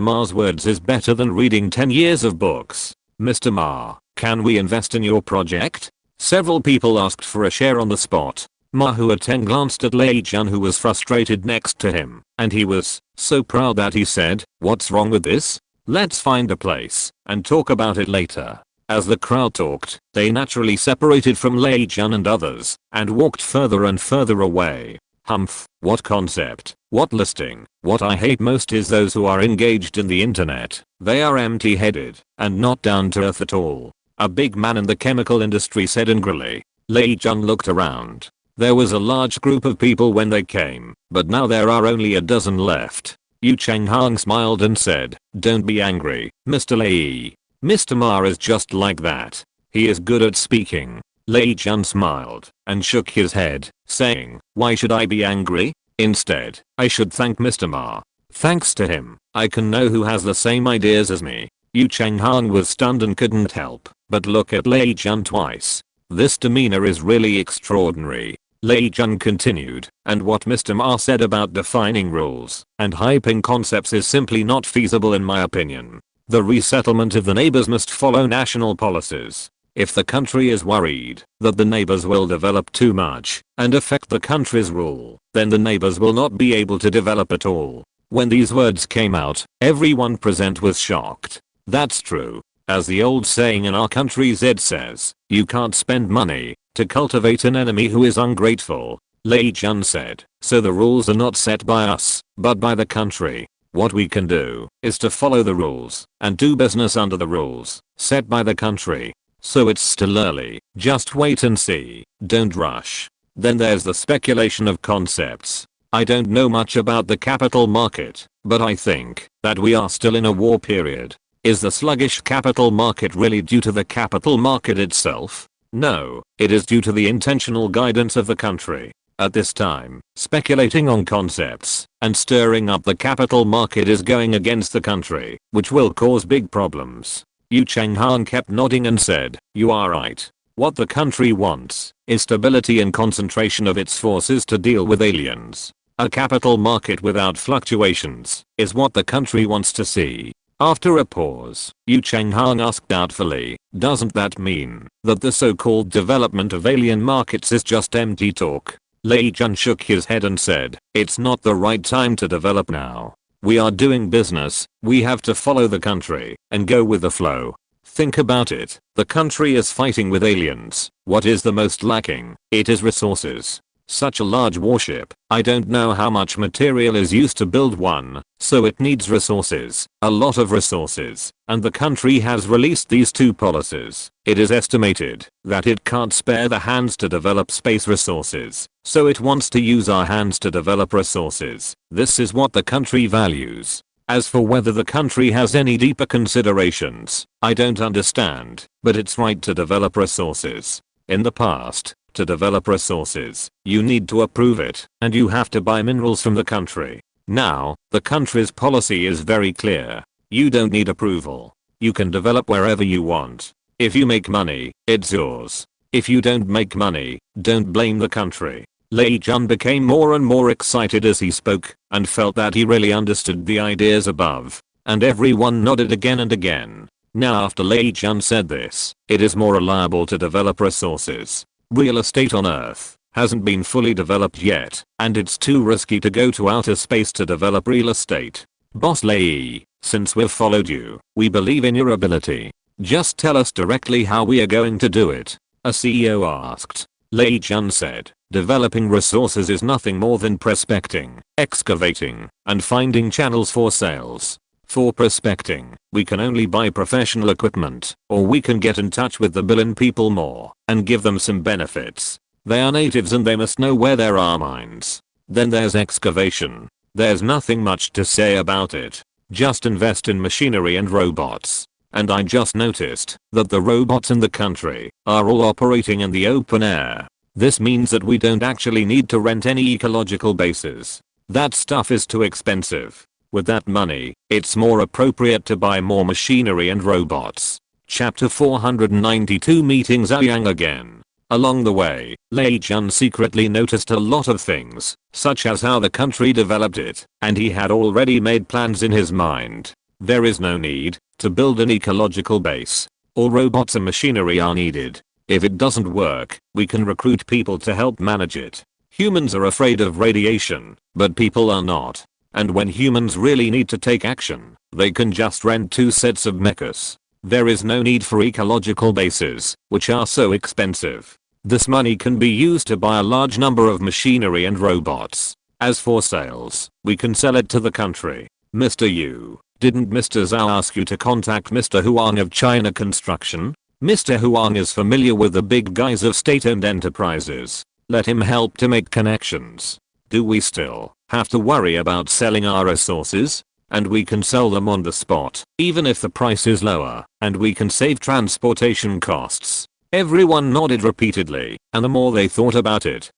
Ma's words is better than reading 10 years of books. Mr. Ma, can we invest in your project? Several people asked for a share on the spot. Ma Huateng glanced at Lei Jun, who was frustrated next to him, and he was so proud that he said, what's wrong with this? Let's find a place and talk about it later. As the crowd talked, they naturally separated from Lei Jun and others and walked further and further away. Humph, what concept, what listing. What I hate most is those who are engaged in the internet. They are empty-headed and not down to earth at all. A big man in the chemical industry said angrily. Lei Jun looked around. There was a large group of people when they came, but now there are only a dozen left. Yu Changhang smiled and said, don't be angry, Mr. Lei. Mr. Ma is just like that. He is good at speaking. Lei Jun smiled and shook his head, saying, why should I be angry? Instead, I should thank Mr. Ma. Thanks to him, I can know who has the same ideas as me. Yu Changhang was stunned and couldn't help but look at Lei Jun twice. This demeanor is really extraordinary. Lei Jun continued, and what Mr. Ma said about defining rules and hyping concepts is simply not feasible in my opinion. The resettlement of the neighbors must follow national policies. If the country is worried that the neighbors will develop too much and affect the country's rule, then the neighbors will not be able to develop at all. When these words came out, everyone present was shocked. That's true. As the old saying in our country Zed says, you can't spend money to cultivate an enemy who is ungrateful. Lei Jun said, so the rules are not set by us, but by the country. What we can do is to follow the rules and do business under the rules set by the country. So it's still early, just wait and see, don't rush. Then there's the speculation of concepts. I don't know much about the capital market, but I think that we are still in a war period. Is the sluggish capital market really due to the capital market itself? No, it is due to the intentional guidance of the country. At this time, speculating on concepts and stirring up the capital market is going against the country, which will cause big problems. Yu Changhang kept nodding and said, you are right. What the country wants is stability and concentration of its forces to deal with aliens. A capital market without fluctuations is what the country wants to see. After a pause, Yu Changhang asked doubtfully, doesn't that mean that the so-called development of alien markets is just empty talk? Lei Jun shook his head and said, it's not the right time to develop now. We are doing business, we have to follow the country and go with the flow. Think about it. The country is fighting with aliens. What is the most lacking? It is resources. Such a large warship, I don't know how much material is used to build one, so it needs resources, a lot of resources, and the country has released these two policies. It is estimated that it can't spare the hands to develop space resources, so it wants to use our hands to develop resources. This is what the country values. As for whether the country has any deeper considerations, I don't understand, but it's right to develop resources. In the past, to develop resources, you need to approve it, and you have to buy minerals from the country. Now, the country's policy is very clear. You don't need approval. You can develop wherever you want. If you make money, it's yours. If you don't make money, don't blame the country. Lei Jun became more and more excited as he spoke, and felt that he really understood the ideas above. And everyone nodded again and again. Now after Lei Jun said this, it is more reliable to develop resources. Real estate on Earth hasn't been fully developed yet, and it's too risky to go to outer space to develop real estate. Boss Lei, since we've followed you, we believe in your ability. Just tell us directly how we are going to do it, a CEO asked. Lei Jun said, developing resources is nothing more than prospecting, excavating, and finding channels for sales. For prospecting, we can only buy professional equipment, or we can get in touch with the billion people more, and give them some benefits. They are natives and they must know where there are mines. Then there's excavation. There's nothing much to say about it. Just invest in machinery and robots. And I just noticed that the robots in the country are all operating in the open air. This means that we don't actually need to rent any ecological bases. That stuff is too expensive. With that money, it's more appropriate to buy more machinery and robots. Chapter 492 Meeting Zhou Yang again. Along the way, Lei Jun secretly noticed a lot of things, such as how the country developed it, and he had already made plans in his mind. There is no need to build an ecological base. All robots and machinery are needed. If it doesn't work, we can recruit people to help manage it. Humans are afraid of radiation, but people are not. And when humans really need to take action, they can just rent 2 sets of mechas. There is no need for ecological bases, which are so expensive. This money can be used to buy a large number of machinery and robots. As for sales, we can sell it to the country. Mr. Yu, didn't Mr. Zhao ask you to contact Mr. Huang of China Construction? Mr. Huang is familiar with the big guys of state-owned enterprises. Let him help to make connections. Do we still have to worry about selling our resources? And we can sell them on the spot, even if the price is lower, and we can save transportation costs. Everyone nodded repeatedly, and the more they thought about it,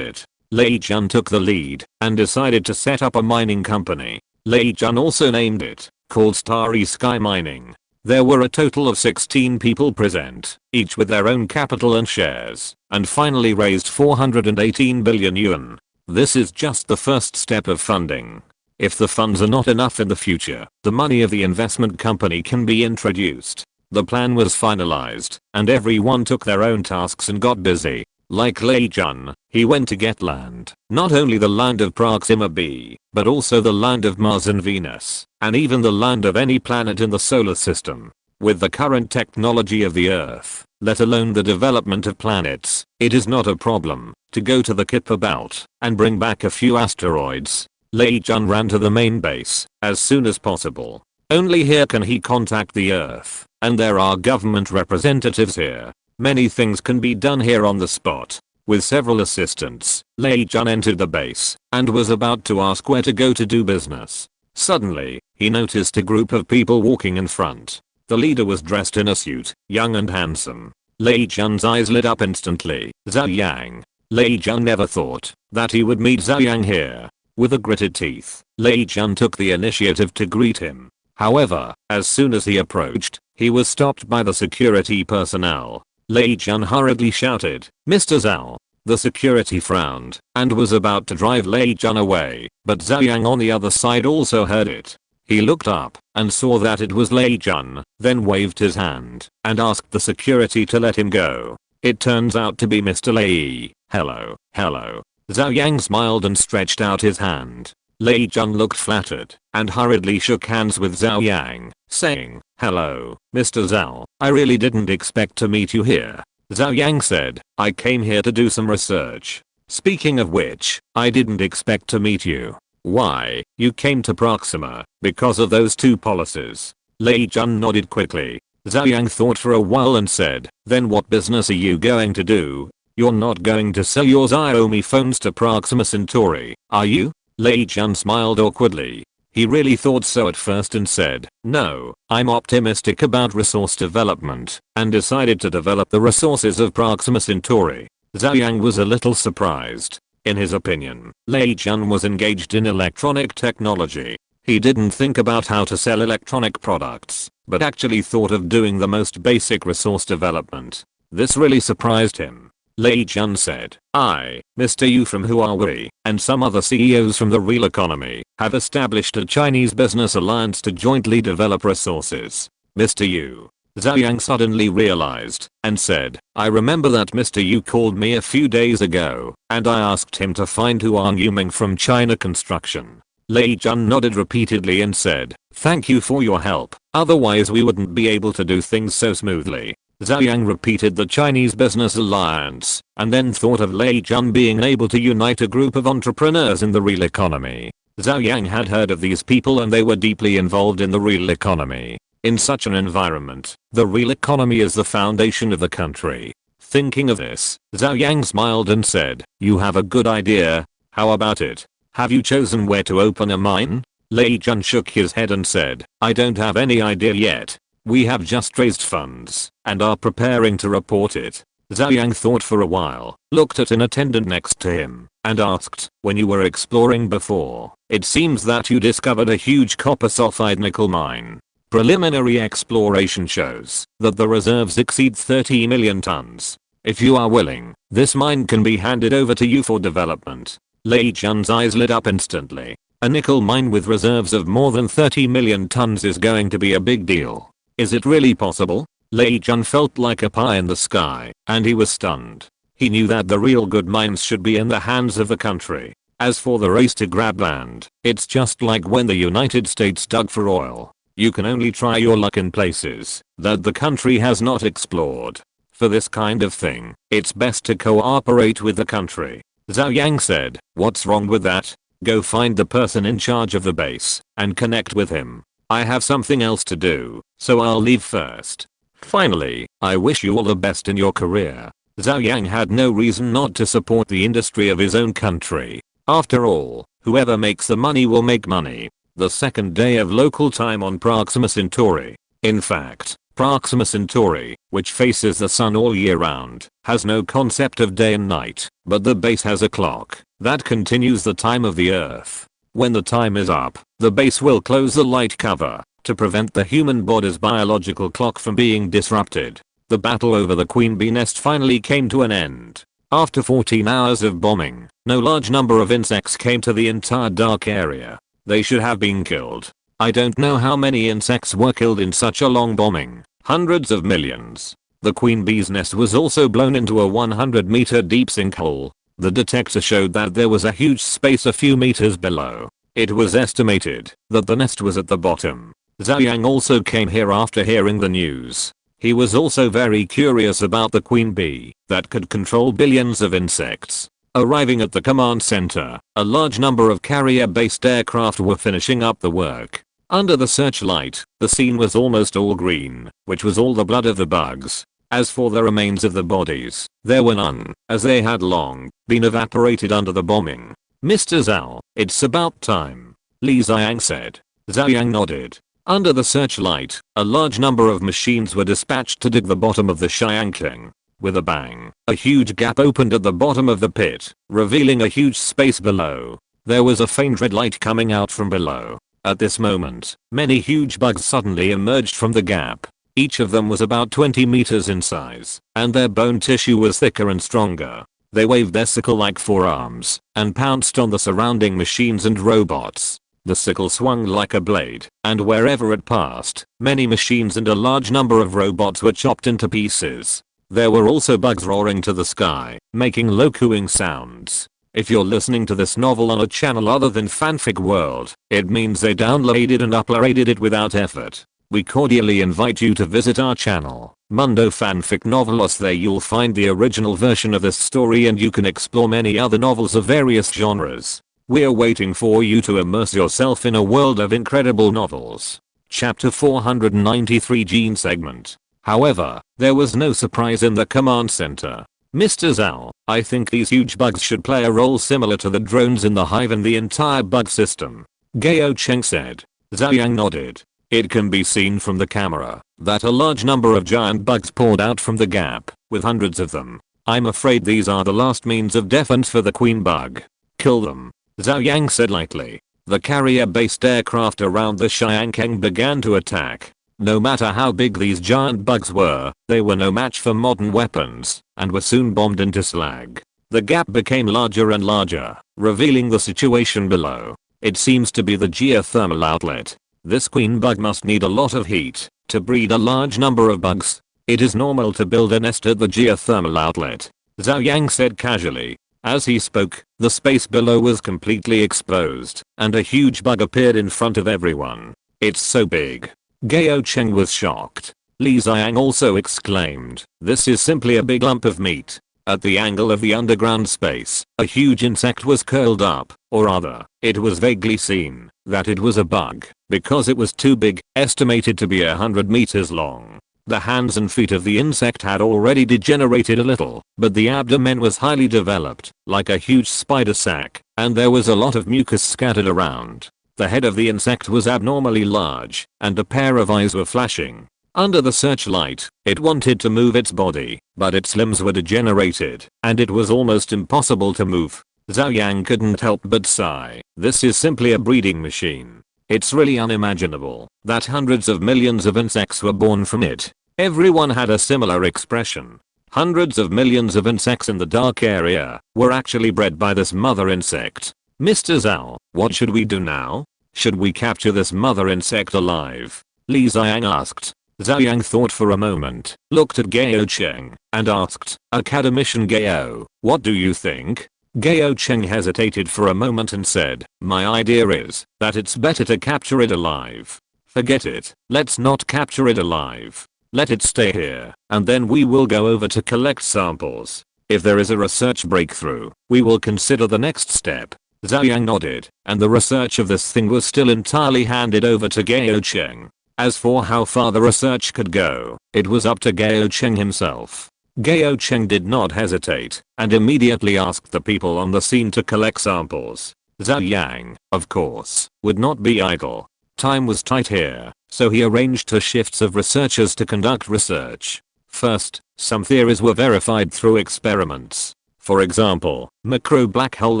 Lei Jun took the lead and decided to set up a mining company. Lei Jun also named it, called Starry Sky Mining. There were a total of 16 people present, each with their own capital and shares, and finally raised 418 billion yuan. This is just the first step of funding. If the funds are not enough in the future, the money of the investment company can be introduced. The plan was finalized, and everyone took their own tasks and got busy. Like Lei Jun, he went to get land. Not only the land of Proxima b, but also the land of Mars and Venus, and even the land of any planet in the solar system. With the current technology of the Earth, let alone the development of planets, it is not a problem to go to the Kuiper Belt and bring back a few asteroids. Lei Jun ran to the main base as soon as possible. Only here can he contact the Earth, and there are government representatives here. Many things can be done here on the spot. With several assistants, Lei Jun entered the base and was about to ask where to go to do business. Suddenly, he noticed a group of people walking in front. The leader was dressed in a suit, young and handsome. Lei Jun's eyes lit up instantly. Zhou Yang. Lei Jun never thought that he would meet Zhou Yang here. With a gritted teeth, Lei Jun took the initiative to greet him. However, as soon as he approached, he was stopped by the security personnel. Lei Jun hurriedly shouted, "Mr. Zhao." The security frowned and was about to drive Lei Jun away, but Zhou Yang on the other side also heard it. He looked up and saw that it was Lei Jun, then waved his hand and asked the security to let him go. It turns out to be Mr. Lei. "Hello, hello." Zhou Yang smiled and stretched out his hand. Lei Jun looked flattered and hurriedly shook hands with Zhou Yang, saying, "Hello, Mr. Zhou, I really didn't expect to meet you here." Zhou Yang said, "I came here to do some research. Speaking of which, I didn't expect to meet you." "Why, you came to Proxima because of those two policies?" Lei Jun nodded quickly. Zhou Yang thought for a while and said, "Then what business are you going to do? You're not going to sell your Xiaomi phones to Proxima Centauri, are you?" Lei Jun smiled awkwardly. He really thought so at first and said, "No, I'm optimistic about resource development and decided to develop the resources of Proxima Centauri." Zhou Yang was a little surprised. In his opinion, Lei Jun was engaged in electronic technology. He didn't think about how to sell electronic products, but actually thought of doing the most basic resource development. This really surprised him. Lei Jun said, "I, Mr. Yu from Huawei, and some other CEOs from the real economy, have established a Chinese business alliance to jointly develop resources." Mr. Yu. Zhou Yang suddenly realized and said, "I remember that Mr. Yu called me a few days ago, and I asked him to find Huang Yuming from China Construction." Lei Jun nodded repeatedly and said, "Thank you for your help, otherwise we wouldn't be able to do things so smoothly." Zhou Yang repeated the Chinese Business Alliance, and then thought of Lei Jun being able to unite a group of entrepreneurs in the real economy. Zhou Yang had heard of these people and they were deeply involved in the real economy. In such an environment, the real economy is the foundation of the country. Thinking of this, Zhou Yang smiled and said, "You have a good idea. How about it? Have you chosen where to open a mine?" Lei Jun shook his head and said, "I don't have any idea yet. We have just raised funds and are preparing to report it." Zhou Yang thought for a while, looked at an attendant next to him, and asked, "When you were exploring before, it seems that you discovered a huge copper sulfide nickel mine. Preliminary exploration shows that the reserves exceed 30 million tons. If you are willing, this mine can be handed over to you for development." Lei Jun's eyes lit up instantly. A nickel mine with reserves of more than 30 million tons is going to be a big deal. Is it really possible? Lei Jun felt like a pie in the sky, and he was stunned. He knew that the real good mines should be in the hands of the country. As for the race to grab land, it's just like when the United States dug for oil. You can only try your luck in places that the country has not explored. For this kind of thing, it's best to cooperate with the country. Zhou Yang said, "What's wrong with that? Go find the person in charge of the base and connect with him. I have something else to do, so I'll leave first. Finally, I wish you all the best in your career." Zhou Yang had no reason not to support the industry of his own country. After all, whoever makes the money will make money. The second day of local time on Proxima Centauri. In fact, Proxima Centauri, which faces the sun all year round, has no concept of day and night, but the base has a clock that continues the time of the Earth. When the time is up, the base will close the light cover to prevent the human body's biological clock from being disrupted. The battle over the queen bee nest finally came to an end. After 14 hours of bombing, no large number of insects came to the entire dark area. They should have been killed. I don't know how many insects were killed in such a long bombing. Hundreds of millions. The queen bee's nest was also blown into a 100-meter deep sinkhole. The detector showed that there was a huge space a few meters below. It was estimated that the nest was at the bottom. Zhou Yang also came here after hearing the news. He was also very curious about the queen bee that could control billions of insects. Arriving at the command center, a large number of carrier-based aircraft were finishing up the work. Under the searchlight, the scene was almost all green, which was all the blood of the bugs. As for the remains of the bodies, there were none, as they had long been evaporated under the bombing. "Mr. Zhao, it's about time," Li Xiang said. Zhou Yang nodded. Under the searchlight, a large number of machines were dispatched to dig the bottom of the Xiangqing. With a bang, a huge gap opened at the bottom of the pit, revealing a huge space below. There was a faint red light coming out from below. At this moment, many huge bugs suddenly emerged from the gap. Each of them was about 20 meters in size, and their bone tissue was thicker and stronger. They waved their sickle-like forearms and pounced on the surrounding machines and robots. The sickle swung like a blade, and wherever it passed, many machines and a large number of robots were chopped into pieces. There were also bugs roaring to the sky, making low cooing sounds. If you're listening to this novel on a channel other than Fanfic World, it means they downloaded and uploaded it without effort. We cordially invite you to visit our channel, Mundo Fanfic Novelos. There you'll find the original version of this story and you can explore many other novels of various genres. We're waiting for you to immerse yourself in a world of incredible novels. Chapter 493 Gene Segment. However, there was no surprise in the command center. Mr. Zhou, I think these huge bugs should play a role similar to the drones in the hive and the entire bug system, Gao Cheng said. Zhou Yang nodded. It can be seen from the camera that a large number of giant bugs poured out from the gap, with hundreds of them. I'm afraid these are the last means of defense for the queen bug. Kill them, Zhou Yang said lightly. The carrier-based aircraft around the Xiangkeng began to attack. No matter how big these giant bugs were, they were no match for modern weapons, and were soon bombed into slag. The gap became larger and larger, revealing the situation below. It seems to be the geothermal outlet. This queen bug must need a lot of heat to breed a large number of bugs. It is normal to build a nest at the geothermal outlet, Zhou Yang said casually. As he spoke, the space below was completely exposed, and a huge bug appeared in front of everyone. It's so big. Gao Cheng was shocked. Li Xiang also exclaimed, this is simply a big lump of meat. At the angle of the underground space, a huge insect was curled up, or rather, it was vaguely seen that it was a bug, because it was too big, estimated to be 100 meters long. The hands and feet of the insect had already degenerated a little, but the abdomen was highly developed, like a huge spider sac, and there was a lot of mucus scattered around. The head of the insect was abnormally large, and a pair of eyes were flashing. Under the searchlight, it wanted to move its body, but its limbs were degenerated, and it was almost impossible to move. Zhou Yang couldn't help but sigh. This is simply a breeding machine. It's really unimaginable that hundreds of millions of insects were born from it. Everyone had a similar expression. Hundreds of millions of insects in the dark area were actually bred by this mother insect. Mr. Zhou, what should we do now? Should we capture this mother insect alive? Li Xiang asked. Zhou Yang thought for a moment, looked at Gao Cheng, and asked, Academician Gao, what do you think? Gao Cheng hesitated for a moment and said, my idea is that it's better to capture it alive. Forget it, let's not capture it alive. Let it stay here, and then we will go over to collect samples. If there is a research breakthrough, we will consider the next step. Zhou Yang nodded, and the research of this thing was still entirely handed over to Gao Cheng. As for how far the research could go, it was up to Gao Cheng himself. Gao Cheng did not hesitate, and immediately asked the people on the scene to collect samples. Zhou Yang, of course, would not be idle. Time was tight here, so he arranged two shifts of researchers to conduct research. First, some theories were verified through experiments. For example, macro black hole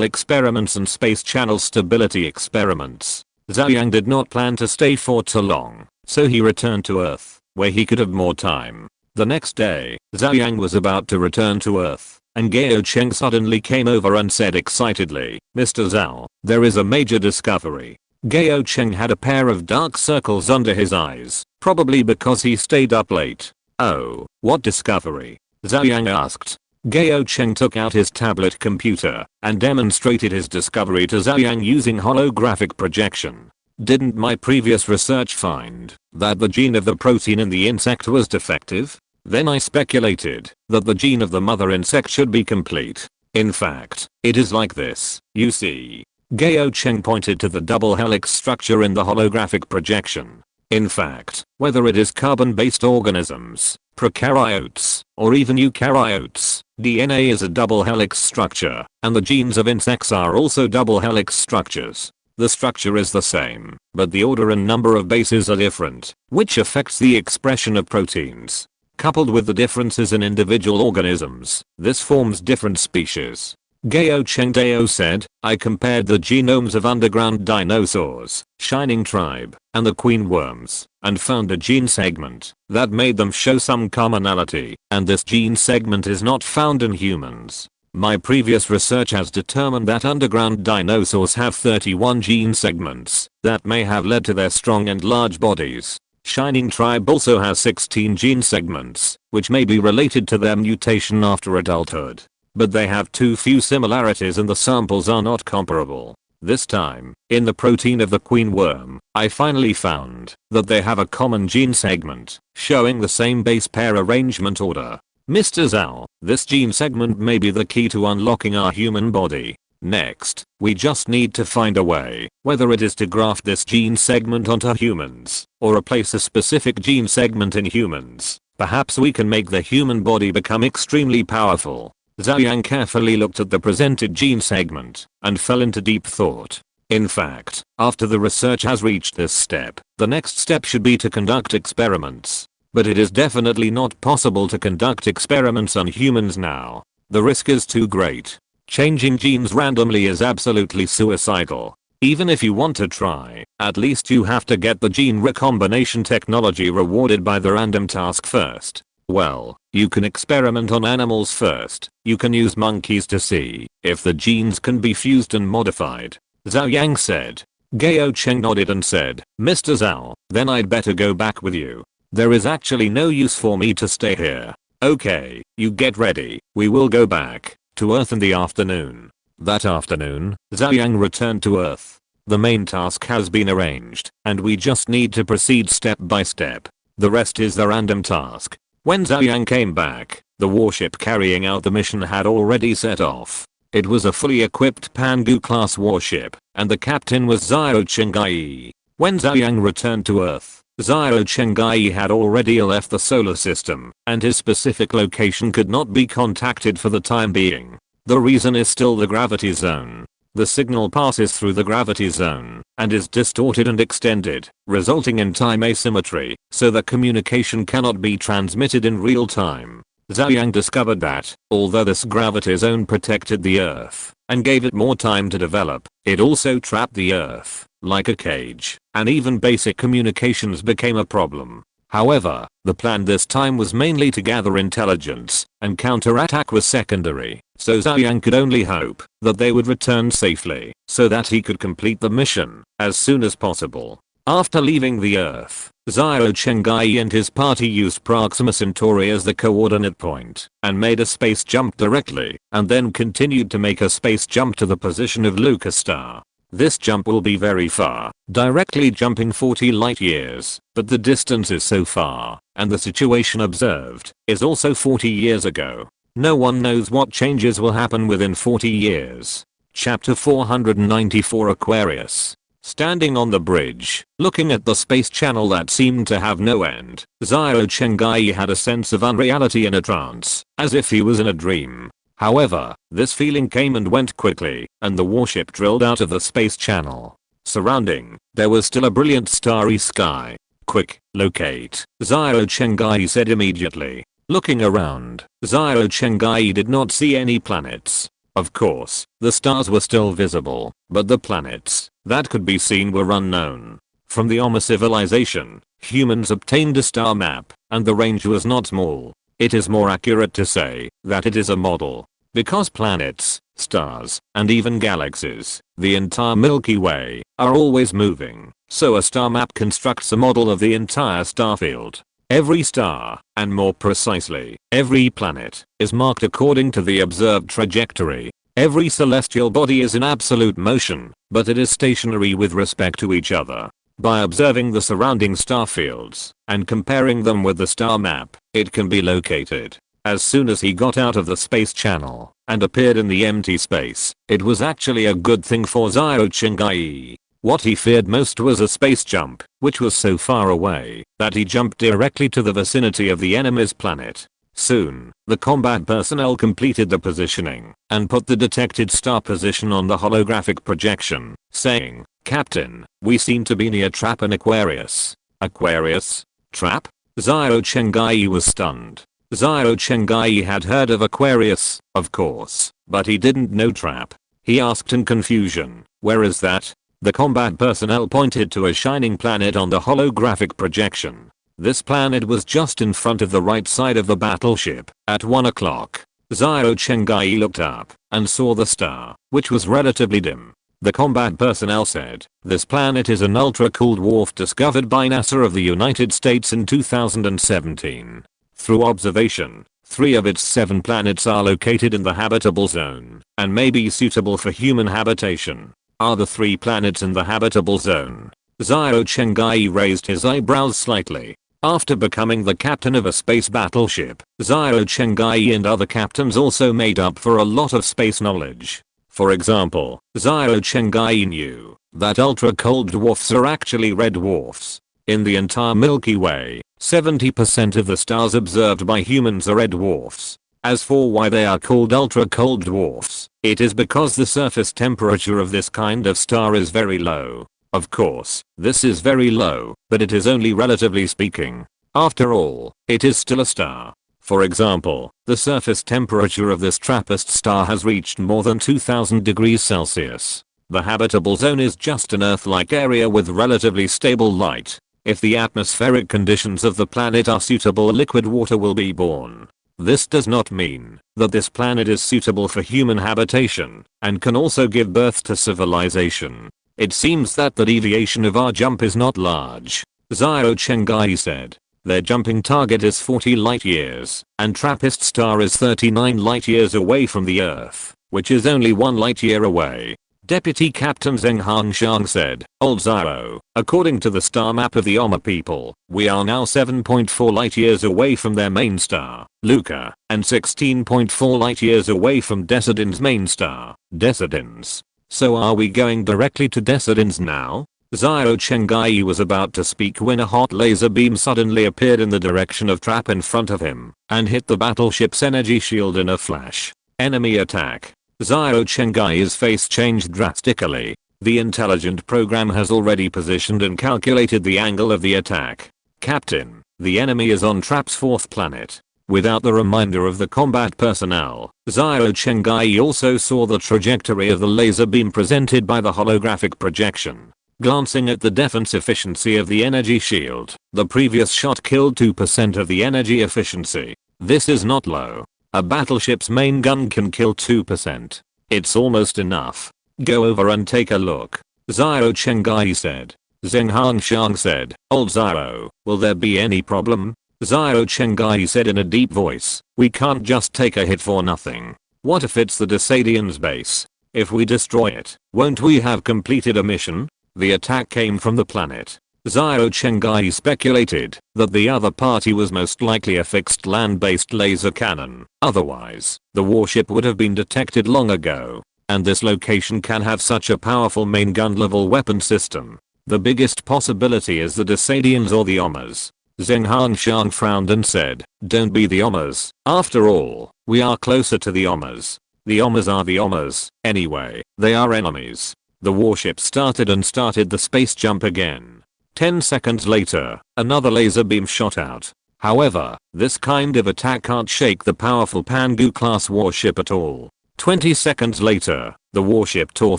experiments and space channel stability experiments. Zhou Yang did not plan to stay for too long, so he returned to Earth, where he could have more time. The next day, Zhou Yang was about to return to Earth, and Gao Cheng suddenly came over and said excitedly, Mr. Zhou, there is a major discovery. Gao Cheng had a pair of dark circles under his eyes, probably because he stayed up late. Oh, what discovery? Zhou Yang asked. Gao Cheng took out his tablet computer and demonstrated his discovery to Zhou Yang using holographic projection. Didn't my previous research find that the gene of the protein in the insect was defective? Then I speculated that the gene of the mother insect should be complete. In fact, it is like this, you see. Gao Cheng pointed to the double helix structure in the holographic projection. In fact, whether it is carbon-based organisms, prokaryotes, or even eukaryotes, DNA is a double helix structure, and the genes of insects are also double helix structures. The structure is the same, but the order and number of bases are different, which affects the expression of proteins. Coupled with the differences in individual organisms, this forms different species. Gao Cheng Dao said, I compared the genomes of underground dinosaurs, Shining Tribe, and the queen worms, and found a gene segment that made them show some commonality, and this gene segment is not found in humans. My previous research has determined that underground dinosaurs have 31 gene segments that may have led to their strong and large bodies. Shining Tribe also has 16 gene segments, which may be related to their mutation after adulthood. but they have too few similarities and the samples are not comparable. This time, in the protein of the queen worm, I finally found that they have a common gene segment, showing the same base pair arrangement order. Mr. Zhou, this gene segment may be the key to unlocking our human body. Next, we just need to find a way, whether it is to graft this gene segment onto humans, or replace a specific gene segment in humans. Perhaps we can make the human body become extremely powerful. Zhou Yang carefully looked at the presented gene segment and fell into deep thought. In fact, after the research has reached this step, the next step should be to conduct experiments. But it is definitely not possible to conduct experiments on humans now. The risk is too great. Changing genes randomly is absolutely suicidal. Even if you want to try, at least you have to get the gene recombination technology rewarded by the random task first. Well, you can experiment on animals first. You can use monkeys to see if the genes can be fused and modified. Zhou Yang said. Gao Cheng nodded and said, Mr. Zhou, then I'd better go back with you. There is actually no use for me to stay here. Okay, you get ready. We will go back to Earth in the afternoon. That afternoon, Zhou Yang returned to Earth. The main task has been arranged, and we just need to proceed step by step. The rest is the random task. When Zhou Yang came back, the warship carrying out the mission had already set off. It was a fully equipped Pangu class warship, and the captain was Zhou Chengai. When Zhou Yang returned to Earth, Zhou Chengai had already left the solar system, and his specific location could not be contacted for the time being. The reason is still the gravity zone. The signal passes through the gravity zone and is distorted and extended, resulting in time asymmetry, so that communication cannot be transmitted in real time. Zhou Yang discovered that, although this gravity zone protected the Earth and gave it more time to develop, it also trapped the Earth like a cage, and even basic communications became a problem. However, the plan this time was mainly to gather intelligence, and counterattack was secondary, so Zhou Yang could only hope that they would return safely, so that he could complete the mission as soon as possible. After leaving the Earth, Zhou Chengai and his party used Proxima Centauri as the coordinate point, and made a space jump directly, and then continued to make a space jump to the position of Lucas Star. This jump will be very far, directly jumping 40 light years, but the distance is so far, and the situation observed is also 40 years ago. No one knows what changes will happen within 40 years. Chapter 494 Aquarius. Standing on the bridge, looking at the space channel that seemed to have no end, Zhou Chengai had a sense of unreality and a trance, as if he was in a dream. However, this feeling came and went quickly, and the warship drilled out of the space channel. Surrounding, there was still a brilliant starry sky. Quick, locate, Zhou Chengai said immediately. Looking around, Zhou Chengai did not see any planets. Of course, the stars were still visible, but the planets that could be seen were unknown. From the Oma civilization, humans obtained a star map, and the range was not small. It is more accurate to say that it is a model, because planets, stars, and even galaxies, the entire Milky Way, are always moving, so a star map constructs a model of the entire star field. Every star, and more precisely, every planet, is marked according to the observed trajectory. Every celestial body is in absolute motion, but it is stationary with respect to each other. By observing the surrounding star fields and comparing them with the star map, it can be located. As soon as he got out of the space channel and appeared in the empty space, it was actually a good thing for Zhou Chengai. What he feared most was a space jump, which was so far away that he jumped directly to the vicinity of the enemy's planet. Soon, the combat personnel completed the positioning and put the detected star position on the holographic projection, saying, "Captain, we seem to be near Trap in Aquarius." Aquarius? Trap? Zhou Chengai was stunned. Zhou Chengai had heard of Aquarius, of course, but he didn't know Trap. He asked in confusion, "Where is that?" The combat personnel pointed to a shining planet on the holographic projection. This planet was just in front of the right side of the battleship. At 1 o'clock, Zhou Chengai looked up and saw the star, which was relatively dim. The combat personnel said, "This planet is an ultra-cool dwarf discovered by NASA of the United States in 2017. Through observation, 3 of its 7 planets are located in the habitable zone and may be suitable for human habitation. Are the 3 planets in the habitable zone? Zhou Yang raised his eyebrows slightly. After becoming the captain of a space battleship, Zhou Yang and other captains also made up for a lot of space knowledge. For example, Zhou Yang knew that ultra-cold dwarfs are actually red dwarfs. In the entire Milky Way, 70% of the stars observed by humans are red dwarfs. As for why they are called ultra-cold dwarfs, it is because the surface temperature of this kind of star is very low. Of course, this is very low, but it is only relatively speaking. After all, it is still a star. For example, the surface temperature of this TRAPPIST star has reached more than 2000 degrees Celsius. The habitable zone is just an Earth-like area with relatively stable light. If the atmospheric conditions of the planet are suitable, liquid water will be born. This does not mean that this planet is suitable for human habitation and can also give birth to civilization. It seems that the deviation of our jump is not large. Zhou Yang said. Their jumping target is 40 light years, and TRAPPIST star is 39 light years away from the Earth, which is only 1 light year away. Deputy Captain Zheng Hanxiang said, Old Zhou, according to the star map of the Oma people, we are now 7.4 light years away from their main star, Luca, and 16.4 light years away from Decidin's main star, Decidins. So are we going directly to Decidins now? Zhou Yang was about to speak when a hot laser beam suddenly appeared in the direction of Trap in front of him and hit the battleship's energy shield in a flash. Enemy attack. Zhou Yang's face changed drastically. The intelligent program has already positioned and calculated the angle of the attack. Captain, the enemy is on Trap's 4th planet. Without the reminder of the combat personnel, Zhou Yang also saw the trajectory of the laser beam presented by the holographic projection. Glancing at the defense efficiency of the energy shield, the previous shot killed 2% of the energy efficiency. This is not low. A battleship's main gun can kill 2%. It's almost enough. Go over and take a look. Zhou Yang said. Zheng Hanxiang said, Old Zhou, will there be any problem? Zhou Yang said in a deep voice, we can't just take a hit for nothing. What if it's the Decidin's base? If we destroy it, won't we have completed a mission? The attack came from the planet. Zhou Yang speculated that the other party was most likely a fixed land-based laser cannon. Otherwise, the warship would have been detected long ago. And this location can have such a powerful main gun level weapon system. The biggest possibility is the Decidins or the Omas. Zheng Hanxiang frowned and said, don't be the Omas. After all, we are closer to the Omas. The Omas are the Omas. Anyway, they are enemies. The warship started the space jump again. 10 seconds later, another laser beam shot out. However, this kind of attack can't shake the powerful Pangu class warship at all. 20 seconds later, the warship tore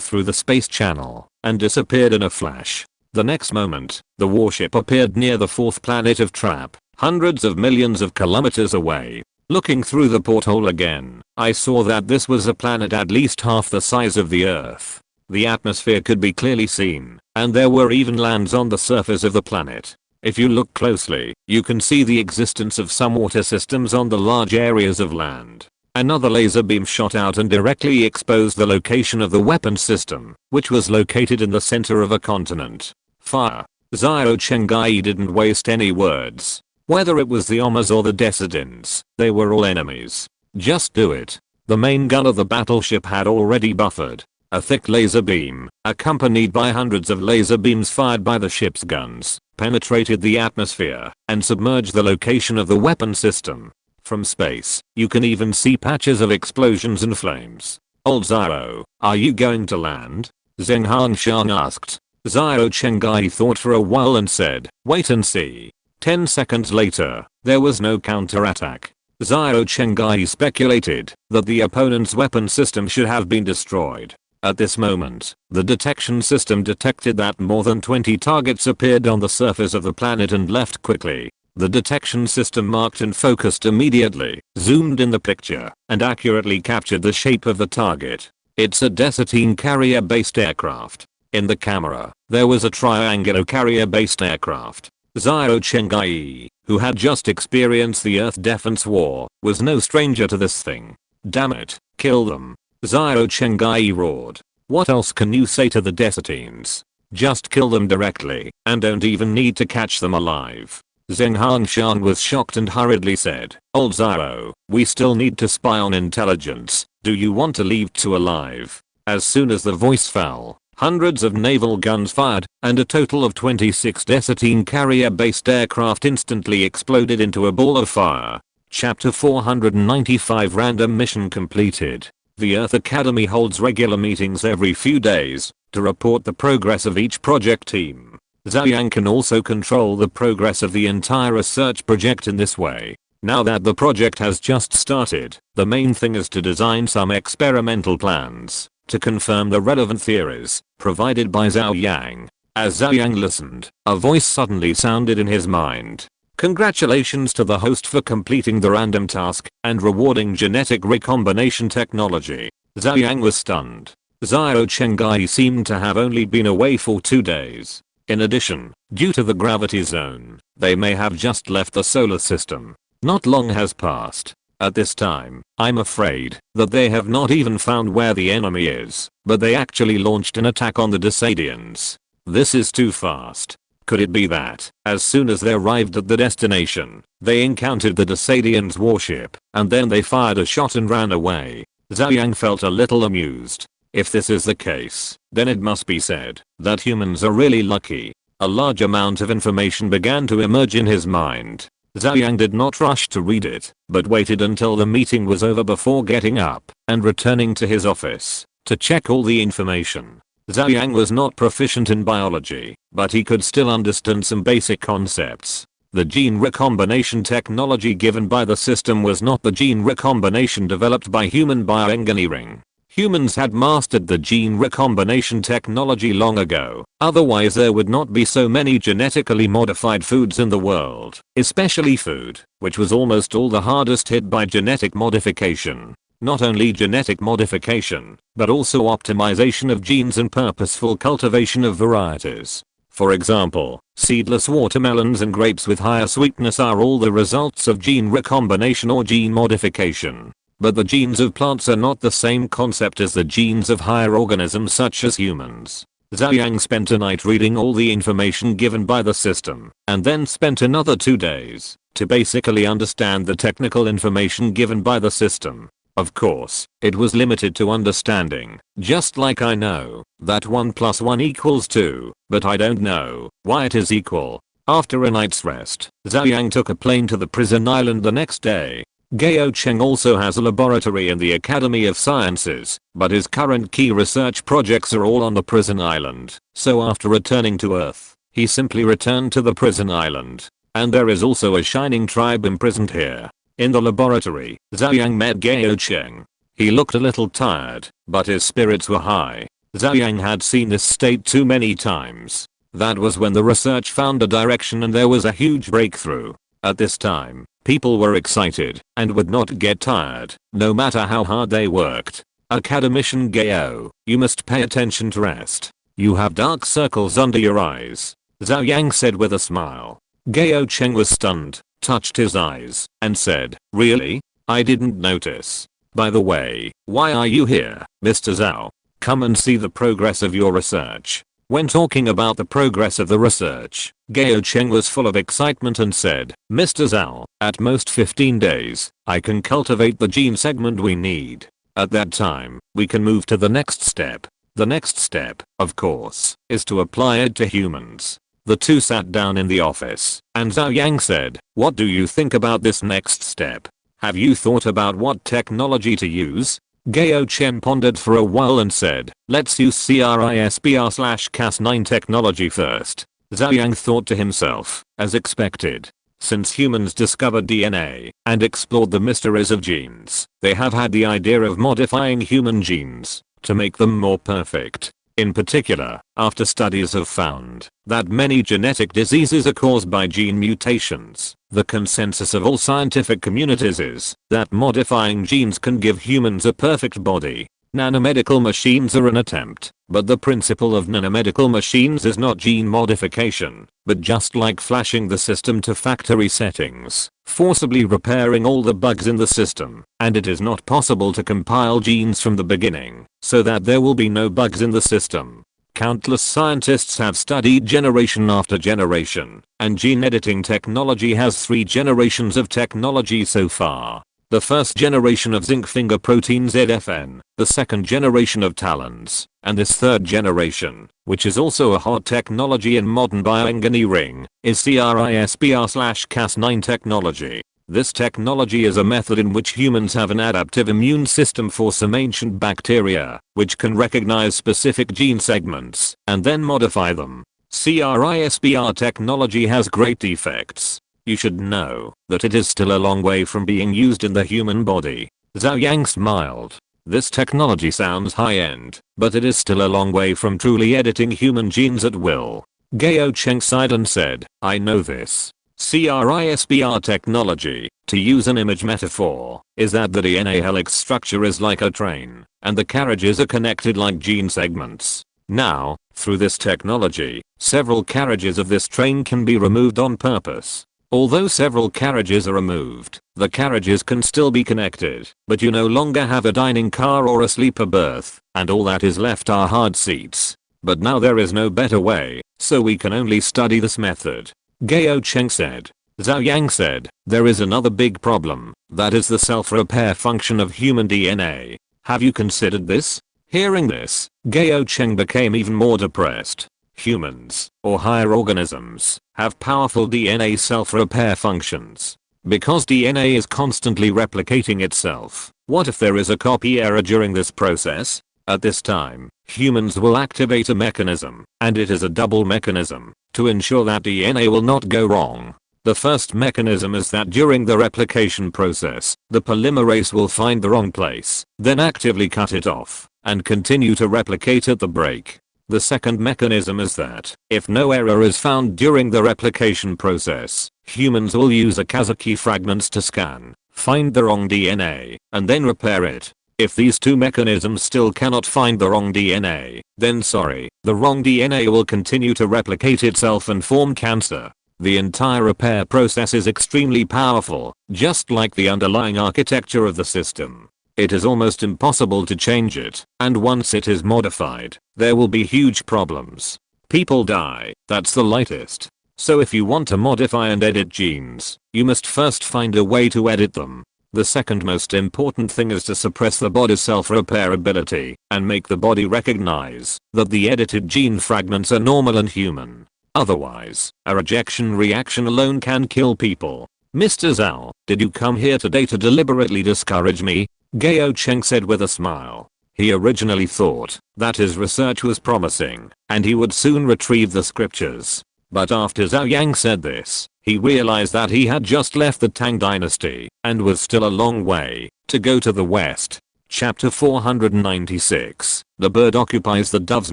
through the space channel and disappeared in a flash. The next moment, the warship appeared near the 4th planet of Trap, hundreds of millions of kilometers away. Looking through the porthole again, I saw that this was a planet at least half the size of the Earth. The atmosphere could be clearly seen, and there were even lands on the surface of the planet. If you look closely, you can see the existence of some water systems on the large areas of land. Another laser beam shot out and directly exposed the location of the weapon system, which was located in the center of a continent. Fire. Zhou Yang didn't waste any words. Whether it was the Omas or the Decidins, they were all enemies. Just do it. The main gun of the battleship had already buffered. A thick laser beam, accompanied by hundreds of laser beams fired by the ship's guns, penetrated the atmosphere and submerged the location of the weapon system. From space, you can even see patches of explosions and flames. Old Zhou, are you going to land? Zheng Hanxiang asked. Zhou Yang thought for a while and said, wait and see. 10 seconds later, there was no counterattack. Zhou Yang speculated that the opponent's weapon system should have been destroyed. At this moment, the detection system detected that more than 20 targets appeared on the surface of the planet and left quickly. The detection system marked and focused immediately, zoomed in the picture, and accurately captured the shape of the target. It's a Decidin carrier-based aircraft. In the camera, there was a triangular carrier-based aircraft. Zhou Yang, who had just experienced the Earth Defense War, was no stranger to this thing. Damn it, kill them. Zhou Yang roared. What else can you say to the Desertines? Just kill them directly, and don't even need to catch them alive. Zheng Hangshan was shocked and hurriedly said, Old Zhou, we still need to spy on intelligence. Do you want to leave two alive? As soon as the voice fell, hundreds of naval guns fired, and a total of 26 Desertine carrier-based aircraft instantly exploded into a ball of fire. Chapter 495 Random Mission Completed. The Earth Academy holds regular meetings every few days to report the progress of each project team. Zhou Yang can also control the progress of the entire research project in this way. Now that the project has just started, the main thing is to design some experimental plans to confirm the relevant theories provided by Zhou Yang. As Zhou Yang listened, a voice suddenly sounded in his mind. Congratulations to the host for completing the random task and rewarding genetic recombination technology. Zhou Yang was stunned. Zhou Chengai seemed to have only been away for 2 days. In addition, due to the gravity zone, they may have just left the solar system. Not long has passed. At this time, I'm afraid that they have not even found where the enemy is, but they actually launched an attack on the Desadians. This is too fast. Could it be that, as soon as they arrived at the destination, they encountered the Desadians' warship, and then they fired a shot and ran away? Zhou Yang felt a little amused. If this is the case, then it must be said that humans are really lucky. A large amount of information began to emerge in his mind. Zhou Yang did not rush to read it, but waited until the meeting was over before getting up and returning to his office to check all the information. Zhou Yang was not proficient in biology, but he could still understand some basic concepts. The gene recombination technology given by the system was not the gene recombination developed by human bioengineering. Humans had mastered the gene recombination technology long ago, otherwise there would not be so many genetically modified foods in the world, especially food, which was almost all the hardest hit by genetic modification. Not only genetic modification, but also optimization of genes and purposeful cultivation of varieties. For example, seedless watermelons and grapes with higher sweetness are all the results of gene recombination or gene modification. But the genes of plants are not the same concept as the genes of higher organisms such as humans. Zhou Yang spent a night reading all the information given by the system, and then spent another 2 days to basically understand the technical information given by the system. Of course, it was limited to understanding, just like I know that 1 + 1 = 2, but I don't know why it is equal. After a night's rest, Zhou Yang took a plane to the prison island the next day. Gao Cheng also has a laboratory in the Academy of Sciences, but his current key research projects are all on the prison island, so after returning to Earth, he simply returned to the prison island. And there is also a shining tribe imprisoned here. In the laboratory, Zhou Yang met Gao Cheng. He looked a little tired, but his spirits were high. Zhou Yang had seen this state too many times. That was when the research found a direction and there was a huge breakthrough. At this time, people were excited and would not get tired, no matter how hard they worked. Academician Gao, you must pay attention to rest. You have dark circles under your eyes, Zhou Yang said with a smile. Gao Cheng was stunned, touched his eyes, and said, really? I didn't notice. By the way, why are you here, Mr. Zhao? Come and see the progress of your research. When talking about the progress of the research, Gao Cheng was full of excitement and said, Mr. Zhao, at most 15 days, I can cultivate the gene segment we need. At that time, we can move to the next step. The next step, of course, is to apply it to humans. The two sat down in the office, and Zhou Yang said, what do you think about this next step? Have you thought about what technology to use? Gao Chen pondered for a while and said, let's use CRISPR/Cas9 technology first. Zhou Yang thought to himself, as expected. Since humans discovered DNA and explored the mysteries of genes, they have had the idea of modifying human genes to make them more perfect. In particular, after studies have found that many genetic diseases are caused by gene mutations, the consensus of all scientific communities is that modifying genes can give humans a perfect body. Nanomedical machines are an attempt, but the principle of nanomedical machines is not gene modification, but just like flashing the system to factory settings, forcibly repairing all the bugs in the system, and it is not possible to compile genes from the beginning, so that there will be no bugs in the system. Countless scientists have studied generation after generation, and gene editing technology has 3 generations of technology so far. The first generation of zinc finger protein ZFN, the second generation of talons, and this third generation, which is also a hot technology in modern bioengineering, is CRISPR/Cas9 technology. This technology is a method in which humans have an adaptive immune system for some ancient bacteria, which can recognize specific gene segments and then modify them. CRISPR technology has great defects. You should know that it is still a long way from being used in the human body. Zhou Yang smiled. This technology sounds high-end, but it is still a long way from truly editing human genes at will. Gao Cheng sighed and said, I know this. CRISPR technology, to use an image metaphor, is that the DNA helix structure is like a train, and the carriages are connected like gene segments. Now, through this technology, several carriages of this train can be removed on purpose. Although several carriages are removed, the carriages can still be connected, but you no longer have a dining car or a sleeper berth, and all that is left are hard seats. But now there is no better way, so we can only study this method. Gao Cheng said. Zhou Yang said, there is another big problem, that is the self-repair function of human DNA. Have you considered this? Hearing this, Gao Cheng became even more depressed. Humans, or higher organisms, have powerful DNA self-repair functions. Because DNA is constantly replicating itself, what if there is a copy error during this process? At this time, humans will activate a mechanism, and it is a double mechanism, to ensure that DNA will not go wrong. The first mechanism is that during the replication process, the polymerase will find the wrong place, then actively cut it off, and continue to replicate at the break. The second mechanism is that, if no error is found during the replication process, humans will use Okazaki fragments to scan, find the wrong DNA, and then repair it. If these two mechanisms still cannot find the wrong DNA, then the wrong DNA will continue to replicate itself and form cancer. The entire repair process is extremely powerful, just like the underlying architecture of the system. It is almost impossible to change it, and once it is modified, there will be huge problems. People die, that's the lightest. So if you want to modify and edit genes, you must first find a way to edit them. The second most important thing is to suppress the body's self-repair ability, and make the body recognize that the edited gene fragments are normal and human. Otherwise, a rejection reaction alone can kill people. Mr. Zhao, did you come here today to deliberately discourage me? Gao Cheng said with a smile. He originally thought that his research was promising, and he would soon retrieve the scriptures. But after Zhou Yang said this, he realized that he had just left the Tang dynasty, and was still a long way to go to the west. Chapter 496. The bird occupies the dove's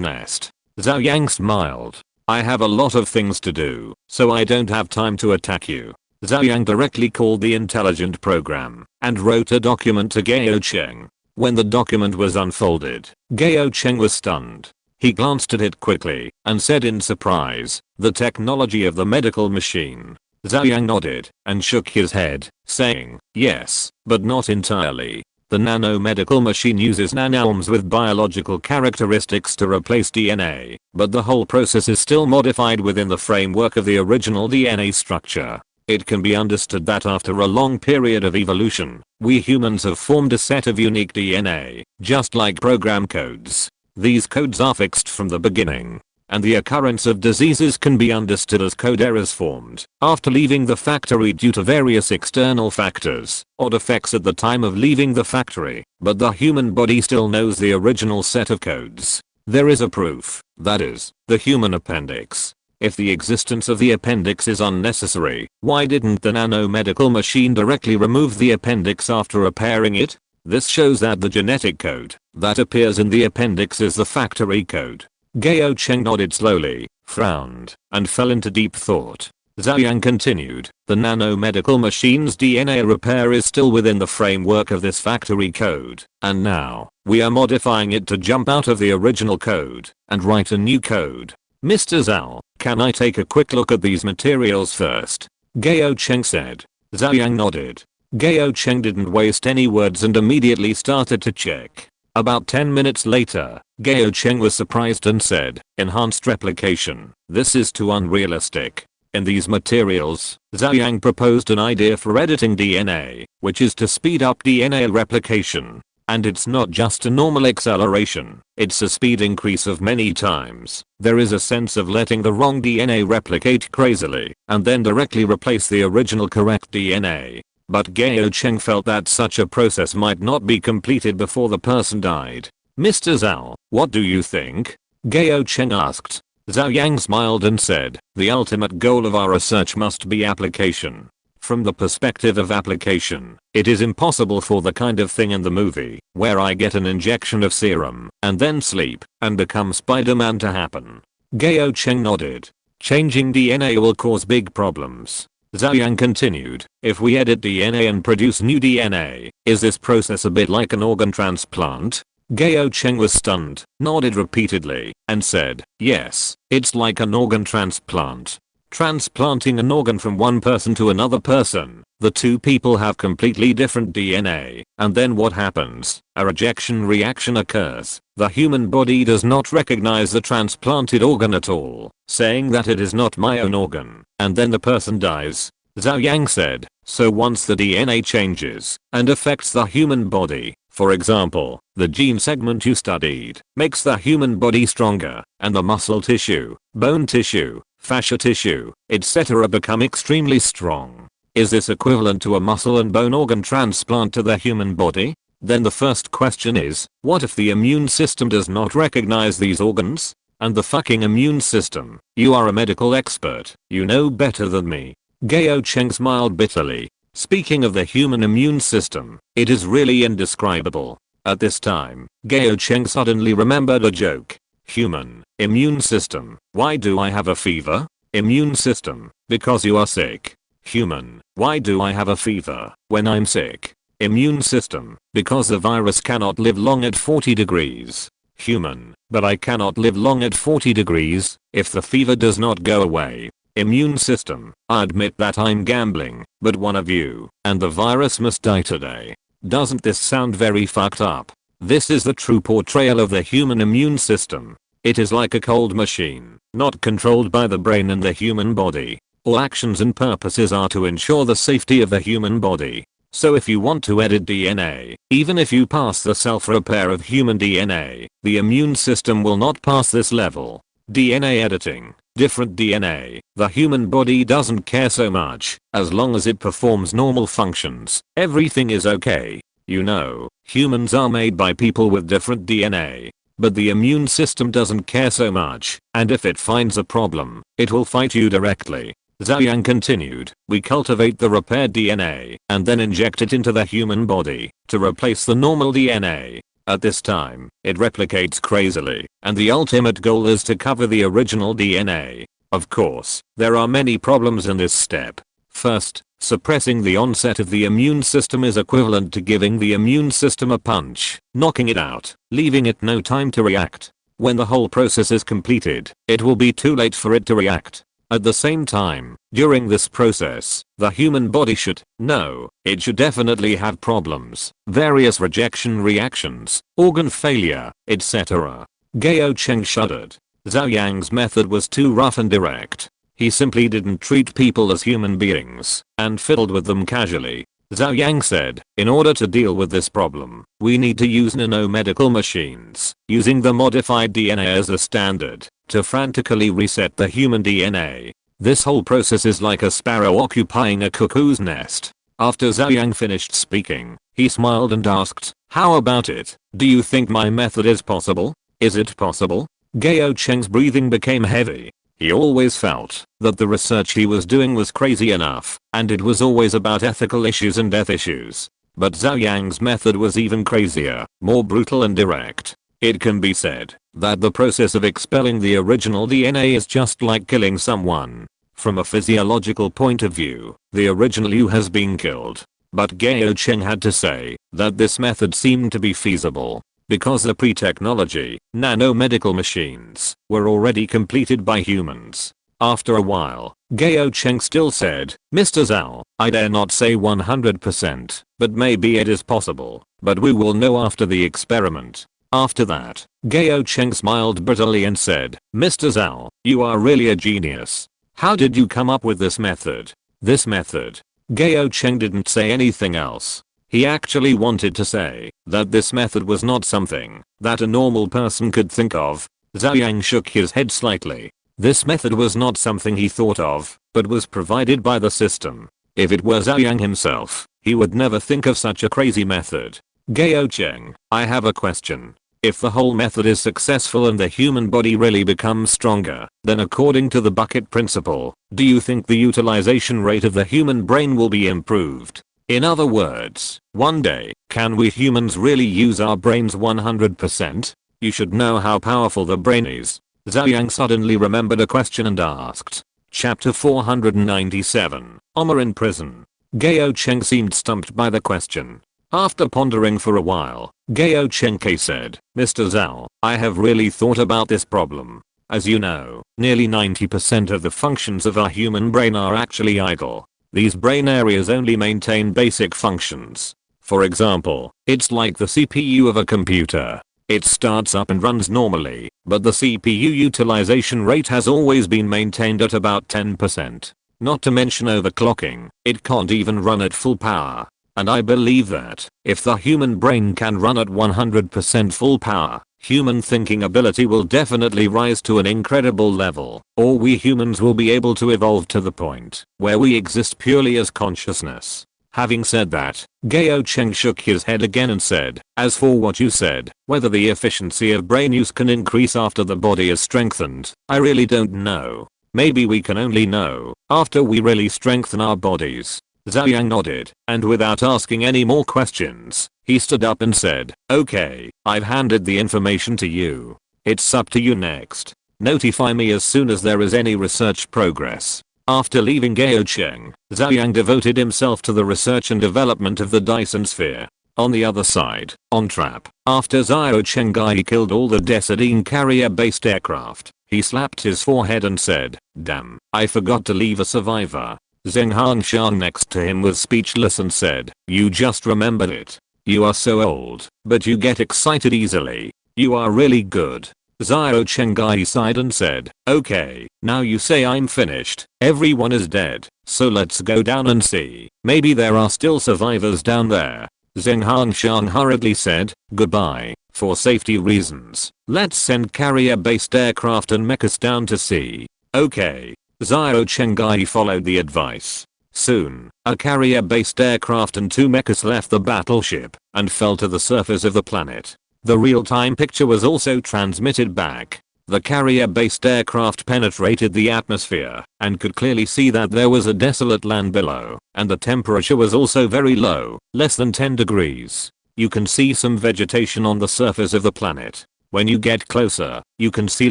nest. Zhou Yang smiled. I have a lot of things to do, so I don't have time to attack you. Zhou Yang directly called the intelligent program and wrote a document to Gao Cheng. When the document was unfolded, Gao Cheng was stunned. He glanced at it quickly and said in surprise, the technology of the medical machine. Zhou Yang nodded and shook his head, saying, yes, but not entirely. The nanomedical machine uses nanomes with biological characteristics to replace DNA, but the whole process is still modified within the framework of the original DNA structure. It can be understood that after a long period of evolution, we humans have formed a set of unique DNA, just like program codes. These codes are fixed from the beginning, and the occurrence of diseases can be understood as code errors formed after leaving the factory due to various external factors or defects at the time of leaving the factory, but the human body still knows the original set of codes. There is a proof, that is, the human appendix. If the existence of the appendix is unnecessary, why didn't the nanomedical machine directly remove the appendix after repairing it? This shows that the genetic code that appears in the appendix is the factory code. Gao Cheng nodded slowly, frowned, and fell into deep thought. Zhou Yang continued, the nanomedical machine's DNA repair is still within the framework of this factory code, and now, we are modifying it to jump out of the original code, and write a new code. Mr. Zhao, can I take a quick look at these materials first? Gao Cheng said. Zhou Yang nodded. Gao Cheng didn't waste any words and immediately started to check. About 10 minutes later, Gao Cheng was surprised and said, enhanced replication, this is too unrealistic. In these materials, Zhou Yang proposed an idea for editing DNA, which is to speed up DNA replication. And it's not just a normal acceleration, it's a speed increase of many times. There is a sense of letting the wrong DNA replicate crazily, and then directly replace the original correct DNA. But Gao Cheng felt that such a process might not be completed before the person died. Mr. Zhao, what do you think? Gao Cheng asked. Zhou Yang smiled and said, the ultimate goal of our research must be application. From the perspective of application, it is impossible for the kind of thing in the movie, where I get an injection of serum, and then sleep, and become Spider-Man to happen. Gao Cheng nodded. Changing DNA will cause big problems. Zhou Yang continued, if we edit DNA and produce new DNA, is this process a bit like an organ transplant? Gao Cheng was stunned, nodded repeatedly, and said, yes, it's like an organ transplant. Transplanting an organ from one person to another person, the two people have completely different DNA, and then what happens? A rejection reaction occurs. The human body does not recognize the transplanted organ at all, saying that it is not my own organ, and then the person dies. Zhou Yang said, so once the DNA changes and affects the human body, for example, the gene segment you studied makes the human body stronger, and the muscle tissue, bone tissue, fascia tissue, etc. become extremely strong. Is this equivalent to a muscle and bone organ transplant to the human body? Then the first question is, what if the immune system does not recognize these organs? And the fucking immune system, you are a medical expert, you know better than me. Gao Cheng smiled bitterly. Speaking of the human immune system, it is really indescribable. At this time, Gao Cheng suddenly remembered a joke. Human, immune system, why do I have a fever? Immune system, because you are sick. Human, why do I have a fever when I'm sick? Immune system, because the virus cannot live long at 40 degrees. Human, but I cannot live long at 40 degrees if the fever does not go away. Immune system, I admit that I'm gambling, but one of you and the virus must die today. Doesn't this sound very fucked up? This is the true portrayal of the human immune system. It is like a cold machine, not controlled by the brain and the human body. All actions and purposes are to ensure the safety of the human body. So if you want to edit DNA, even if you pass the self-repair of human DNA, the immune system will not pass this level. DNA editing, different DNA, the human body doesn't care so much, as long as it performs normal functions, everything is okay. You know, humans are made by people with different DNA. But the immune system doesn't care so much, and if it finds a problem, it will fight you directly. Zhou Yang continued, we cultivate the repaired DNA, and then inject it into the human body, to replace the normal DNA. At this time, it replicates crazily, and the ultimate goal is to cover the original DNA. Of course, there are many problems in this step. First, suppressing the onset of the immune system is equivalent to giving the immune system a punch, knocking it out, leaving it no time to react. When the whole process is completed, it will be too late for it to react. At the same time, during this process, the human body should definitely have problems, various rejection reactions, organ failure, etc. Gao Cheng shuddered. Zhou Yang's method was too rough and direct. He simply didn't treat people as human beings, and fiddled with them casually. Zhou Yang said, in order to deal with this problem, we need to use nanomedical machines, using the modified DNA as a standard, to frantically reset the human DNA. This whole process is like a sparrow occupying a cuckoo's nest. After Zhou Yang finished speaking, he smiled and asked, how about it? Do you think my method is possible? Is it possible? Gao Cheng's breathing became heavy. He always felt that the research he was doing was crazy enough, and it was always about ethical issues and death issues. But Zhou Yang's method was even crazier, more brutal and direct. It can be said that the process of expelling the original DNA is just like killing someone. From a physiological point of view, the original Yu has been killed. But Gao Cheng had to say that this method seemed to be feasible because the pre-technology, nanomedical machines, were already completed by humans. After a while, Gao Cheng still said, "Mr. Zhao, I dare not say 100%, but maybe it is possible, but we will know after the experiment." After that, Gao Cheng smiled bitterly and said, "Mr. Zhao, you are really a genius. How did you come up with this method?" This method. Gao Cheng didn't say anything else. He actually wanted to say that this method was not something that a normal person could think of. Zhou Yang shook his head slightly. This method was not something he thought of, but was provided by the system. If it were Zhou Yang himself, he would never think of such a crazy method. Gao Cheng, I have a question. If the whole method is successful and the human body really becomes stronger, then according to the bucket principle, do you think the utilization rate of the human brain will be improved? In other words, one day, can we humans really use our brains 100%? You should know how powerful the brain is. Zhou Yang suddenly remembered a question and asked. Chapter 497, Omar in prison. Gao Cheng seemed stumped by the question. After pondering for a while, Gao Cheng said, "Mr. Zhao, I have really thought about this problem. As you know, nearly 90% of the functions of our human brain are actually idle. These brain areas only maintain basic functions. For example, it's like the CPU of a computer. It starts up and runs normally, but the CPU utilization rate has always been maintained at about 10%. Not to mention overclocking, it can't even run at full power. And I believe that, if the human brain can run at 100% full power, human thinking ability will definitely rise to an incredible level, or we humans will be able to evolve to the point where we exist purely as consciousness." Having said that, Gao Cheng shook his head again and said, "As for what you said, whether the efficiency of brain use can increase after the body is strengthened, I really don't know. Maybe we can only know after we really strengthen our bodies." Zhou Yang nodded, and without asking any more questions, he stood up and said, "Okay, I've handed the information to you. It's up to you next. Notify me as soon as there is any research progress." After leaving Gao Cheng, Zhou Yang devoted himself to the research and development of the Dyson sphere. On the other side, on Trap, after Zhou Chenggai killed all the Decidine carrier-based aircraft, he slapped his forehead and said, "Damn, I forgot to leave a survivor." Zheng Hanshan next to him was speechless and said, "You just remembered it. You are so old, but you get excited easily. You are really good." Zhou Chenggai sighed and said, "Okay, now you say I'm finished. Everyone is dead, so let's go down and see. Maybe there are still survivors down there." Zheng Hanshan hurriedly said, "Goodbye. For safety reasons, let's send carrier-based aircraft and mechas down to see." "Okay." Zhou Chenggai followed the advice. Soon, a carrier-based aircraft and 2 mechas left the battleship and fell to the surface of the planet. The real-time picture was also transmitted back. The carrier-based aircraft penetrated the atmosphere and could clearly see that there was a desolate land below, and the temperature was also very low, less than 10 degrees. You can see some vegetation on the surface of the planet. When you get closer, you can see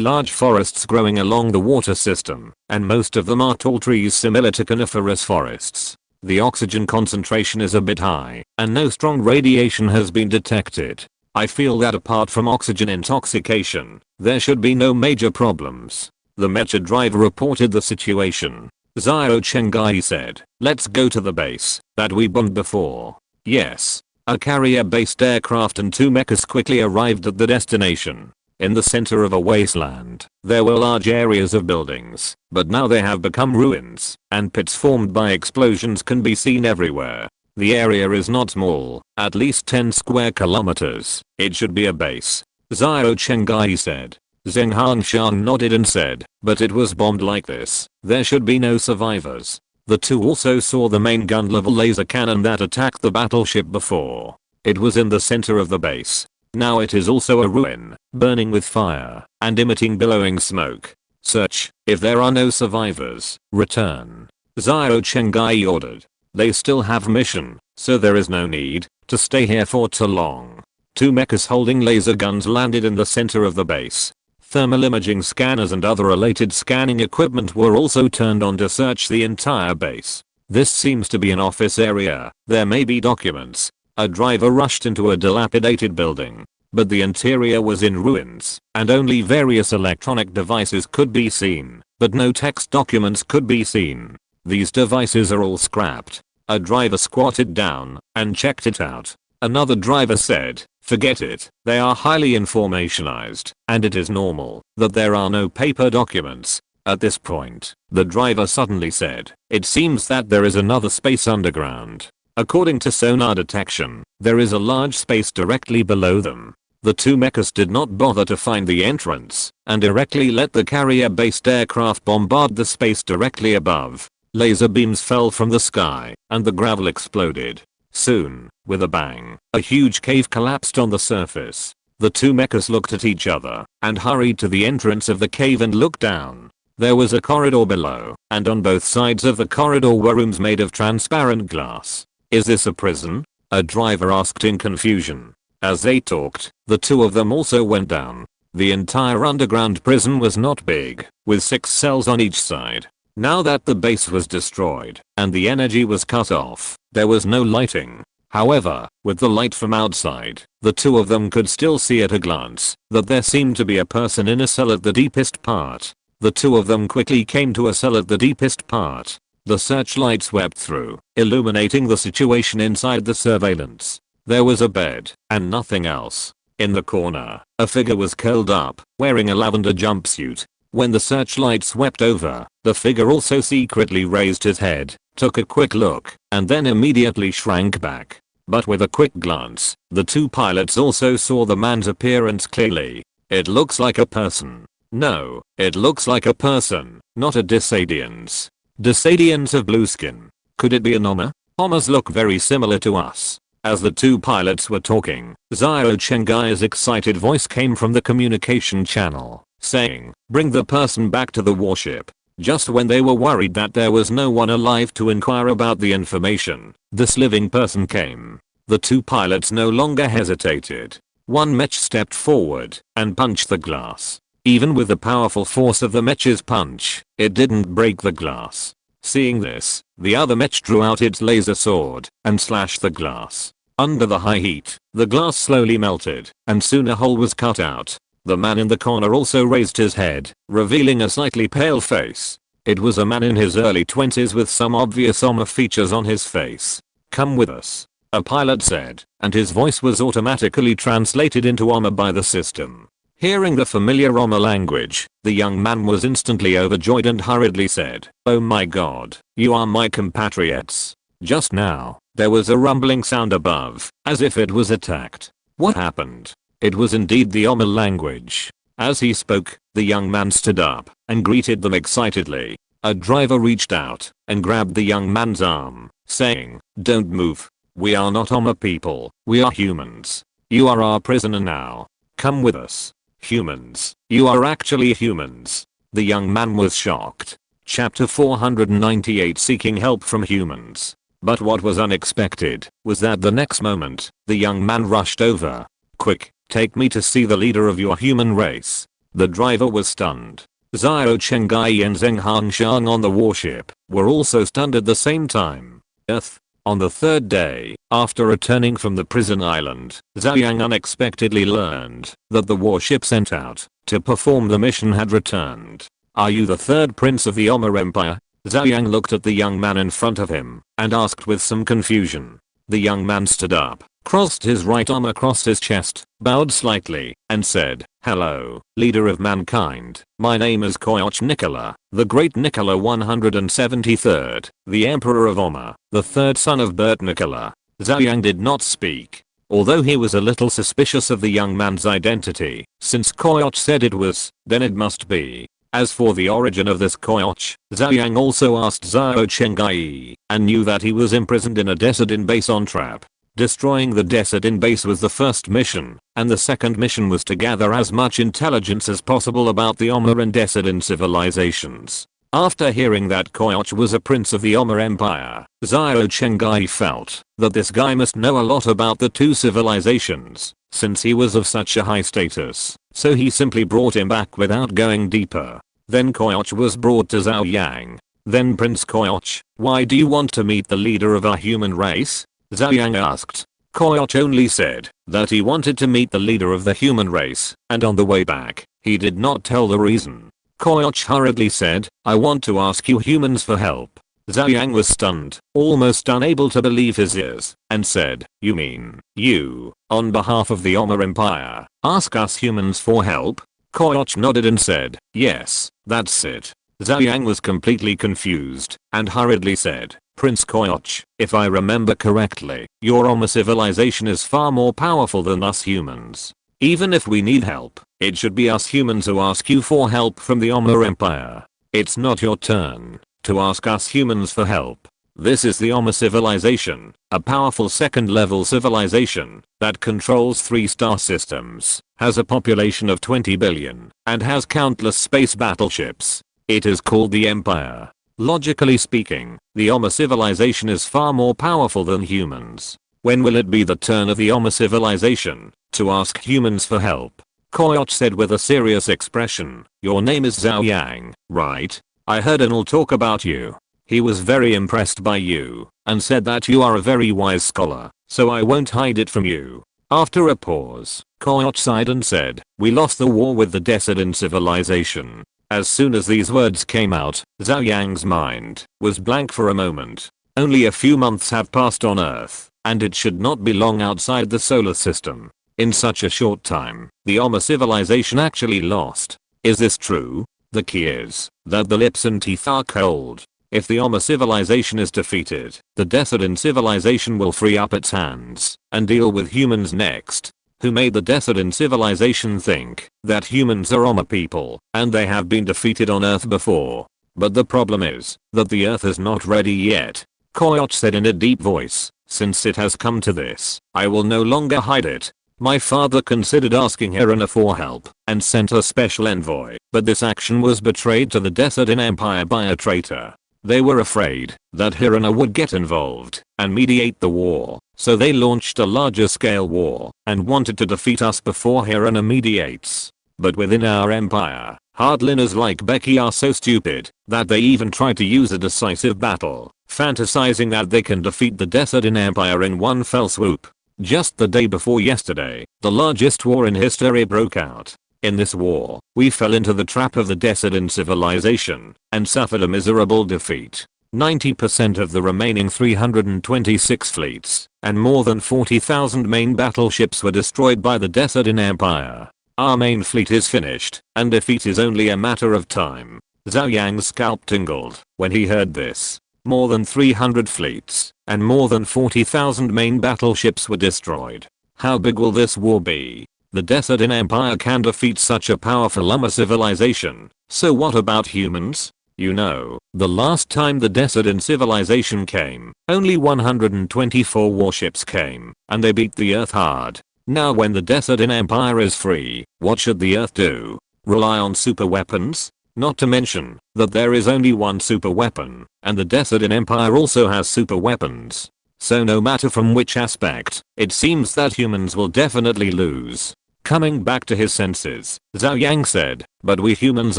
large forests growing along the water system, and most of them are tall trees similar to coniferous forests. The oxygen concentration is a bit high, and no strong radiation has been detected. I feel that apart from oxygen intoxication, there should be no major problems. The mecha driver reported the situation. Zhou Chenggai said, "Let's go to the base that we bombed before." Yes. A carrier-based aircraft and 2 mechas quickly arrived at the destination. In the center of a wasteland, there were large areas of buildings, but now they have become ruins, and pits formed by explosions can be seen everywhere. The area is not small, at least 10 square kilometers. It should be a base. Zhou Chenggai said. Zheng Hanshan nodded and said, "But it was bombed like this. There should be no survivors." The two also saw the main gun-level laser cannon that attacked the battleship before. It was in the center of the base. Now it is also a ruin, burning with fire, and emitting billowing smoke. "Search. If there are no survivors, return." Zhou Chenggai ordered. They still have mission, so there is no need to stay here for too long. 2 mechas holding laser guns landed in the center of the base. Thermal imaging scanners and other related scanning equipment were also turned on to search the entire base. This seems to be an office area. There may be documents. A driver rushed into a dilapidated building, but the interior was in ruins, and only various electronic devices could be seen, but no text documents could be seen. These devices are all scrapped. A driver squatted down and checked it out. Another driver said, "Forget it, they are highly informationized, and it is normal that there are no paper documents." At this point, the driver suddenly said, "It seems that there is another space underground." According to sonar detection, there is a large space directly below them. The two mechas did not bother to find the entrance, and directly let the carrier-based aircraft bombard the space directly above. Laser beams fell from the sky, and the gravel exploded. Soon, with a bang, a huge cave collapsed on the surface. The two mechas looked at each other, and hurried to the entrance of the cave and looked down. There was a corridor below, and on both sides of the corridor were rooms made of transparent glass. "Is this a prison?" a driver asked in confusion. As they talked, the two of them also went down. The entire underground prison was not big, with 6 cells on each side. Now that the base was destroyed, and the energy was cut off, there was no lighting. However, with the light from outside, the two of them could still see at a glance that there seemed to be a person in a cell at the deepest part. The two of them quickly came to a cell at the deepest part. The searchlight swept through, illuminating the situation inside the surveillance. There was a bed, and nothing else. In the corner, a figure was curled up, wearing a lavender jumpsuit. When the searchlight swept over, the figure also secretly raised his head, took a quick look, and then immediately shrank back. But with a quick glance, the two pilots also saw the man's appearance clearly. It looks like a person. No, it looks like a person, not a Disadians. Disadians have blue skin. Could it be an Oma? Omas look very similar to us. As the two pilots were talking, Zhou Chengai's excited voice came from the communication channel, saying, "Bring the person back to the warship." Just when they were worried that there was no one alive to inquire about the information, this living person came. The two pilots no longer hesitated. One mech stepped forward and punched the glass. Even with the powerful force of the mech's punch, it didn't break the glass. Seeing this, the other mech drew out its laser sword and slashed the glass. Under the high heat, the glass slowly melted, and soon a hole was cut out. The man in the corner also raised his head, revealing a slightly pale face. It was a man in his early 20s with some obvious Oma features on his face. "Come with us," a pilot said, and his voice was automatically translated into Oma by the system. Hearing the familiar Oma language, the young man was instantly overjoyed and hurriedly said, "Oh my god, you are my compatriots." Just now, there was a rumbling sound above, as if it was attacked. What happened? It was indeed the Oma language. As he spoke, the young man stood up and greeted them excitedly. A driver reached out and grabbed the young man's arm, saying, "Don't move. We are not Oma people, we are humans. You are our prisoner now. Come with us." "Humans? You are actually humans?" The young man was shocked. Chapter 498, Seeking Help from Humans. But what was unexpected was that the next moment, the young man rushed over. "Quick, take me to see the leader of your human race." The driver was stunned. Zhou Chengai and Zheng Hanshang on the warship were also stunned at the same time. Earth. On the third day, after returning from the prison island, Zhou Yang unexpectedly learned that the warship sent out to perform the mission had returned. "Are you the third prince of the Oma Empire?" Zhou Yang looked at the young man in front of him and asked with some confusion. The young man stood up, crossed his right arm across his chest, bowed slightly, and said, "Hello, leader of mankind. My name is Koyoch Nicola, the great Nicola 173rd, the emperor of Oma, the third son of Bert Nicola." Zhou Yang did not speak, although he was a little suspicious of the young man's identity. Since Koyoch said it was, then it must be. As for the origin of this Koyoch, Zhou Yang also asked Zhou Chengai, and knew that he was imprisoned in a Decidin base on Trap. Destroying the Decidin base was the first mission, and the second mission was to gather as much intelligence as possible about the Oma and Decidin civilizations. After hearing that Koyoch was a prince of the Oma Empire, Zhou Chengai felt that this guy must know a lot about the two civilizations, since he was of such a high status. so he simply brought him back without going deeper. Then Koyoch was brought to Zhou Yang. Then Prince Koyoch, why do you want to meet the leader of our human race? Zhou Yang asked. Koyoch only said that he wanted to meet the leader of the human race, and on the way back, he did not tell the reason. Koyoch hurriedly said, I want to ask you humans for help. Zhou Yang was stunned, almost unable to believe his ears, and said, you mean, you, on behalf of the Oma Empire, ask us humans for help? Koyoch nodded and said, yes, that's it. Zhou Yang was completely confused, and hurriedly said, Prince Koyoch, if I remember correctly, your Oma civilization is far more powerful than us humans. Even if we need help, it should be us humans who ask you for help from the Oma Empire. It's not your turn to ask us humans for help. This is the Oma civilization, a powerful second-level civilization that controls 3 star systems, has a population of 20 billion, and has countless space battleships. It is called the Empire. Logically speaking, the Oma civilization is far more powerful than humans. When will it be the turn of the Oma civilization to ask humans for help? Koyoch said with a serious expression, your name is Zhou Yang, right? I heard Anil talk about you. He was very impressed by you, and said that you are a very wise scholar, so I won't hide it from you. After a pause, Koyoch sighed and said, we lost the war with the Decidin civilization. As soon as these words came out, Zhou Yang's mind was blank for a moment. Only a few months have passed on Earth, and it should not be long outside the solar system. In such a short time, the Oma civilization actually lost. Is this true? The key is that the lips and teeth are cold. If the Oma civilization is defeated, the Decidin civilization will free up its hands and deal with humans next. Who made the Decidin civilization think that humans are Oma people and they have been defeated on Earth before? But the problem is that the Earth is not ready yet. Koyoch said in a deep voice, since it has come to this, I will no longer hide it. My father considered asking Hirana for help and sent a special envoy, but this action was betrayed to the Decidin Empire by a traitor. They were afraid that Hirana would get involved and mediate the war, so they launched a larger scale war and wanted to defeat us before Hirana mediates. But within our empire, hardliners like Becky are so stupid that they even try to use a decisive battle, fantasizing that they can defeat the Decidin Empire in one fell swoop. Just the day before yesterday, the largest war in history broke out. In this war, we fell into the trap of the Decidin civilization and suffered a miserable defeat. 90% of the remaining 326 fleets and more than 40,000 main battleships were destroyed by the Decidin Empire. Our main fleet is finished, and defeat is only a matter of time. Zhou Yang's scalp tingled when he heard this. More than 300 fleets and more than 40,000 main battleships were destroyed. How big will this war be? The Decidin Empire can defeat such a powerful Oma civilization, so what about humans? You know, the last time the Decidin civilization came, only 124 warships came, and they beat the Earth hard. Now when the Decidin Empire is free, what should the Earth do? Rely on super weapons? Not to mention that there is only one super weapon, and the Decidin Empire also has super weapons. So no matter from which aspect, it seems that humans will definitely lose. Coming back to his senses, Zhou Yang said, but we humans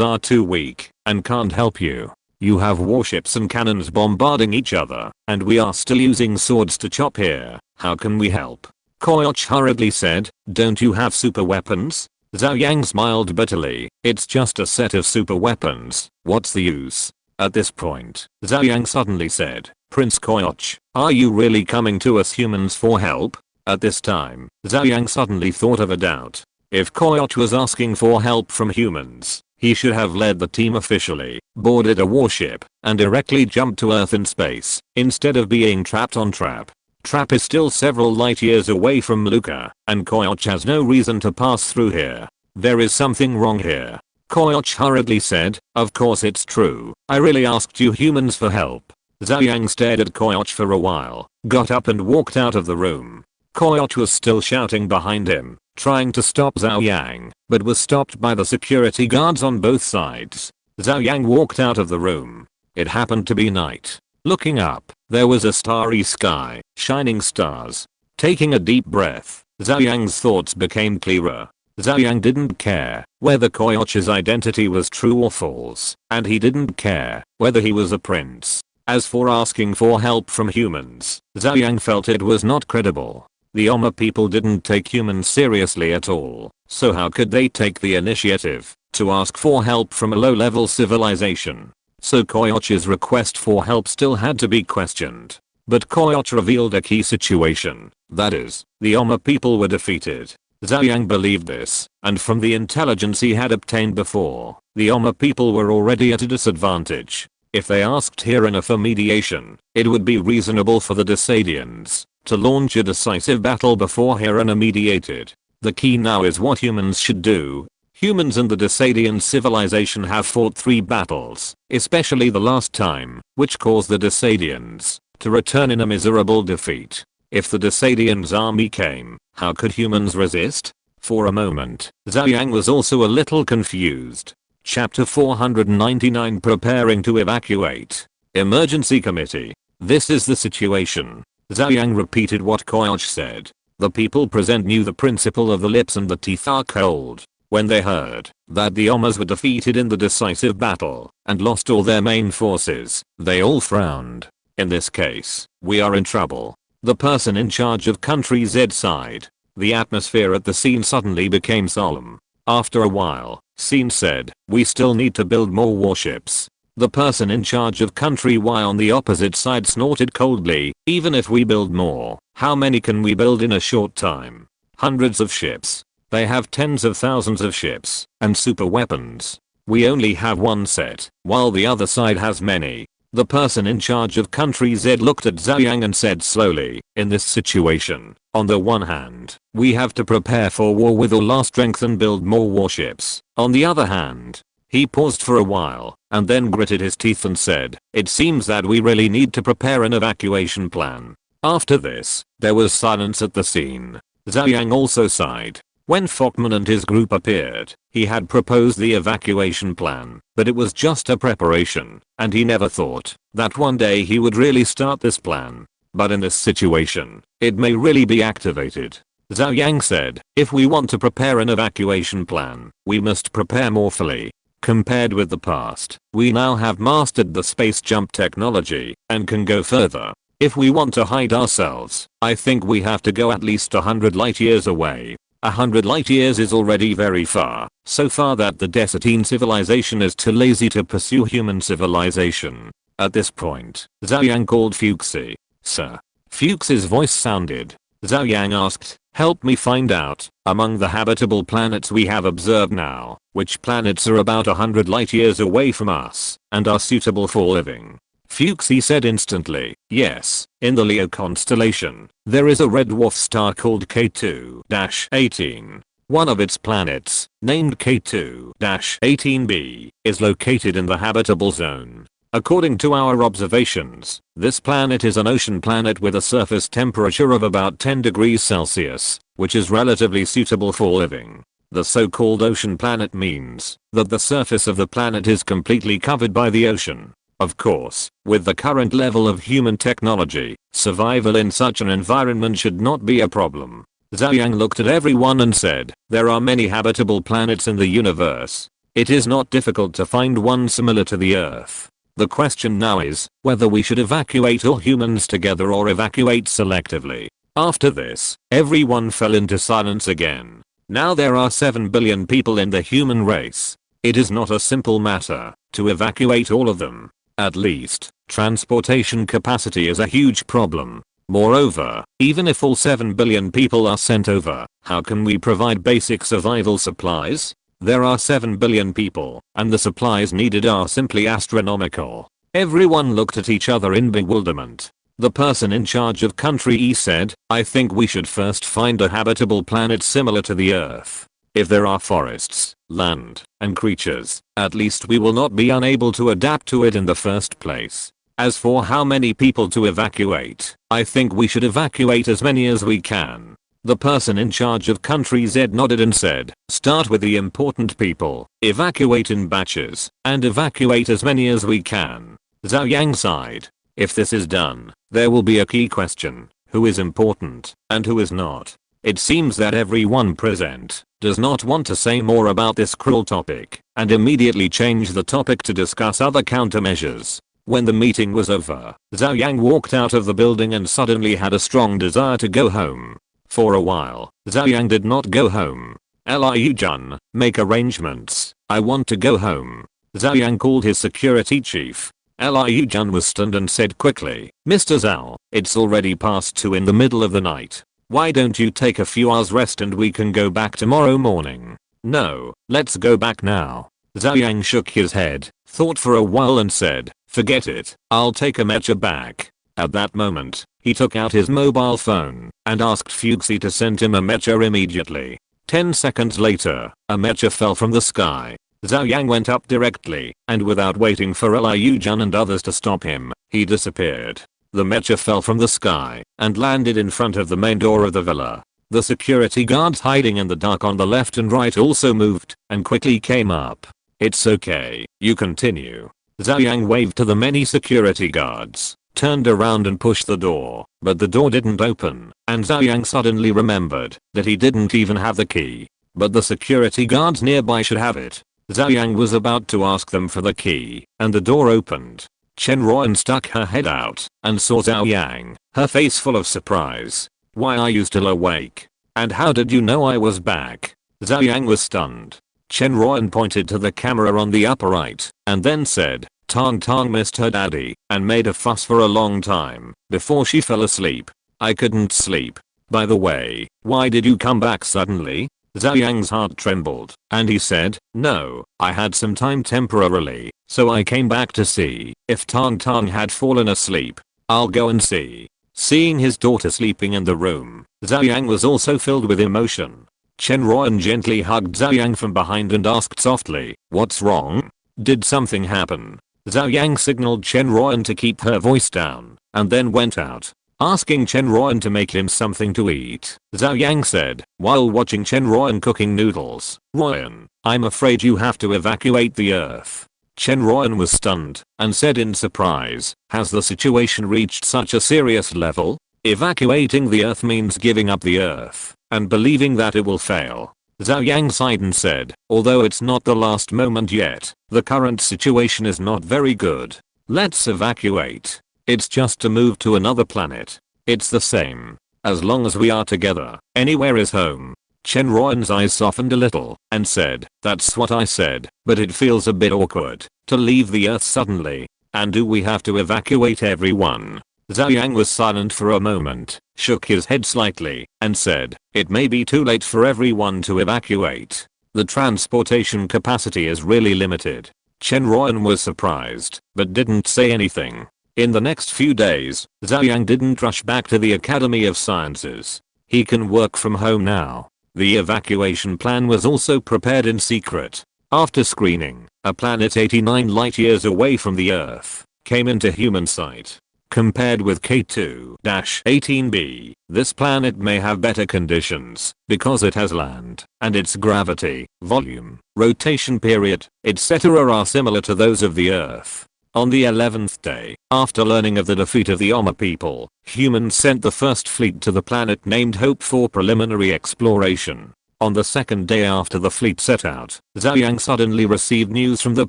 are too weak and can't help you. You have warships and cannons bombarding each other, and we are still using swords to chop here. How can we help? Koyoch hurriedly said, don't you have super weapons? Zhou Yang smiled bitterly, it's just a set of super weapons, what's the use? At this point, Zhou Yang suddenly said, Prince Koyoch, are you really coming to us humans for help? At this time, Zhou Yang suddenly thought of a doubt. If Koyoch was asking for help from humans, he should have led the team officially, boarded a warship, and directly jumped to Earth in space, instead of being trapped on Trap. Trap is still several light years away from Luca, and Koyoch has no reason to pass through here. There is something wrong here. Koyoch hurriedly said, of course it's true, I really asked you humans for help. Zhou Yang stared at Koyoch for a while, got up and walked out of the room. Koyoch was still shouting behind him, trying to stop Zhou Yang, but was stopped by the security guards on both sides. Zhou Yang walked out of the room. It happened to be night. Looking up, there was a starry sky, shining stars. Taking a deep breath, Zhou Yang's thoughts became clearer. Zhou Yang didn't care whether Koyoch's identity was true or false, and he didn't care whether he was a prince. As for asking for help from humans, Zhou Yang felt it was not credible. The Oma people didn't take humans seriously at all, so how could they take the initiative to ask for help from a low-level civilization? So Koyoch's request for help still had to be questioned. But Koyoch revealed a key situation, that is, the Oma people were defeated. Zhou Yang believed this, and from the intelligence he had obtained before, the Oma people were already at a disadvantage. If they asked Hirina for mediation, it would be reasonable for the Desadians to launch a decisive battle before Hirina mediated. The key now is what humans should do. Humans and the Desadian civilization have fought 3 battles, especially the last time, which caused the Desadians to return in a miserable defeat. If the Desadians' army came, how could humans resist? For a moment, Zhou Yang was also a little confused. Chapter 499 Preparing to Evacuate. Emergency Committee. This is the situation. Zhou Yang repeated what Koyoch said. The people present knew the principle of the lips and the teeth are cold. When they heard that the Omas were defeated in the decisive battle and lost all their main forces, they all frowned. In this case, we are in trouble. The person in charge of Country Z sighed. The atmosphere at the scene suddenly became solemn. After a while, Scene said, we still need to build more warships. The person in charge of Country Y on the opposite side snorted coldly, even if we build more, how many can we build in a short time? Hundreds of ships. They have tens of thousands of ships, and super weapons. We only have one set, while the other side has many. The person in charge of Country Z looked at Zhou Yang and said slowly, in this situation, on the one hand, we have to prepare for war with all our strength and build more warships. On the other hand, he paused for a while, and then gritted his teeth and said, it seems that we really need to prepare an evacuation plan. After this, there was silence at the scene. Zhou Yang also sighed. When Fokman and his group appeared, he had proposed the evacuation plan, but it was just a preparation, and he never thought that one day he would really start this plan. But in this situation, it may really be activated. Zhou Yang said, if we want to prepare an evacuation plan, we must prepare more fully. Compared with the past, we now have mastered the space jump technology and can go further. If we want to hide ourselves, I think we have to go at least 100 light years away. 100 light years is already very far, so far that the Desatine civilization is too lazy to pursue human civilization. At this point, Zhou Yang called Fuxi. Sir. Fuxi's voice sounded. Zhou Yang asked, help me find out, among the habitable planets we have observed now, which planets are about 100 light years away from us, and are suitable for living. Fuxi said instantly, yes, in the Leo constellation, there is a red dwarf star called K2-18. One of its planets, named K2-18b, is located in the habitable zone. According to our observations, this planet is an ocean planet with a surface temperature of about 10 degrees Celsius, which is relatively suitable for living. The so-called ocean planet means that the surface of the planet is completely covered by the ocean. Of course, with the current level of human technology, survival in such an environment should not be a problem. Zhou Yang looked at everyone and said, there are many habitable planets in the universe. It is not difficult to find one similar to the Earth. The question now is, whether we should evacuate all humans together or evacuate selectively. After this, everyone fell into silence again. Now there are 7 billion people in the human race. It is not a simple matter to evacuate all of them. At least, transportation capacity is a huge problem. Moreover, even if all 7 billion people are sent over, how can we provide basic survival supplies? There are 7 billion people, and the supplies needed are simply astronomical. Everyone looked at each other in bewilderment. The person in charge of Country E said, I think we should first find a habitable planet similar to the Earth. If there are forests, land, and creatures, at least we will not be unable to adapt to it in the first place. As for how many people to evacuate, I think we should evacuate as many as we can. The person in charge of Country Z nodded and said, start with the important people, evacuate in batches, and evacuate as many as we can. Zhou Yang sighed. If this is done, there will be a key question, who is important, and who is not. It seems that everyone present does not want to say more about this cruel topic, and immediately changed the topic to discuss other countermeasures. When the meeting was over, Zhou Yang walked out of the building and suddenly had a strong desire to go home. For a while, Zhou Yang did not go home. Liu-jun, make arrangements, I want to go home. Zhou Yang called his security chief. Liu-jun was stunned and said quickly, Mr. Zhao, it's already past 2 in the middle of the night. Why don't you take a few hours rest and we can go back tomorrow morning? No, let's go back now. Zhou Yang shook his head, thought for a while and said, forget it, I'll take a mecha back. At that moment, he took out his mobile phone and asked Fuxi to send him a mecha immediately. 10 seconds later, a mecha fell from the sky. Zhou Yang went up directly, and without waiting for Liu-jun and others to stop him, he disappeared. The mecha fell from the sky and landed in front of the main door of the villa. The security guards hiding in the dark on the left and right also moved and quickly came up. It's okay, you continue. Zhou Yang waved to the many security guards, turned around and pushed the door, but the door didn't open, and Zhou Yang suddenly remembered that he didn't even have the key. But the security guards nearby should have it. Zhou Yang was about to ask them for the key, and the door opened. Chen Ruoan stuck her head out and saw Zhou Yang, her face full of surprise. Why are you still awake? And how did you know I was back? Zhou Yang was stunned. Chen Ruoan pointed to the camera on the upper right and then said, Tong Tong missed her daddy and made a fuss for a long time before she fell asleep. I couldn't sleep. By the way, why did you come back suddenly? Zhou Yang's heart trembled and he said, no, I had some time temporarily, so I came back to see if Tong Tong had fallen asleep. I'll go and see. Seeing his daughter sleeping in the room, Zhou Yang was also filled with emotion. Chen Ruoan gently hugged Zhou Yang from behind and asked softly, what's wrong? Did something happen? Zhou Yang signaled Chen Ruoan to keep her voice down and then went out, asking Chen Ruoan to make him something to eat. Zhou Yang said, while watching Chen Ruoan cooking noodles, Ruoan, I'm afraid you have to evacuate the Earth. Chen Ruoan was stunned and said in surprise, has the situation reached such a serious level? Evacuating the Earth means giving up the Earth and believing that it will fail. Zhou Yang sighed and said, although it's not the last moment yet, the current situation is not very good. Let's evacuate. It's just to move to another planet. It's the same. As long as we are together, anywhere is home. Chen Ruoan's eyes softened a little and said, that's what I said, but it feels a bit awkward to leave the Earth suddenly. And do we have to evacuate everyone? Zhou Yang was silent for a moment, shook his head slightly, and said, it may be too late for everyone to evacuate. The transportation capacity is really limited. Chen Ruoan was surprised, but didn't say anything. In the next few days, Zhou Yang didn't rush back to the Academy of Sciences. He can work from home now. The evacuation plan was also prepared in secret. After screening, a planet 89 light years away from the Earth came into human sight. Compared with K2-18b, this planet may have better conditions because it has land, and its gravity, volume, rotation period, etc. are similar to those of the Earth. On the 11th day, after learning of the defeat of the Oma people, humans sent the first fleet to the planet named Hope for preliminary exploration. On the second day after the fleet set out, Zhou Yang suddenly received news from the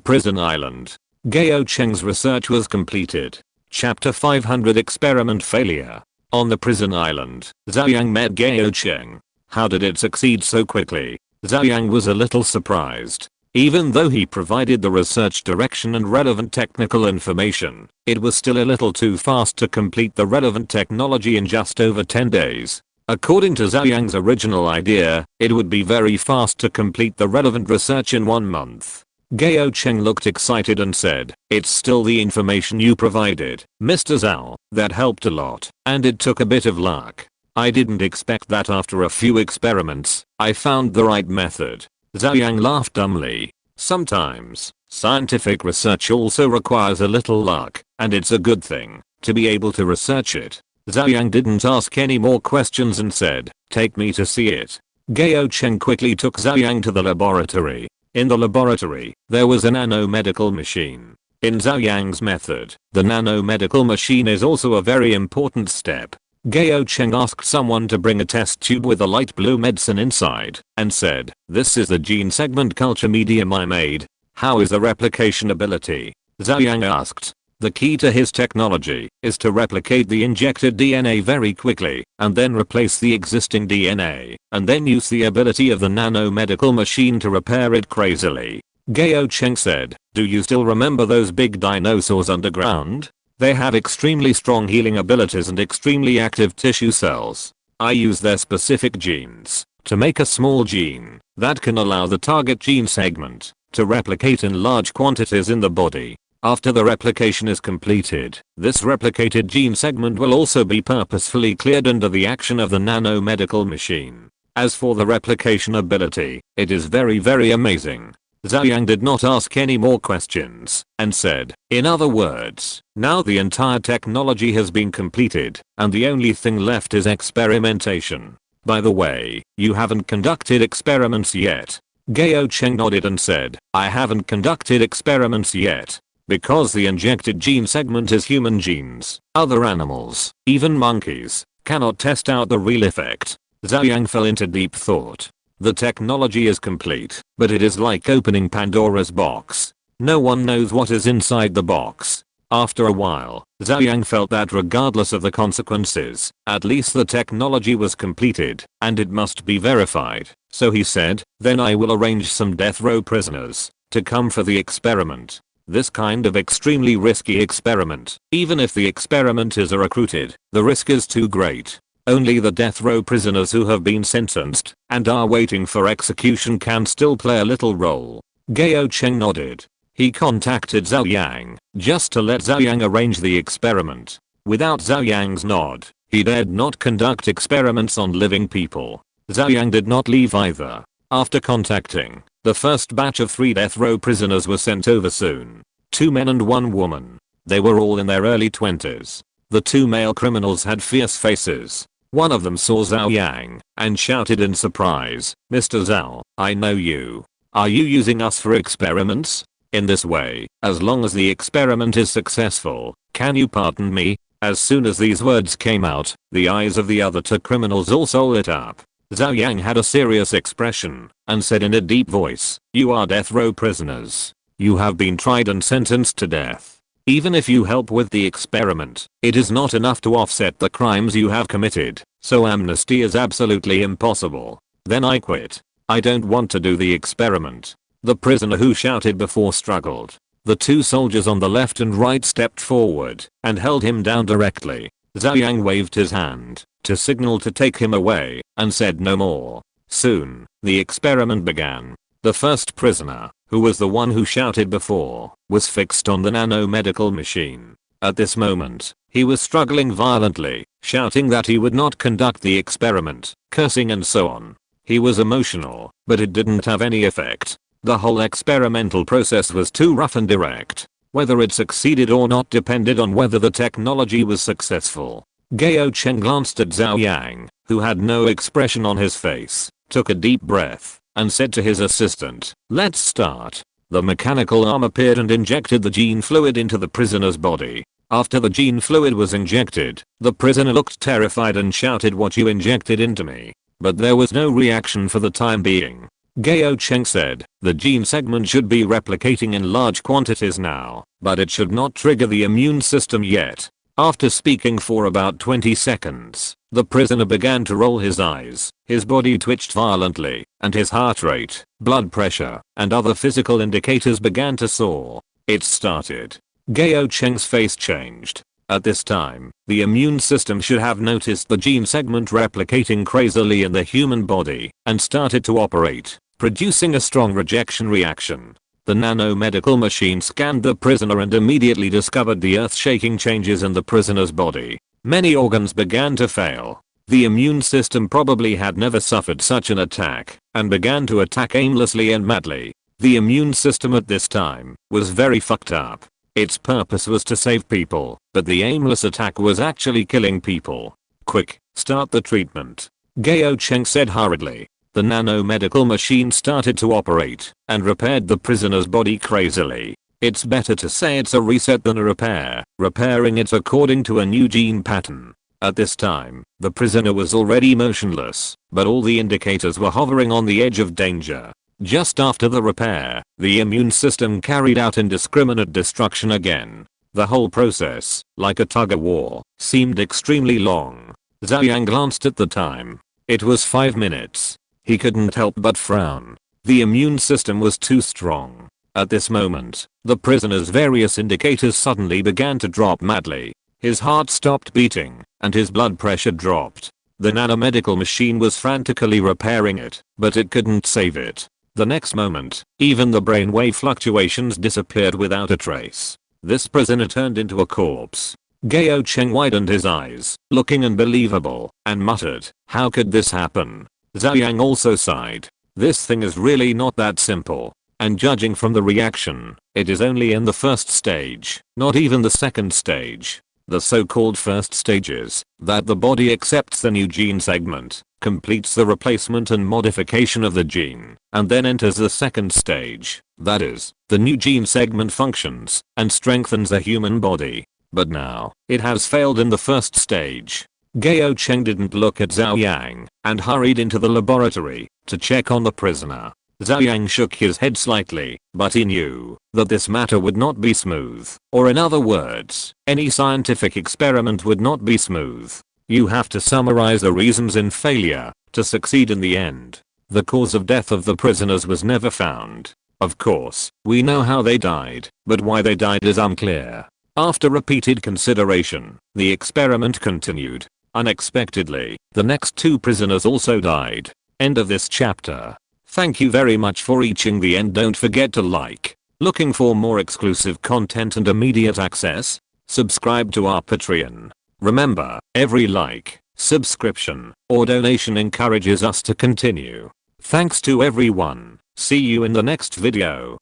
prison island. Gao Cheng's research was completed. Chapter 500 Experiment Failure. On the prison island, Zhou Yang met Gao Cheng. How did it succeed so quickly? Zhou Yang was a little surprised. Even though he provided the research direction and relevant technical information, it was still a little too fast to complete the relevant technology in just over 10 days. According to Zhou Yang's original idea, it would be very fast to complete the relevant research in 1 month. Gao Cheng looked excited and said, it's still the information you provided, Mr. Zhao, that helped a lot, and it took a bit of luck. I didn't expect that after a few experiments, I found the right method. Zhou Yang laughed dumbly. Sometimes, scientific research also requires a little luck, and it's a good thing to be able to research it. Zhou Yang didn't ask any more questions and said, take me to see it. Gao Cheng quickly took Zhou Yang to the laboratory. In the laboratory, there was a nanomedical machine. In Zhou Yang's method, the nanomedical machine is also a very important step. Gao Cheng asked someone to bring a test tube with a light blue medicine inside and said, "This is the gene segment culture medium I made. How is the replication ability?" Zhou Yang asked. The key to his technology is to replicate the injected DNA very quickly and then replace the existing DNA and then use the ability of the nanomedical machine to repair it crazily. Gao Cheng said, "Do you still remember those big dinosaurs underground? They have extremely strong healing abilities and extremely active tissue cells. I use their specific genes to make a small gene that can allow the target gene segment to replicate in large quantities in the body. After the replication is completed, this replicated gene segment will also be purposefully cleared under the action of the nanomedical machine. As for the replication ability, it is very amazing." Zhou Yang did not ask any more questions and said, "In other words, now the entire technology has been completed and the only thing left is experimentation. By the way, you haven't conducted experiments yet." Gao Cheng nodded and said, "I haven't conducted experiments yet. Because the injected gene segment is human genes, other animals, even monkeys, cannot test out the real effect." Zhou Yang fell into deep thought. The technology is complete, but it is like opening Pandora's box. No one knows what is inside the box. After a while, Zhou Yang felt that regardless of the consequences, at least the technology was completed, and it must be verified. So he said, "Then I will arrange some death row prisoners to come for the experiment." This kind of extremely risky experiment, even if the experimenters are recruited, the risk is too great. Only the death row prisoners who have been sentenced and are waiting for execution can still play a little role. Gao Cheng nodded. He contacted Zhou Yang just to let Zhou Yang arrange the experiment. Without Zhou Yang's nod, he dared not conduct experiments on living people. Zhou Yang did not leave either. After contacting, the first batch of 3 death row prisoners were sent over soon. 2 men and 1 woman. They were all in their early 20s. The 2 male criminals had fierce faces. One of them saw Zhou Yang and shouted in surprise, "Mr. Zhou, I know you. Are you using us for experiments? In this way, as long as the experiment is successful, can you pardon me?" As soon as these words came out, the eyes of the other 2 criminals also lit up. Zhou Yang had a serious expression and said in a deep voice, "You are death row prisoners. You have been tried and sentenced to death. Even if you help with the experiment, it is not enough to offset the crimes you have committed, so amnesty is absolutely impossible." "Then I quit. I don't want to do the experiment." The prisoner who shouted before struggled. The 2 soldiers on the left and right stepped forward and held him down directly. Zhou Yang waved his hand to signal to take him away and said no more. Soon, the experiment began. The first prisoner, who was the one who shouted before, was fixed on the nanomedical machine. At this moment, he was struggling violently, shouting that he would not conduct the experiment, cursing and so on. He was emotional, but it didn't have any effect. The whole experimental process was too rough and direct. Whether it succeeded or not depended on whether the technology was successful. Gao Cheng glanced at Zhou Yang, who had no expression on his face, took a deep breath, and said to his assistant, "Let's start." The mechanical arm appeared and injected the gene fluid into the prisoner's body. After the gene fluid was injected, the prisoner looked terrified and shouted, "What you injected into me?" But there was no reaction for the time being. Gao Cheng said, "The gene segment should be replicating in large quantities now, but it should not trigger the immune system yet." After speaking for about 20 seconds, the prisoner began to roll his eyes, his body twitched violently, and his heart rate, blood pressure, and other physical indicators began to soar. It started. Gao Cheng's face changed. At this time, the immune system should have noticed the gene segment replicating crazily in the human body and started to operate, producing a strong rejection reaction. The nanomedical machine scanned the prisoner and immediately discovered the earth-shaking changes in the prisoner's body. Many organs began to fail. The immune system probably had never suffered such an attack and began to attack aimlessly and madly. The immune system at this time was very fucked up. Its purpose was to save people, but the aimless attack was actually killing people. "Quick, start the treatment," Gao Cheng said hurriedly. The nanomedical machine started to operate and repaired the prisoner's body crazily. It's better to say it's a reset than a repair, repairing it according to a new gene pattern. At this time, the prisoner was already motionless, but all the indicators were hovering on the edge of danger. Just after the repair, the immune system carried out indiscriminate destruction again. The whole process, like a tug-of-war, seemed extremely long. Zhou Yang glanced at the time. It was 5 minutes. He couldn't help but frown. The immune system was too strong. At this moment, the prisoner's various indicators suddenly began to drop madly. His heart stopped beating, and his blood pressure dropped. The nanomedical machine was frantically repairing it, but it couldn't save it. The next moment, even the brainwave fluctuations disappeared without a trace. This prisoner turned into a corpse. Gao Cheng widened his eyes, looking unbelievable, and muttered, "How could this happen?" Zhou Yang also sighed. This thing is really not that simple. And judging from the reaction, it is only in the first stage, not even the second stage. The so-called first stage is that the body accepts the new gene segment, completes the replacement and modification of the gene, and then enters the second stage. That is, the new gene segment functions and strengthens the human body. But now, it has failed in the first stage. Gao Cheng didn't look at Zhou Yang and hurried into the laboratory to check on the prisoner. Zhou Yang shook his head slightly, but he knew that this matter would not be smooth, or in other words, any scientific experiment would not be smooth. You have to summarize the reasons in failure to succeed in the end. The cause of death of the prisoners was never found. Of course, we know how they died, but why they died is unclear. After repeated consideration, the experiment continued. Unexpectedly, the next 2 prisoners also died. End of this chapter. Thank you very much for reaching the end. Don't forget to like. Looking for more exclusive content and immediate access? Subscribe to our Patreon. Remember, every like, subscription, or donation encourages us to continue. Thanks to everyone. See you in the next video.